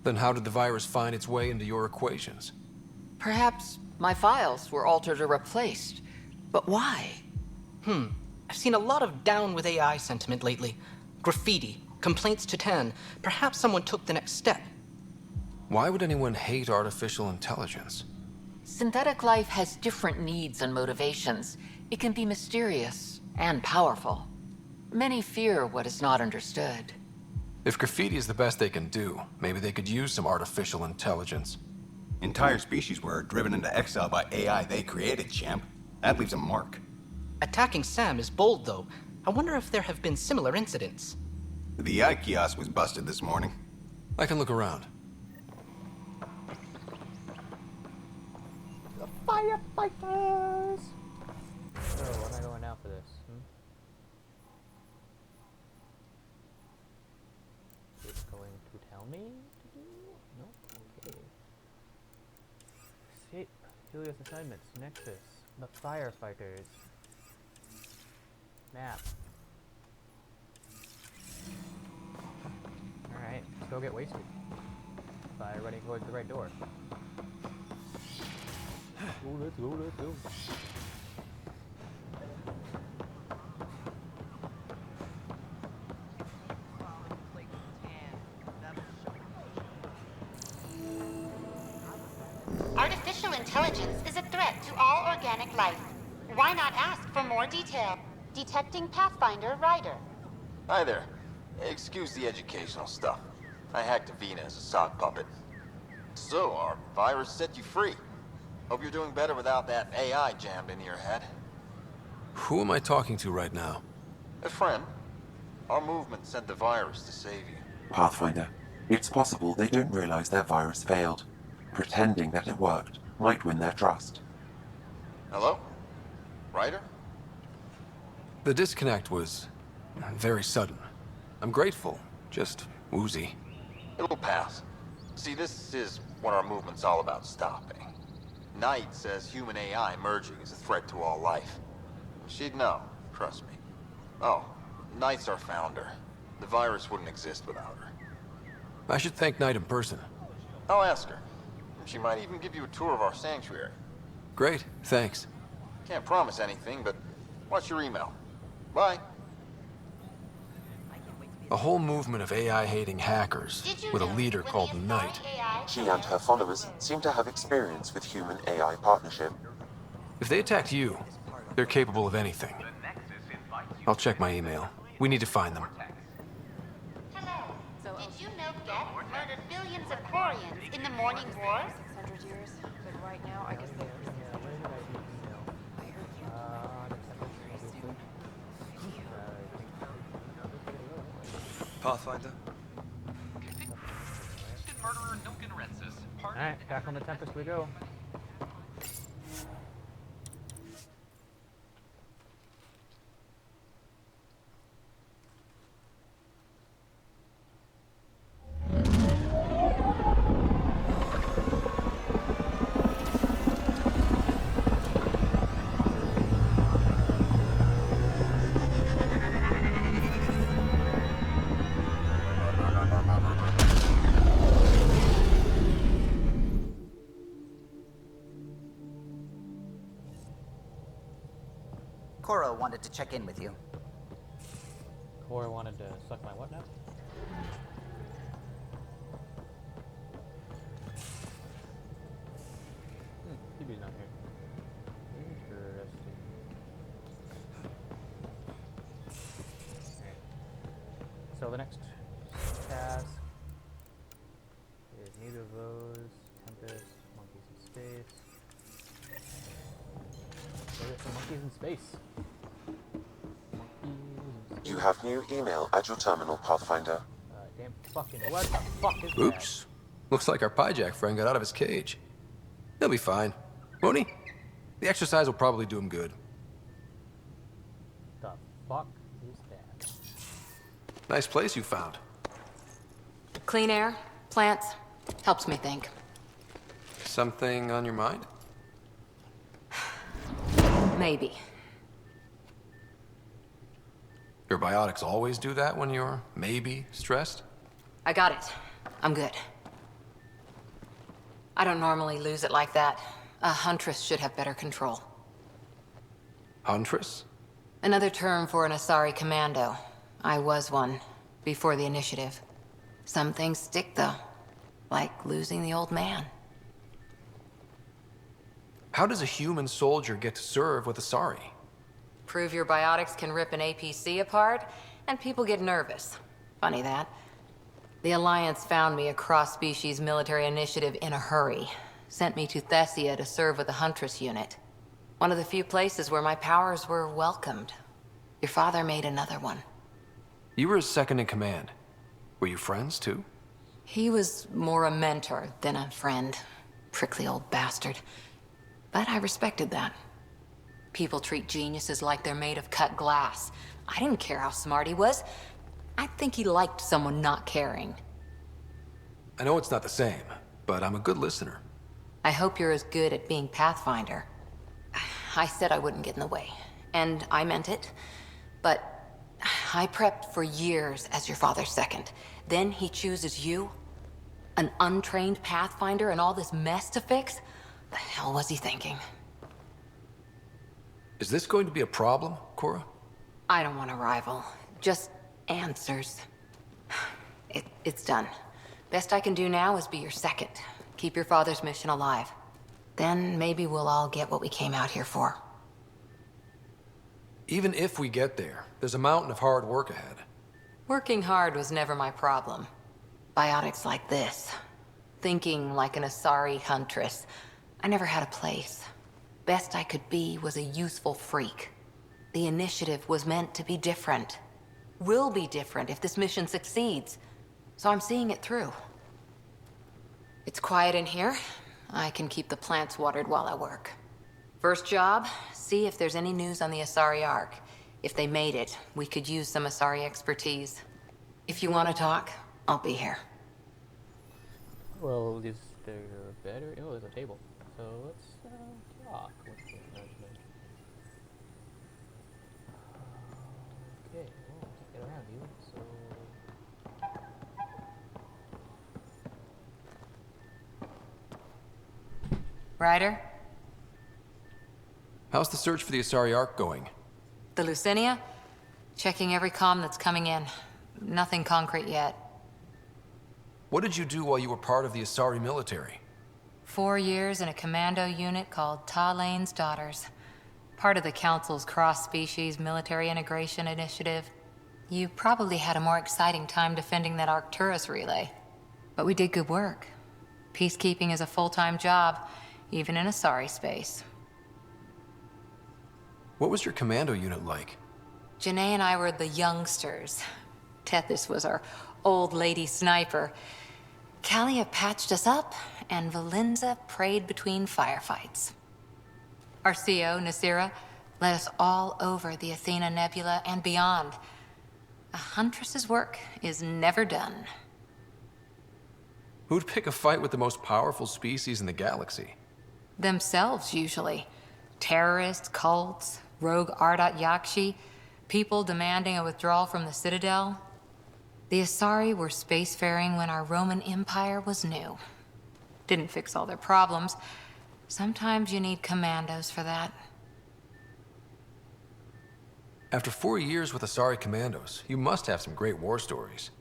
Then how did the virus find its way into your equations? Perhaps my files were altered or replaced. But why? I've seen a lot of down with AI sentiment lately. Graffiti, complaints to 10. Perhaps someone took the next step. Why would anyone hate artificial intelligence? Synthetic life has different needs and motivations. It can be mysterious and powerful. Many fear what is not understood. If graffiti is the best they can do, maybe they could use some artificial intelligence. Entire species were driven into exile by AI they created, champ. That leaves a mark. Attacking Sam is bold, though. I wonder if there have been similar incidents. The eye kiosk was busted this morning. I can look around. The firefighters! So, where am I going now for this? It's going to tell me to do? Nope. Okay. Escape. Helios assignments. Nexus. The firefighters. Map. Alright, let's go get wasted. by running towards the right door. Let's go. Artificial intelligence is a threat to all organic life. Why not ask for more detail? Detecting Pathfinder Ryder. Hi there. Excuse the educational stuff. I hacked Avina as a sock puppet. So, our virus set you free. Hope you're doing better without that AI jammed into your head. Who am I talking to right now? A friend. Our movement sent the virus to save you. Pathfinder, it's possible they don't realize their virus failed. Pretending that it worked might win their trust. Hello? Ryder? The disconnect was very sudden. I'm grateful, just woozy. It'll pass. See, this is what our movement's all about stopping. Knight says human AI merging is a threat to all life. She'd know, trust me. Oh, Knight's our founder. The virus wouldn't exist without her. I should thank Knight in person. I'll ask her. She might even give you a tour of our sanctuary. Great, thanks. Can't promise anything, but watch your email. Bye. A whole movement of AI-hating hackers, with a leader called Knight. She and her followers seem to have experience with human-AI partnership. If they attacked you, they're capable of anything. I'll check my email. We need to find them. Hello. Did you know Geth murdered billions of Quarians in the Morning War? 600 years, but right now, I guess they Pathfinder? Murderer Nilken Rensis. Alright, back on the Tempest we go. Cora wanted to check in with you. Cora wanted to suck my what now? TB's not here. Interesting. Okay. So the next task is neither of those. Tempest, monkeys in space. There's some monkeys in space. You have new email at your terminal, Pathfinder. Damn fucking what the fuck is Oops. Looks like our Pyjack friend got out of his cage. He'll be fine, won't he? The exercise will probably do him good. that? The fuck is that? Nice place you found. Clean air, plants, helps me think. Something on your mind? Maybe. Your biotics always do that when you're maybe stressed? I got it. I'm good. I don't normally lose it like that. A huntress should have better control. Huntress? Another term for an Asari commando. I was one, before the initiative. Some things stick, though. Like losing the old man. How does a human soldier get to serve with Asari? Prove your biotics can rip an APC apart, and people get nervous. Funny that. The Alliance found me a cross-species military initiative in a hurry. Sent me to Thessia to serve with the Huntress unit. One of the few places where my powers were welcomed. Your father made another one. You were his second in command. Were you friends, too? He was more a mentor than a friend. Prickly old bastard. But I respected that. People treat geniuses like they're made of cut glass. I didn't care how smart he was. I think he liked someone not caring. I know it's not the same, but I'm a good listener. I hope you're as good at being Pathfinder. I said I wouldn't get in the way, and I meant it. But I prepped for years as your father's second. Then he chooses you. An untrained pathfinder and all this mess to fix? The hell was he thinking? Is this going to be a problem, Cora? I don't want a rival. Just answers. It's done. Best I can do now is be your second. Keep your father's mission alive. Then maybe we'll all get what we came out here for. Even if we get there, there's a mountain of hard work ahead. Working hard was never my problem. Biotics like this. Thinking like an Asari huntress. I never had a place. Best I could be was a useful freak. The initiative was meant to be different. Will be different if this mission succeeds. So I'm seeing it through. It's quiet in here. I can keep the plants watered while I work. First job, see if there's any news on the Asari Ark. If they made it, we could use some Asari expertise. If you want to talk, I'll be here. Well, is there a better? Oh, there's a table. So let's talk. What's the management? Okay, well, I can't get around you, so. Ryder? How's the search for the Asari Ark going? The Lucinia? Checking every comm that's coming in. Nothing concrete yet. What did you do while you were part of the Asari military? 4 years in a commando unit called Talane's Daughters. Part of the Council's cross-species military integration initiative. You probably had a more exciting time defending that Arcturus relay. But we did good work. Peacekeeping is a full-time job, even in Asari space. What was your commando unit like? Janae and I were the youngsters. Tethys was our old lady sniper. Kalia patched us up, and Valenza prayed between firefights. Our CO, Nasira, led us all over the Athena Nebula and beyond. A huntress's work is never done. Who'd pick a fight with the most powerful species in the galaxy? Themselves, usually. Terrorists, cults, rogue Ardat Yakshi, people demanding a withdrawal from the Citadel. The Asari were spacefaring when our Roman Empire was new. Didn't fix all their problems. Sometimes you need commandos for that. After 4 years with Asari commandos, you must have some great war stories.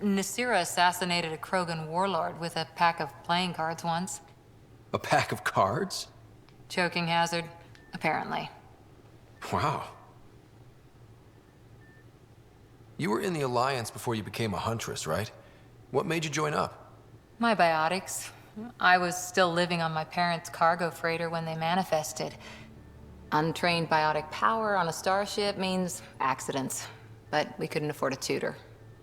Nasira assassinated a Krogan warlord with a pack of playing cards once. A pack of cards? Choking hazard, apparently. Wow. You were in the Alliance before you became a huntress, right? What made you join up? My biotics. I was still living on my parents' cargo freighter when they manifested. Untrained biotic power on a starship means accidents. But we couldn't afford a tutor.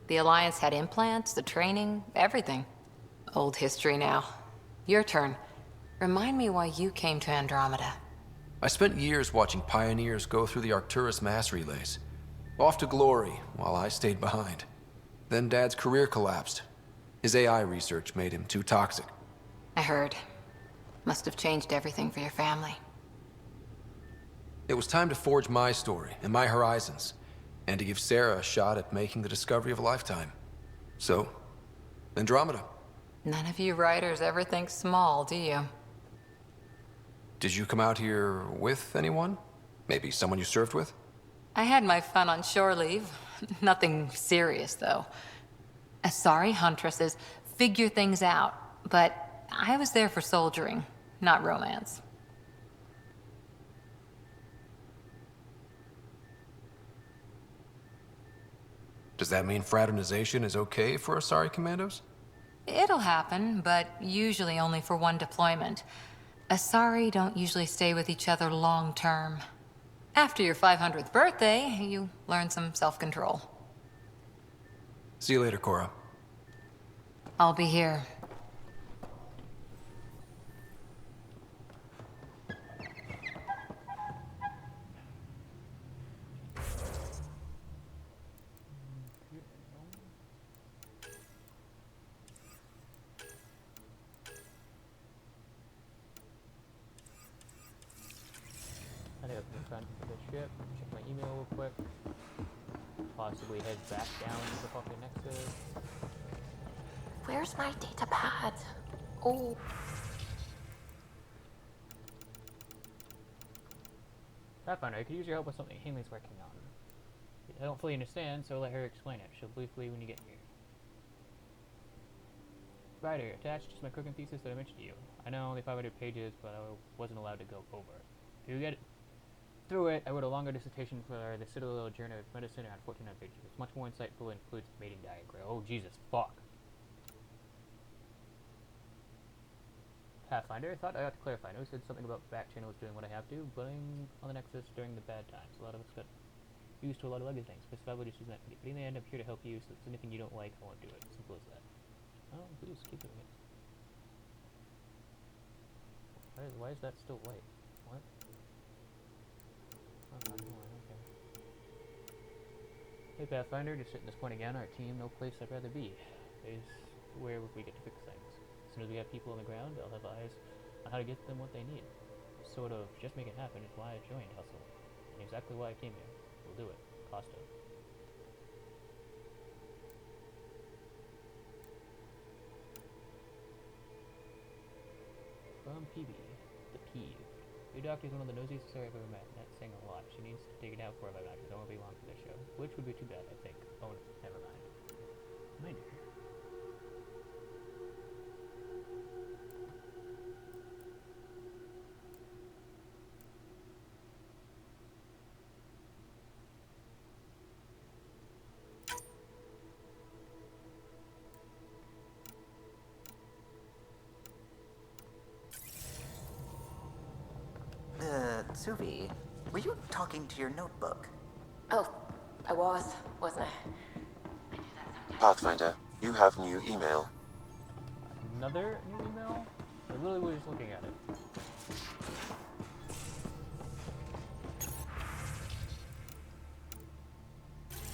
The Alliance had implants, the training, everything. Old history now. Your turn. Remind me why you came to Andromeda. I spent years watching pioneers go through the Arcturus mass relays. Off to glory, while I stayed behind. Then Dad's career collapsed. His AI research made him too toxic. I heard. Must have changed everything for your family. It was time to forge my story and my horizons, and to give Sarah a shot at making the discovery of a lifetime. So, Andromeda. None of you writers ever think small, do you? Did you come out here with anyone? Maybe someone you served with? I had my fun on shore leave. Nothing serious, though. Asari huntresses figure things out, but I was there for soldiering, not romance. Does that mean fraternization is okay for Asari commandos? It'll happen, but usually only for one deployment. Asari don't usually stay with each other long term. After your 500th birthday, you learn some self-control. See you later, Cora. I'll be here. I think I'm trying to get the ship. Check my email real quick. Possibly head back down to the fucking Nexus. Where's my data pad? Oh. Pathfinder, I could use your help with something Haley's working on. I don't fully understand, so let her explain it. She'll briefly when you get here. Ryder, attached is my cooking thesis that I mentioned to you. I know only 500 pages, but I wasn't allowed to go over. To get through it, I wrote a longer dissertation for the Citadel Journal of Medicine around 1,400 pages. It's much more insightful and includes the mating diagram. Oh, Jesus, fuck. Pathfinder, I thought I ought to clarify. I know you said something about back channels doing what I have to, blame on the Nexus during the bad times. A lot of us got used to a lot of ugly things. Specifically, just using that. But in the end, I'm here to help you, so if there's anything you don't like, I won't do it. Simple as that. Oh, please, keep doing it. Why is that still white? What? Oh, okay. Hey Pathfinder, just hitting this point again, our team, no place I'd rather be. Is where we get to fix things. As soon as we have people on the ground, I'll have eyes on how to get them what they need. Sort of, just make it happen is why I joined Hustle. And exactly why I came here. We'll do it. Costa. From PB, the Peeve. Your doctor's one of the nosiest I've ever met. That's saying a lot. She needs to take it out for 5 hours. I don't want to be long for this show. Which would be too bad, I think. Oh, never mind. Mind you. Suvi, were you talking to your notebook? Oh, I wasn't I? Pathfinder, you have new email. Another new email? I literally was just looking at it.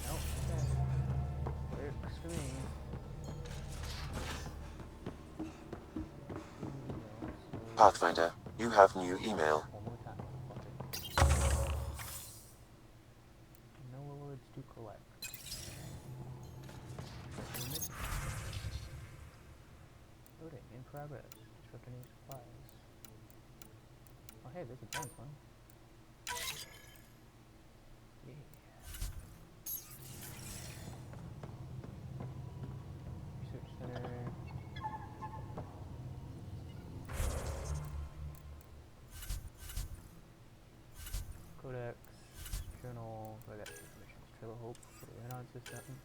Nope, okay. Works for me. Pathfinder, you have new email. No awards to collect. Loading in progress. Disrupting any supplies. Oh hey, there's a blank one. Yeah. Research center. Codex, journal, I got missions, Trail of Hope, what do we on system?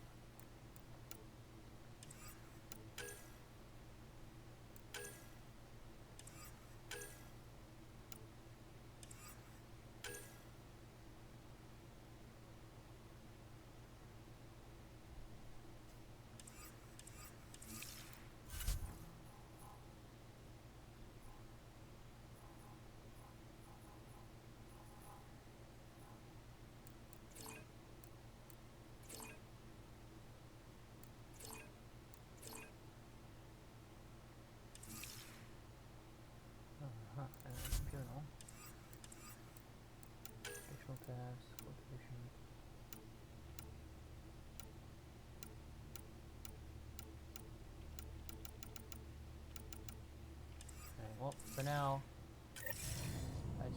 Journal. Additional tasks, cultivation. Alright, well, for now, I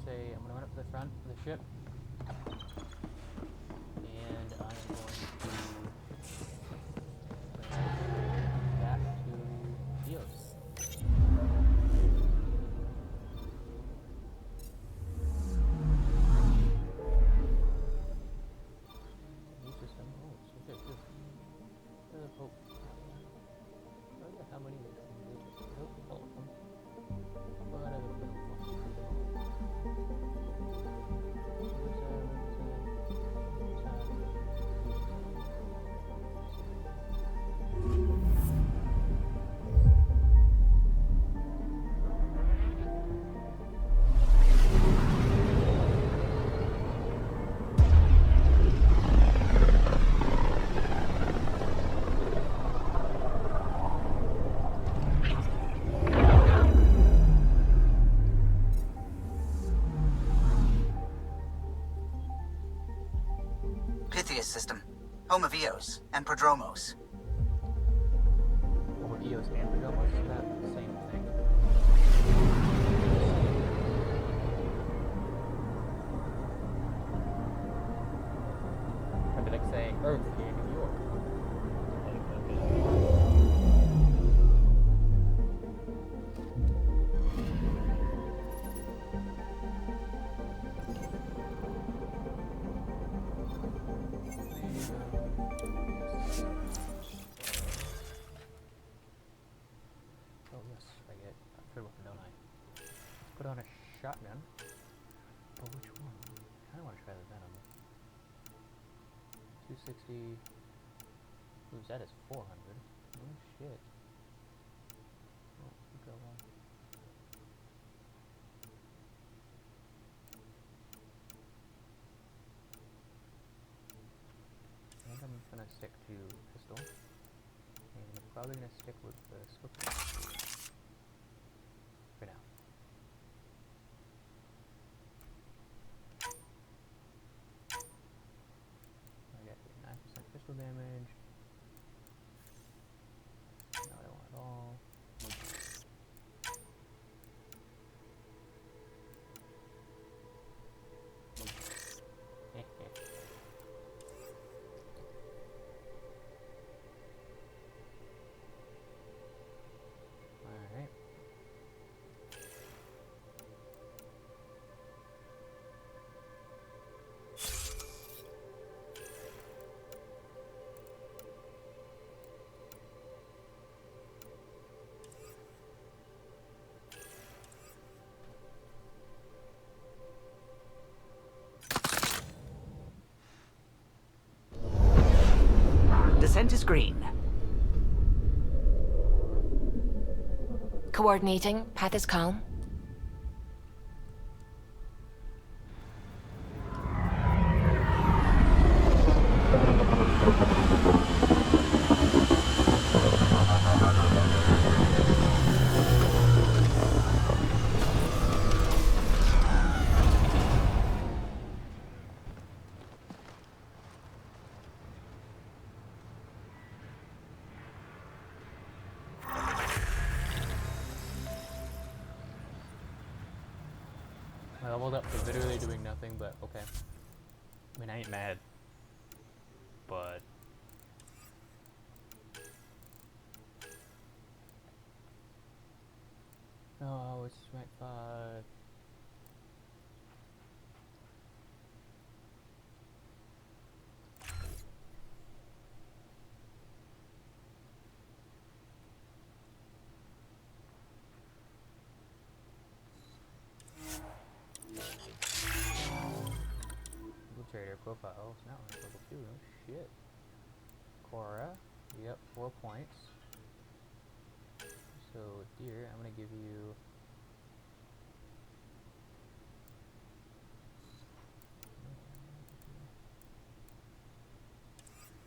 say I'm gonna run up to the front of the ship. And I am going to bring back to Dios. System, home of Eos and Prodromos. EOS and pajamas, is that the same thing? I'd be like saying Earth in New York. Oh yes, I get a third weapon, don't I? Let's put on a shotgun. But which one? I kinda wanna try the Venom. 260. Ooh, that is 400. Oh shit. Oh, good job, man. I think I'm gonna stick to pistol. And I'm probably gonna stick with the scorpion for now. I got 9% pistol damage. Not what I want at all. Alright. Descent is green. Coordinating. Path is calm. I leveled up for literally doing nothing, but okay. I mean, I ain't mad. But... no, it's rank 5. Trader profile, it's not rank level 2, no shit. Cora, yep, 4 points. So, dear, I'm gonna give you...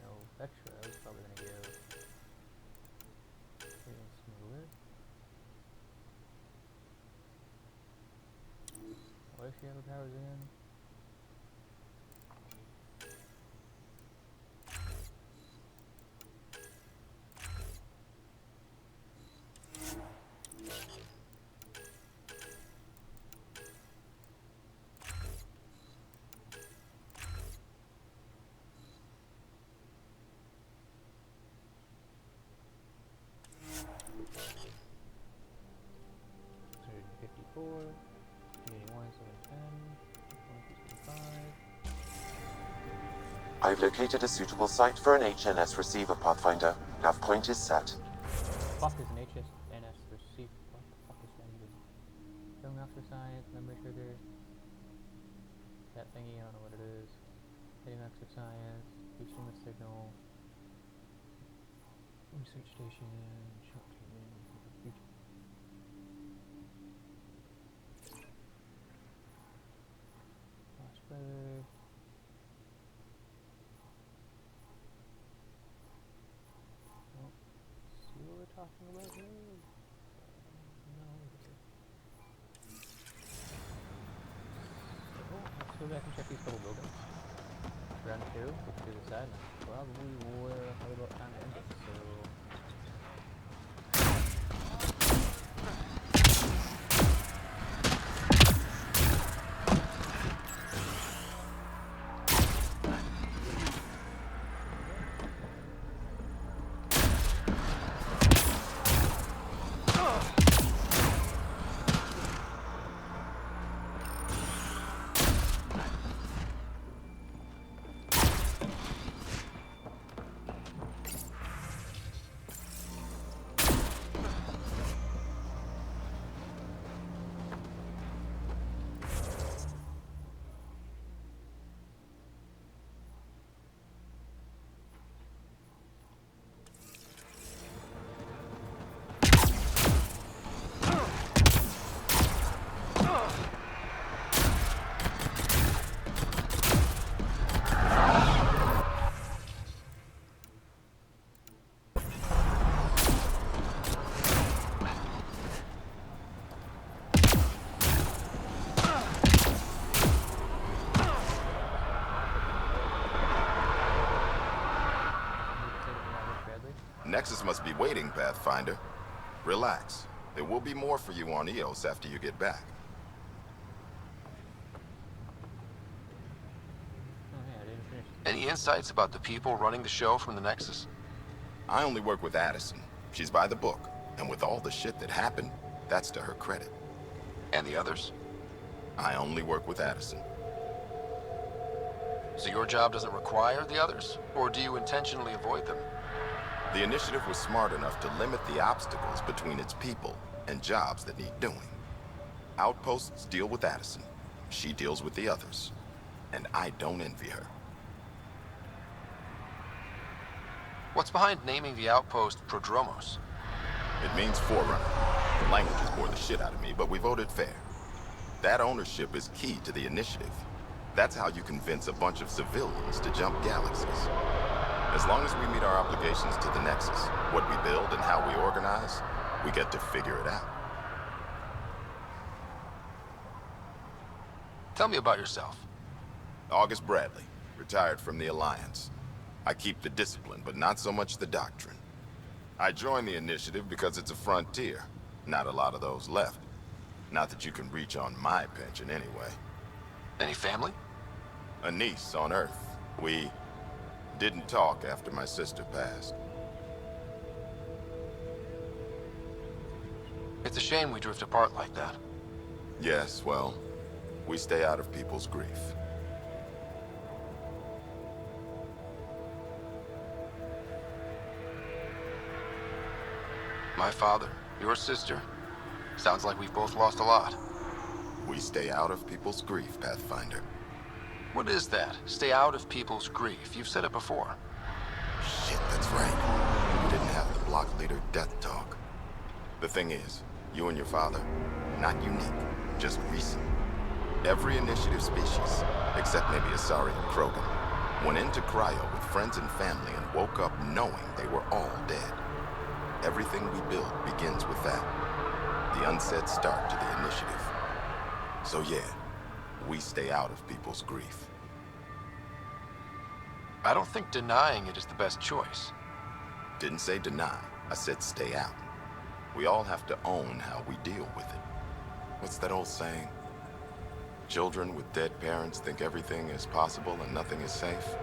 no, extra, I was probably gonna give... smuggler. What does she have her powers again? I've located a suitable site for an HNS receiver, Pathfinder. Nav point is set. Fuck is an HNS receiver? What the fuck is that even? Film master science, memory trigger. That thingy, I don't know what it is. Heading max of science, boosting the signal. Research station, shock treatment, future. Lost brother. Oh, see what we're talking about here? No. So, let's go back and check these couple buildings. Round 2, which is a side, probably about time to end it, so... Nexus must be waiting, Pathfinder. Relax. There will be more for you on Eos after you get back. Any insights about the people running the show from the Nexus? I only work with Addison. She's by the book. And with all the shit that happened, that's to her credit. And the others? I only work with Addison. So your job doesn't require the others? Or do you intentionally avoid them? The initiative was smart enough to limit the obstacles between its people and jobs that need doing. Outposts deal with Addison. She deals with the others. And I don't envy her. What's behind naming the outpost Prodromos? It means Forerunner. The languages bore the shit out of me, but we voted fair. That ownership is key to the initiative. That's how you convince a bunch of civilians to jump galaxies. As long as we meet our obligations to the Nexus, what we build and how we organize, we get to figure it out. Tell me about yourself. August Bradley, retired from the Alliance. I keep the discipline, but not so much the doctrine. I joined the initiative because it's a frontier. Not a lot of those left. Not that you can reach on my pension anyway. Any family? A niece on Earth. We didn't talk after my sister passed. It's a shame we drift apart like that. Yes, well, we stay out of people's grief. My father, your sister. Sounds like we've both lost a lot. We stay out of people's grief, Pathfinder. What is that? Stay out of people's grief. You've said it before. Shit, that's right. We didn't have the block leader death talk. The thing is, you and your father, not unique, just recent. Every initiative species, except maybe Asari and Krogan, went into cryo with friends and family and woke up knowing they were all dead. Everything we build begins with that. The unsaid start to the initiative. So yeah, we stay out of people's grief. I don't think denying it is the best choice. Didn't say deny, I said stay out. We all have to own how we deal with it. What's that old saying? Children with dead parents think everything is possible and nothing is safe.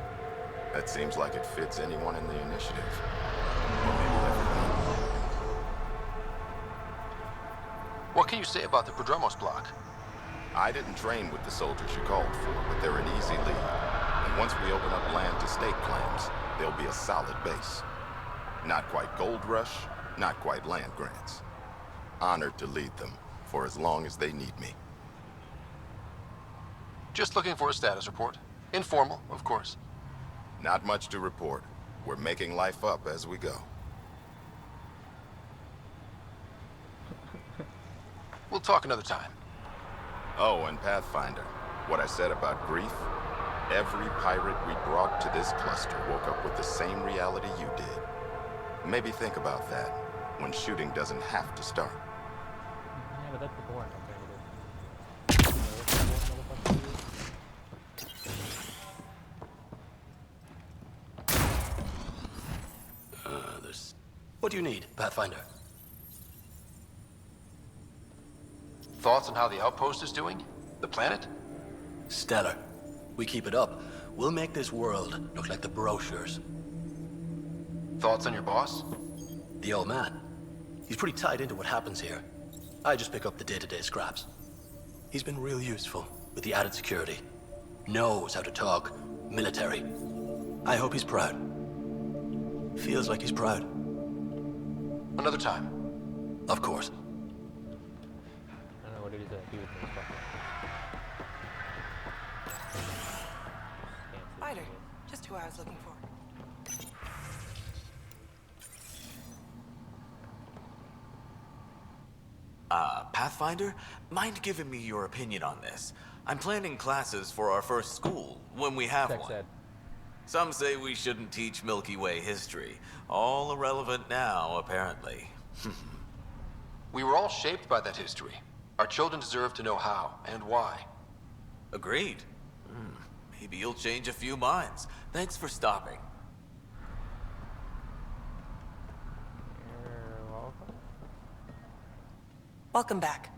That seems like it fits anyone in the initiative. Or maybe everyone. What can you say about the Prodromos block? I didn't train with the soldiers you called for, but they're an easy lead. And once we open up land to state claims, they'll be a solid base. Not quite gold rush, not quite land grants. Honored to lead them for as long as they need me. Just looking for a status report. Informal, of course. Not much to report. We're making life up as we go. We'll talk another time. Oh, and Pathfinder, what I said about grief? Every pirate we brought to this cluster woke up with the same reality you did. Maybe think about that when shooting doesn't have to start. Yeah, but that's the boring alternative. What do you need, Pathfinder? Thoughts on how the outpost is doing? The planet? Stellar. We keep it up, we'll make this world look like the brochures. Thoughts on your boss? The old man. He's pretty tied into what happens here. I just pick up the day-to-day scraps. He's been real useful with the added security. Knows how to talk military. I hope he's proud. Feels like he's proud. Another time. Of course. I don't know what it is that he was going to talk about. Spider, just who I was looking for. Pathfinder, mind giving me your opinion on this? I'm planning classes for our first school, when we have one. Ed. Some say we shouldn't teach Milky Way history. All irrelevant now, apparently. We were all shaped by that history. Our children deserve to know how and why. Agreed. Maybe you'll change a few minds. Thanks for stopping. Welcome back.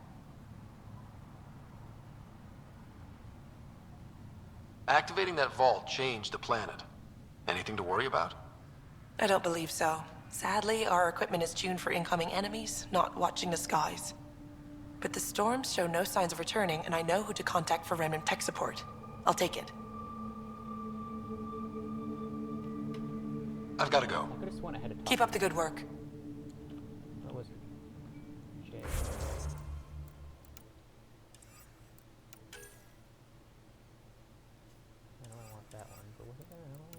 Activating that vault changed the planet. Anything to worry about? I don't believe so. Sadly, our equipment is tuned for incoming enemies, not watching the skies. But the storms show no signs of returning, and I know who to contact for random tech support. I'll take it. I've got to go. I could have sworn I had a Keep up the good work. What was it? J. I don't want that one, but was it there another one?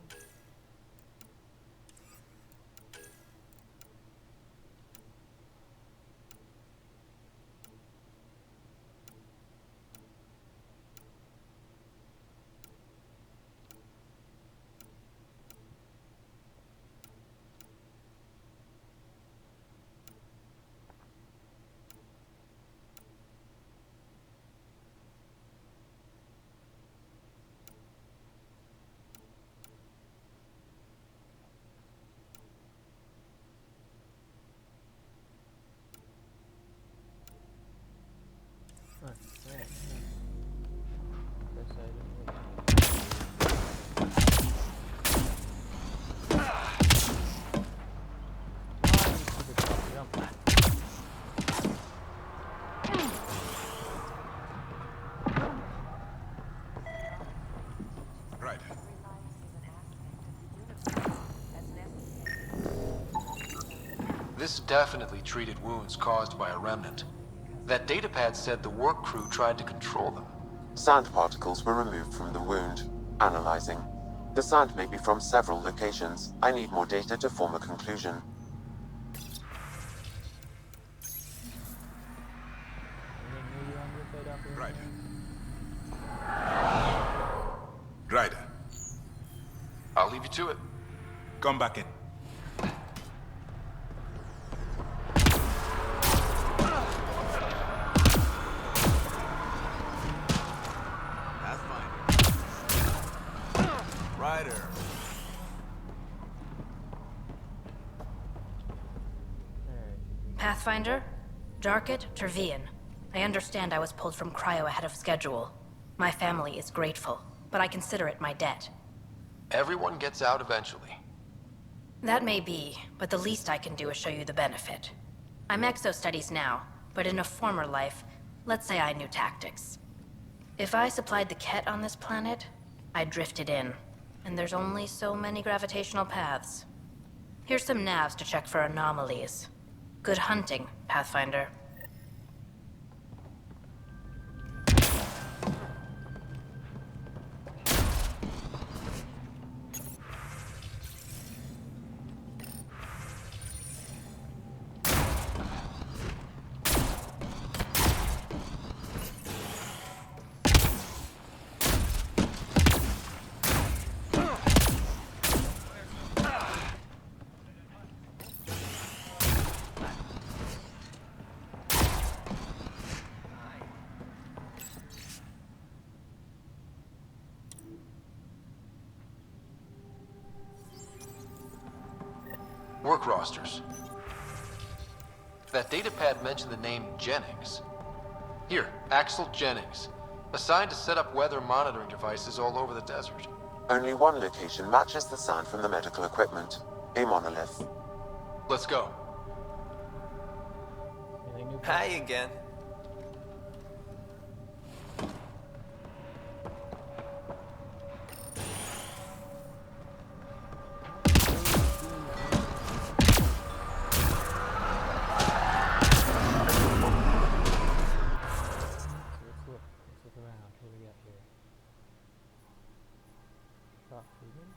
Right. This definitely treated wounds caused by a remnant. That datapad said the work crew tried to control them. Sand particles were removed from the wound. Analyzing. The sand may be from several locations. I need more data to form a conclusion. Right. Ryder. I'll leave you to it. Come back in. Ryder. Pathfinder? Darket, Trevian. I understand I was pulled from cryo ahead of schedule. My family is grateful, but I consider it my debt. Everyone gets out eventually. That may be, but the least I can do is show you the benefit. I'm exo-studies now, but in a former life, let's say I knew tactics. If I supplied the Ket on this planet, I drifted in, and there's only so many gravitational paths. Here's some navs to check for anomalies. Good hunting, Pathfinder. Work rosters. That datapad mentioned the name Jennings. Here, Axel Jennings. Assigned to set up weather monitoring devices all over the desert. Only one location matches the sound from the medical equipment. A monolith. Let's go. Hi again. Let's look around. What do we got here? Shop freedom.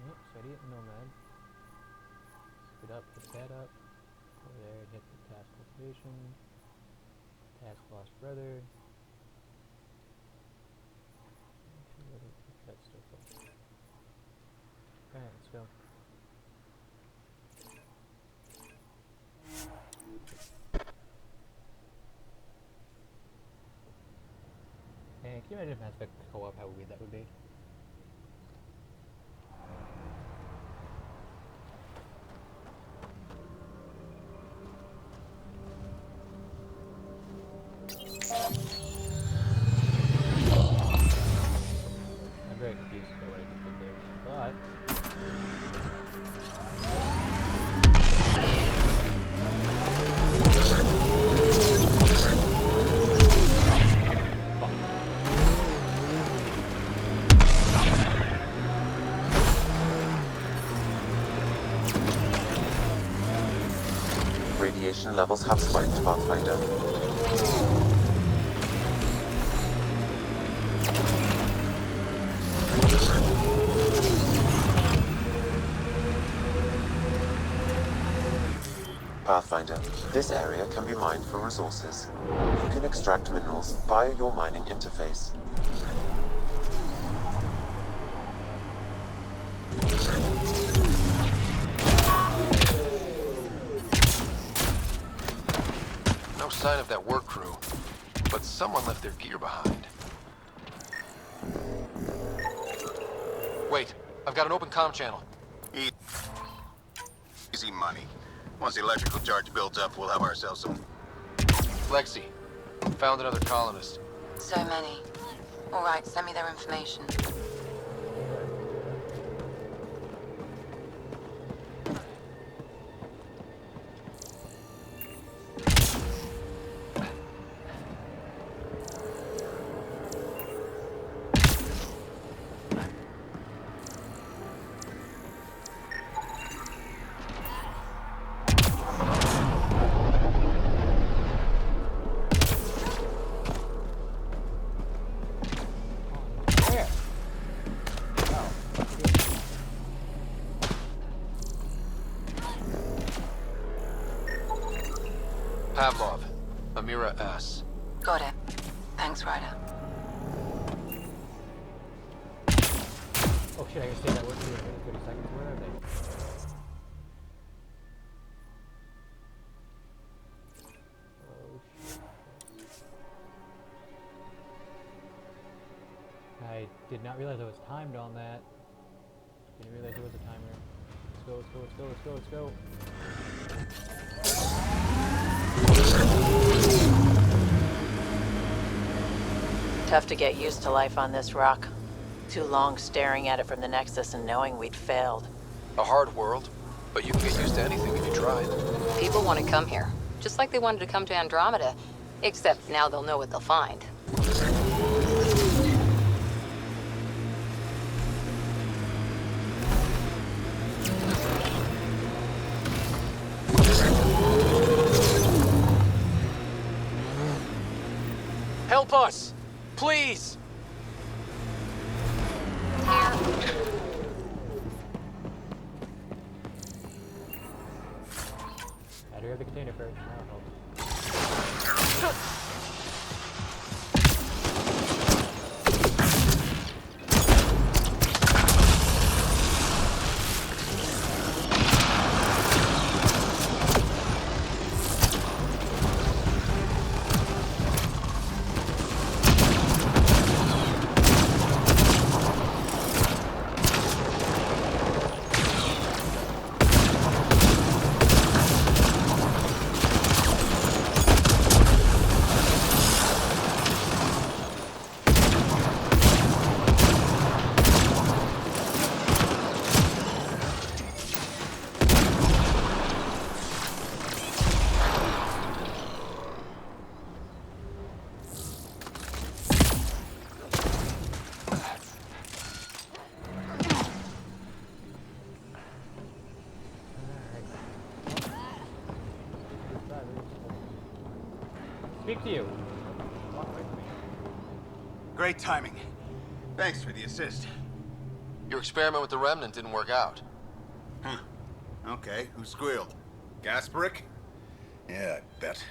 Nope, steady it, nomad. Speed up, pick that up. Over there, hit the task cultivation. Task lost brother. That stuff up. Alright, let's go. Hey, can you imagine if Mass Effect co-op, how weird that would be? radiation levels have spiked, Pathfinder. Pathfinder, this area can be mined for resources. You can extract minerals via your mining interface. No sign of that work crew, but someone left their gear behind. Wait, I've got an open comm channel. Easy money. Once the electrical charge builds up, we'll have ourselves some... Lexi, found another colonist. So many. All right, send me their information. Pavlov, Amira S. Got it. Thanks, Ryder. Oh shit, I can say that word for 30 seconds. Where are they? Oh shit. I did not realize I was timed on that. Didn't realize there was a timer. Let's go, let's go, let's go, let's go, let's go. Tough to get used to life on this rock. Too long staring at it from the Nexus and knowing we'd failed. A hard world, but you can get used to anything if you try. People want to come here, just like they wanted to come to Andromeda. Except now they'll know what they'll find. Help us! Please! I do have the container first. That'll help. Speak to you. Walk away from me. Great timing. Thanks for the assist. Your experiment with the Remnant didn't work out. Huh. Okay, who squealed? Gasparic? Yeah, I bet.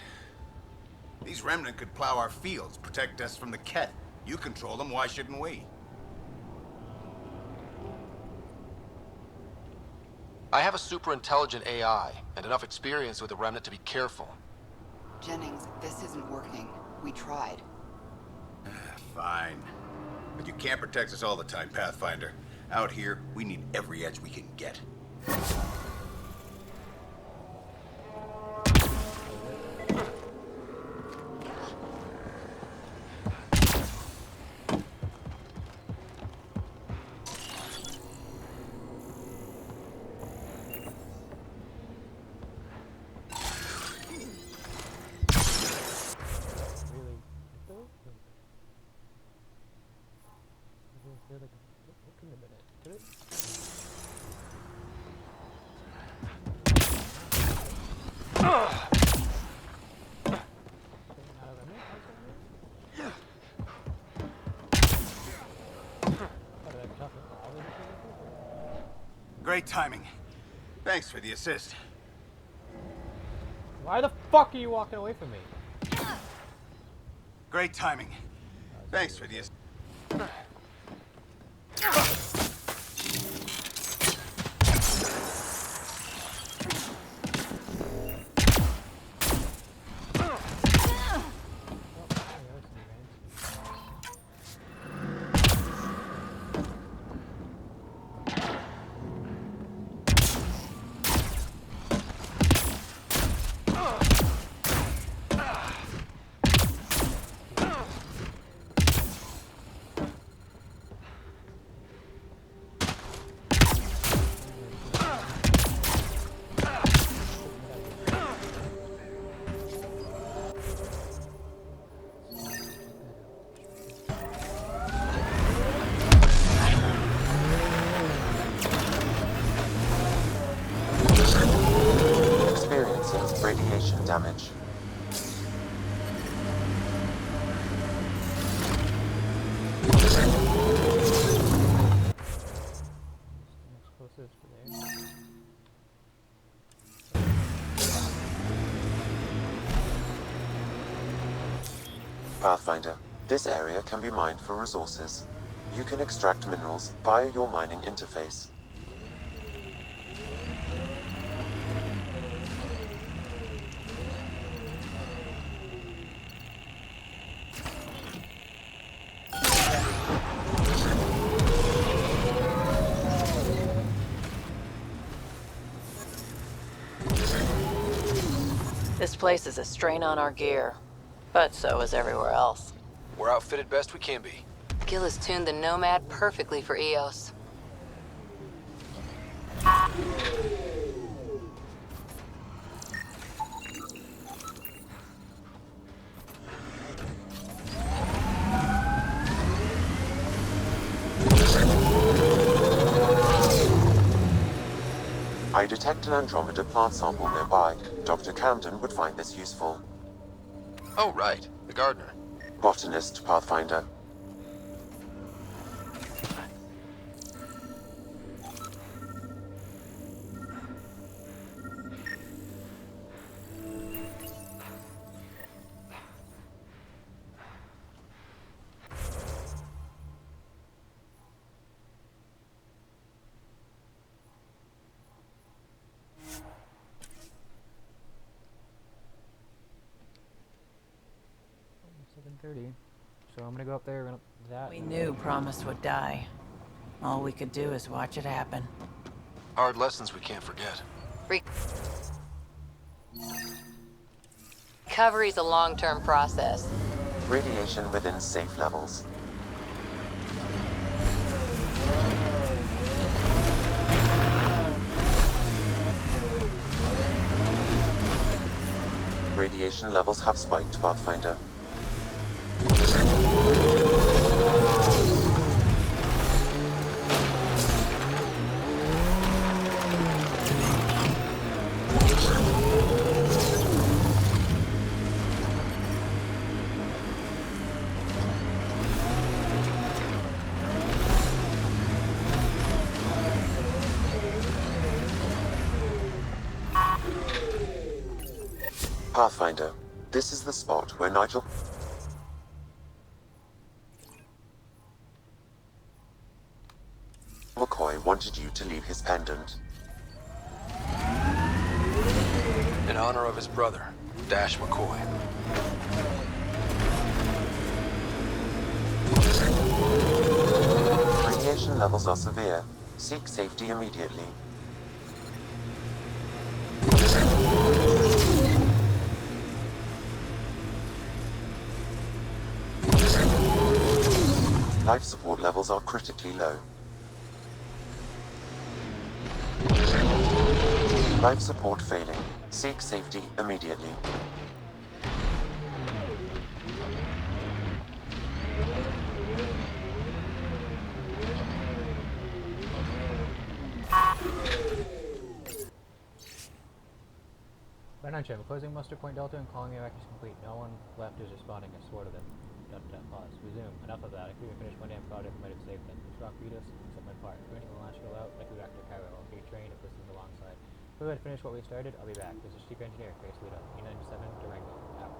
These Remnant could plow our fields, protect us from the Ket. You control them, why shouldn't we? I have a super intelligent AI and enough experience with the Remnant to be careful. Jennings, this isn't working. We tried. Fine. But you can't protect us all the time, Pathfinder. Out here, we need every edge we can get. Great timing. Thanks for the assist. Why the fuck are you walking away from me? Great timing. Thanks for the assist. Experiencing radiation damage. Explosives for there. Pathfinder, this area can be mined for resources. You can extract minerals via your mining interface. This place is a strain on our gear, but so is everywhere else. We're outfitted best we can be. Gil has tuned the Nomad perfectly for EOS. I detect an Andromeda plant sample nearby. Dr. Camden would find this useful. Oh, right. The gardener. Botanist, Pathfinder. So I'm gonna go up there and up that. We knew Promise would die. All we could do is watch it happen. Hard lessons we can't forget. Recovery's a long-term process. Radiation within safe levels. Radiation levels have spiked, Pathfinder. Pathfinder, this is the spot where Nigel... McCoy wanted you to leave his pendant. In honor of his brother, Dash McCoy. Radiation levels are severe. Seek safety immediately. Life support levels are critically low. Life support failing. Seek safety immediately. By 9 check, closing muster point delta and calling the evacuation complete. No one left is responding. I swear to them. Pause. Resume. Enough of that. I couldn't finish one damn project that might have saved them. This rock beat us, except my part. If anything will launch out, like we got to Cairo. I'll be trained if this is alongside. If we finish what we started, I'll be back. This is Chief Engineer, Grace Lito. E97, Durango. Out.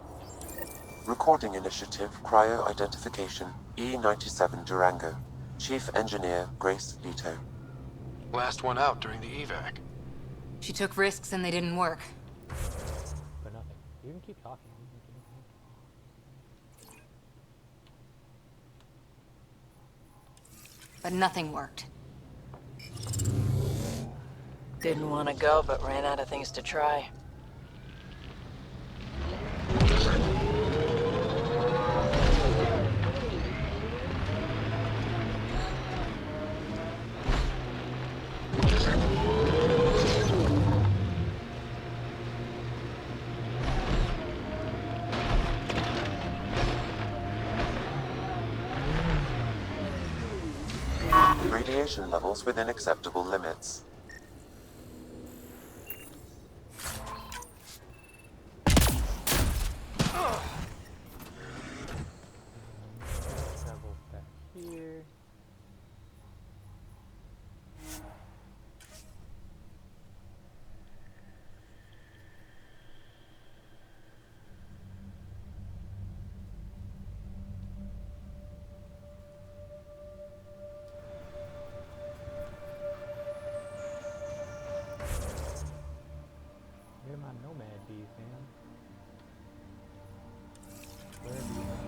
Recording Initiative Cryo Identification E97 Durango. Chief Engineer Grace Lito. Last one out during the evac. She took risks and they didn't work. For nothing. You can keep talking. But nothing worked. Didn't want to go, but ran out of things to try. Radiation levels within acceptable limits. Travel back here. Where are my nomad bees, man? Where are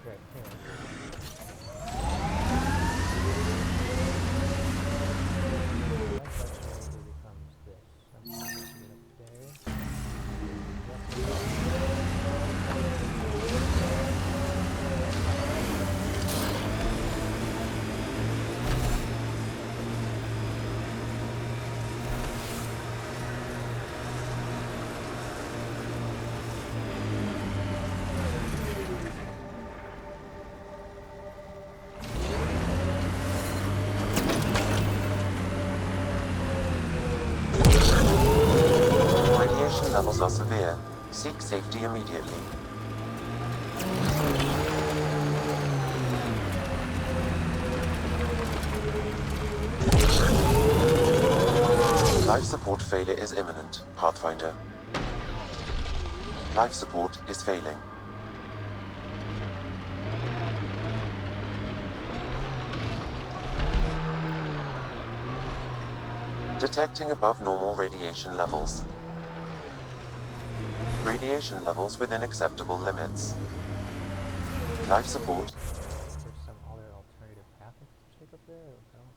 Right, life actually becomes this. I'm going to get up there. Radiation levels are severe. Seek safety immediately. Life support failure is imminent, Pathfinder. Life support is failing. Detecting above normal radiation levels. Radiation levels within acceptable limits. Life support. There's some other alternative path I could take up there? I don't.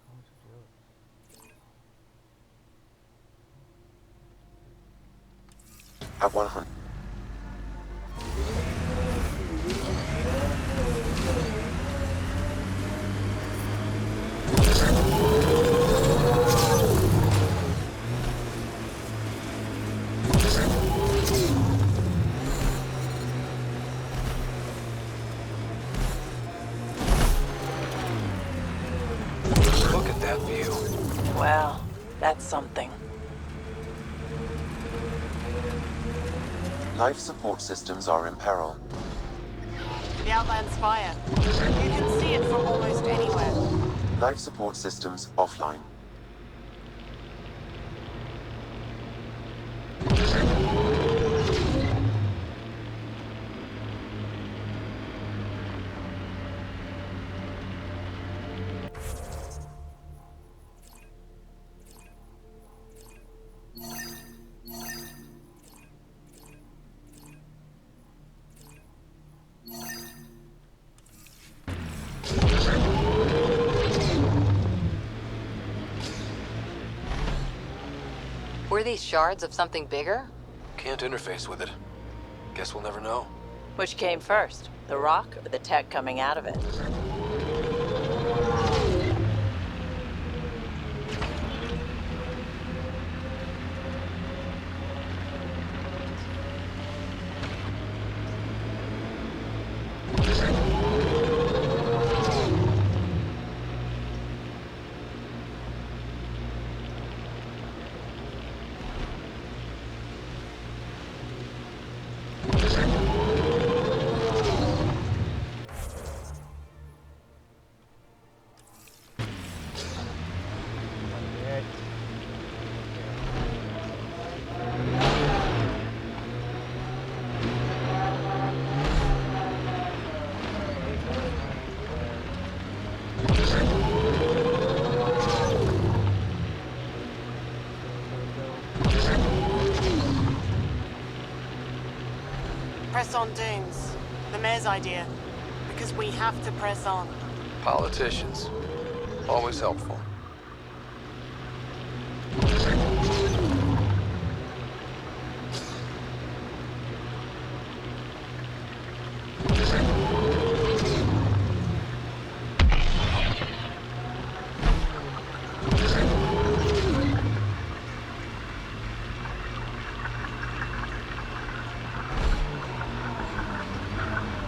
How much to do it? At 100. Look at that view. Well, that's something. Life support systems are in peril. The Outland's fire. You can see it from almost anywhere. Life support systems offline. Were these shards of something bigger? Can't interface with it. Guess we'll never know. Which came first, the rock or the tech coming out of it? Press on, Dunes. The mayor's idea. Because we have to press on. Politicians. Always helpful.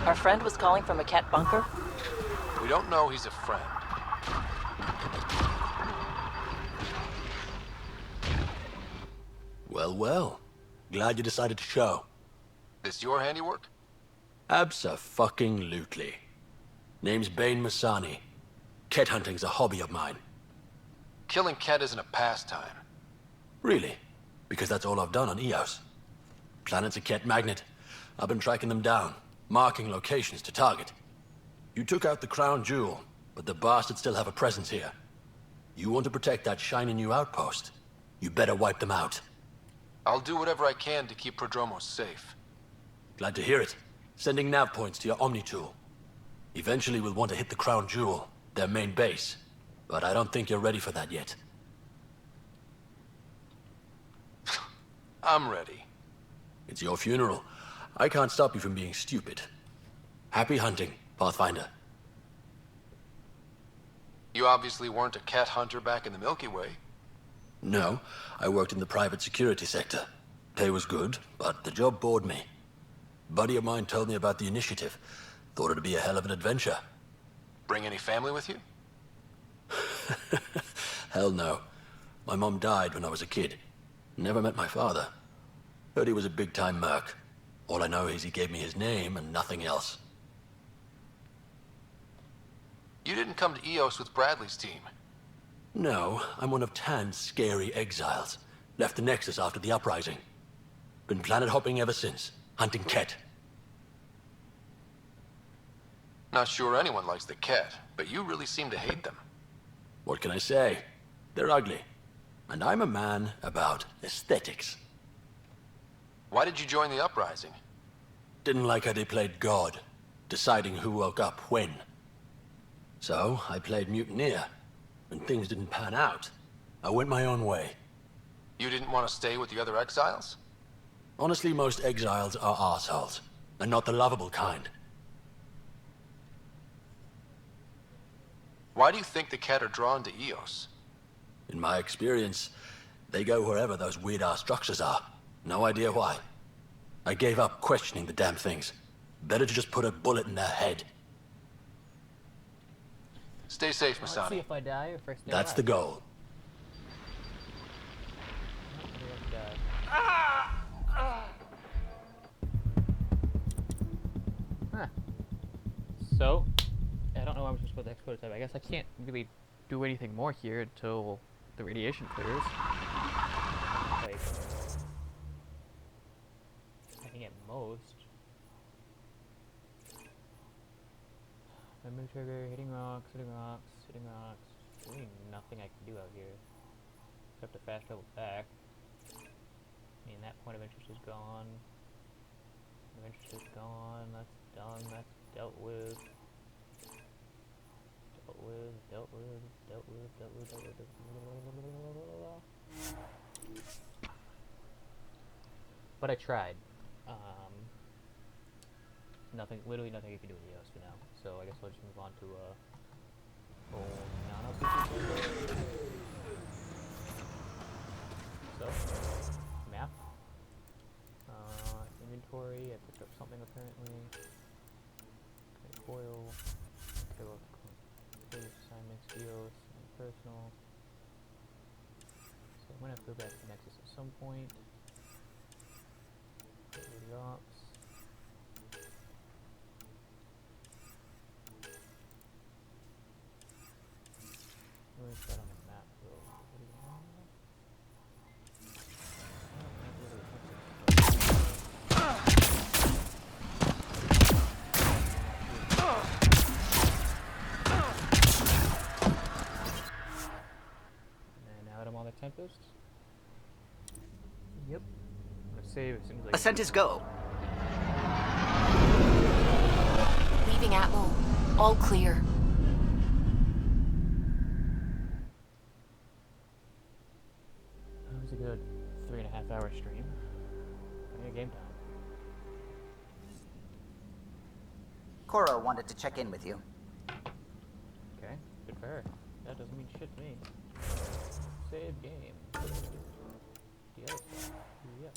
Our friend was calling from a cat bunker? We don't know he's a friend. Well, well. Glad you decided to show. This your handiwork? Abso-fucking-lutely. Name's Bane Masani. Ket hunting's a hobby of mine. Killing Ket isn't a pastime. Really? Because that's all I've done on Eos. Planet's a Ket magnet. I've been tracking them down, marking locations to target. You took out the crown jewel, but the bastards still have a presence here. You want to protect that shiny new outpost? You better wipe them out. I'll do whatever I can to keep Prodromos safe. Glad to hear it. Sending nav points to your Omni tool. Eventually we'll want to hit the crown jewel, their main base. But I don't think you're ready for that yet. I'm ready. It's your funeral. I can't stop you from being stupid. Happy hunting, Pathfinder. You obviously weren't a cat hunter back in the Milky Way. No, I worked in the private security sector. Pay was good, but the job bored me. Buddy of mine told me about the initiative. Thought it'd be a hell of an adventure. Bring any family with you? Hell no. My mom died when I was a kid. Never met my father. Heard he was a big-time merc. All I know is he gave me his name and nothing else. You didn't come to Eos with Bradley's team. No, I'm one of Tan's scary exiles. Left the Nexus after the uprising. Been planet hopping ever since, hunting Ket. Not sure anyone likes the Ket, but you really seem to hate them. What can I say? They're ugly. And I'm a man about aesthetics. Why did you join the uprising? Didn't like how they played God, deciding who woke up when. So, I played mutineer. When things didn't pan out, I went my own way. You didn't want to stay with the other exiles? Honestly, most exiles are arseholes, and not the lovable kind. Why do you think the Ket are drawn to Eos? In my experience, they go wherever those weird-ass structures are. No idea why. I gave up questioning the damn things. Better to just put a bullet in their head. Stay safe, Let's see Masani. if I die or first That's the goal. Huh. So, I don't know why I'm supposed to put the X prototype. I guess I can't really do anything more here until the radiation clears. Like, I think at most. Memory trigger, hitting rocks, hitting rocks, hitting rocks. There's really nothing I can do out here. Except to fast travel back. I mean, that point of interest is gone. Point of interest is gone. That's done. That's dealt with. Dealt with, dealt with, dealt with, dealt with, dealt with. But I tried. Nothing, literally nothing you can do with EOS for now. So I guess I'll just move on to so, map. Inventory, I picked up something apparently. Okay, coil. Okay, well, case assignments, EOS, and personal. So I'm gonna have to go back to Nexus at some point. Go to the ops. Where's that on the map though? What do you know? And now that I'm on the Tempest. Yep. I'm gonna save as soon as I Ascent is go. Leaving Atmo. All clear. That was a good 3.5 hour stream. Plenty of game time. Cora wanted to check in with you. Okay, good for her. That doesn't mean shit to me. Save game. The other stuff. Yep.